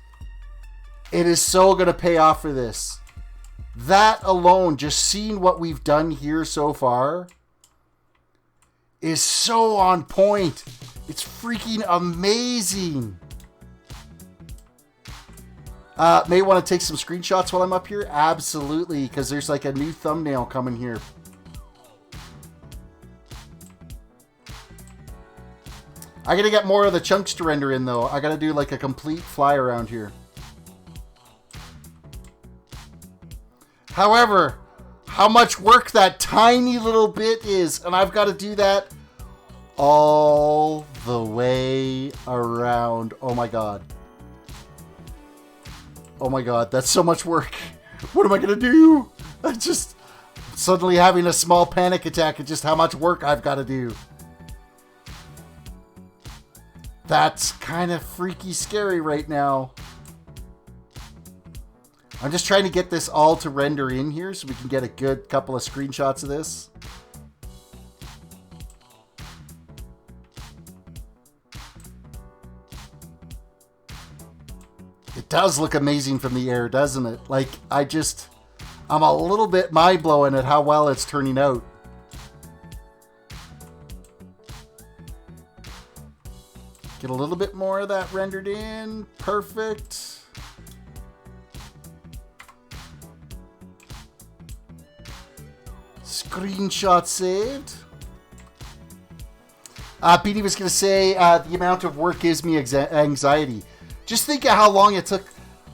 It is so going to pay off for this. That alone, just seeing what we've done here so far, is so on point. It's freaking amazing. May want to take some screenshots while I'm up here. Absolutely, because there's like a new thumbnail coming here. I gotta get more of the chunks to render in though. I gotta do like a complete fly around here. However, how much work that tiny little bit is, and I've got to do that all the way around. Oh my god. Oh my god, that's so much work. What am I gonna do? I'm just suddenly having a small panic attack at just how much work I've got to do. That's kind of freaky scary right now. I'm just trying to get this all to render in here so we can get a good couple of screenshots of this. It does look amazing from the air, doesn't it? Like, I'm a little bit mind-blowing at how well it's turning out. Get a little bit more of that rendered in. Perfect. Screenshot saved. Petey was going to say the amount of work gives me anxiety. Just think of how long it took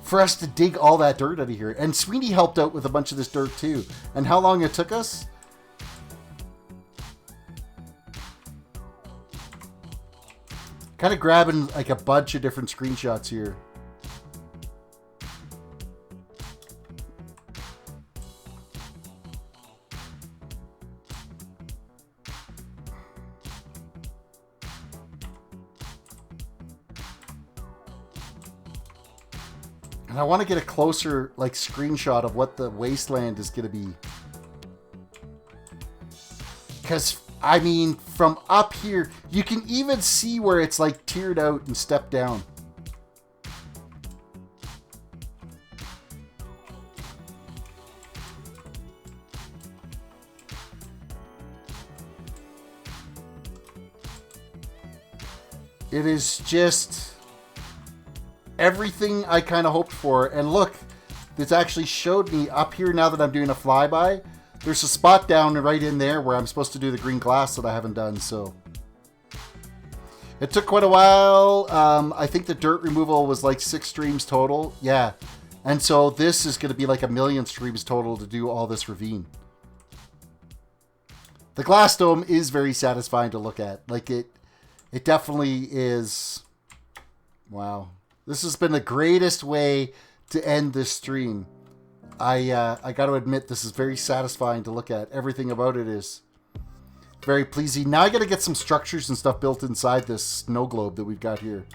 for us to dig all that dirt out of here. And Sweeney helped out with a bunch of this dirt too. And how long it took us? Kind of grabbing like a bunch of different screenshots here. And I want to get a closer like screenshot of what the Wasteland is going to be. Because, I mean, from up here, you can even see where it's like tiered out and stepped down. It is just everything I kind of hoped for. And look, this actually showed me up here now that I'm doing a flyby. There's a spot down right in there where I'm supposed to do the green glass that I haven't done, so. It took quite a while. I think the dirt removal was like 6 streams total. Yeah. And so this is going to be like 1 million streams total to do all this ravine. The glass dome is very satisfying to look at. Like it definitely is. Wow. This has been the greatest way to end this stream. I got to admit, this is very satisfying to look at. Everything about it is very pleasing. Now I got to get some structures and stuff built inside this snow globe that we've got here.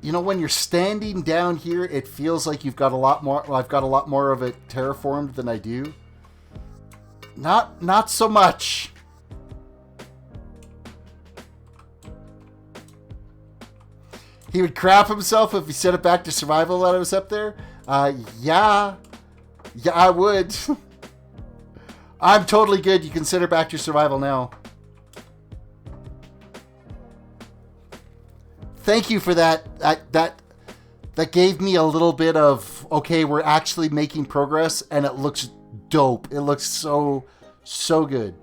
You know, when you're standing down here, it feels like you've got a lot more. Well, I've got a lot more of it terraformed than I do. Not so much. He would crap himself if he set it back to survival while I was up there. Yeah, I would. I'm totally good. You can set it back to survival now. Thank you for that. That gave me a little bit of, okay, we're actually making progress, and it looks dope. It looks so good.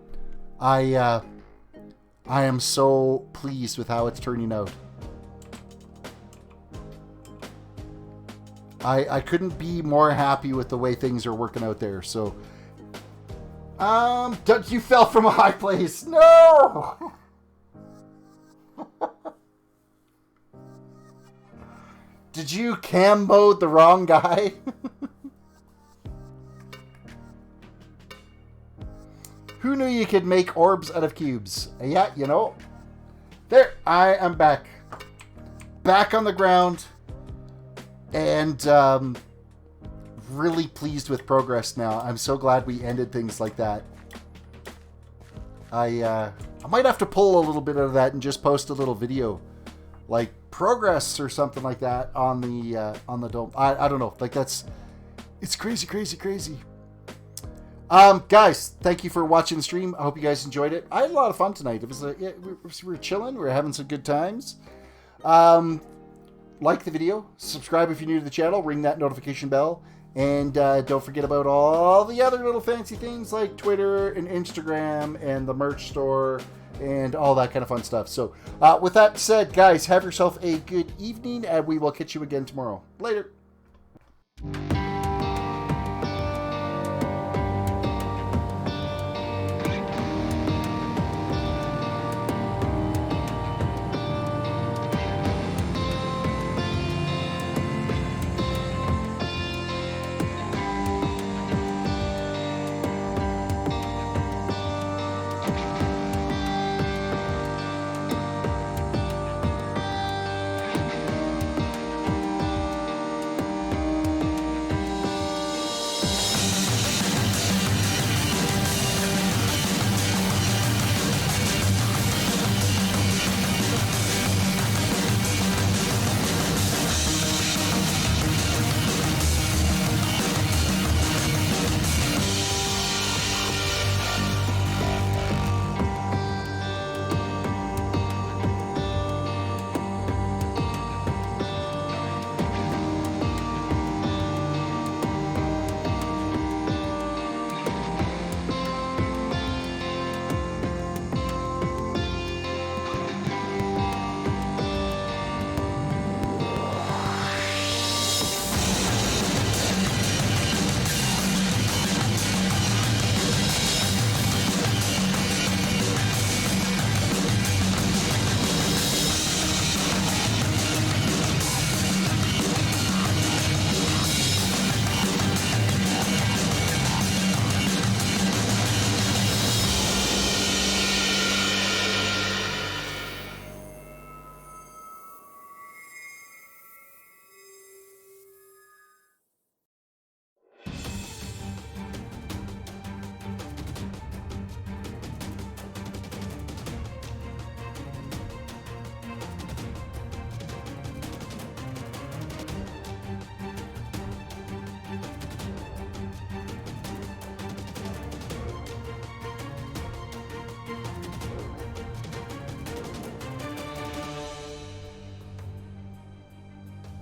I am so pleased with how it's turning out. I couldn't be more happy with the way things are working out there. So, you fell from a high place. No. Did you cam mode the wrong guy? Who knew you could make orbs out of cubes? Yeah, you know. There, I am back. Back on the ground. And really pleased with progress now. I'm so glad we ended things like that. I might have to pull a little bit of that and just post a little video, like progress or something like that on the dome. I don't know. Like it's crazy. Guys, thank you for watching the stream. I hope you guys enjoyed it. I had a lot of fun tonight. It was we were chilling. We were having some good times. Like the video, subscribe if you're new to the channel, ring that notification bell, and don't forget about all the other little fancy things like Twitter and Instagram and the merch store and all that kind of fun stuff. So with that said, guys, have yourself a good evening, and we will catch you again tomorrow. Later.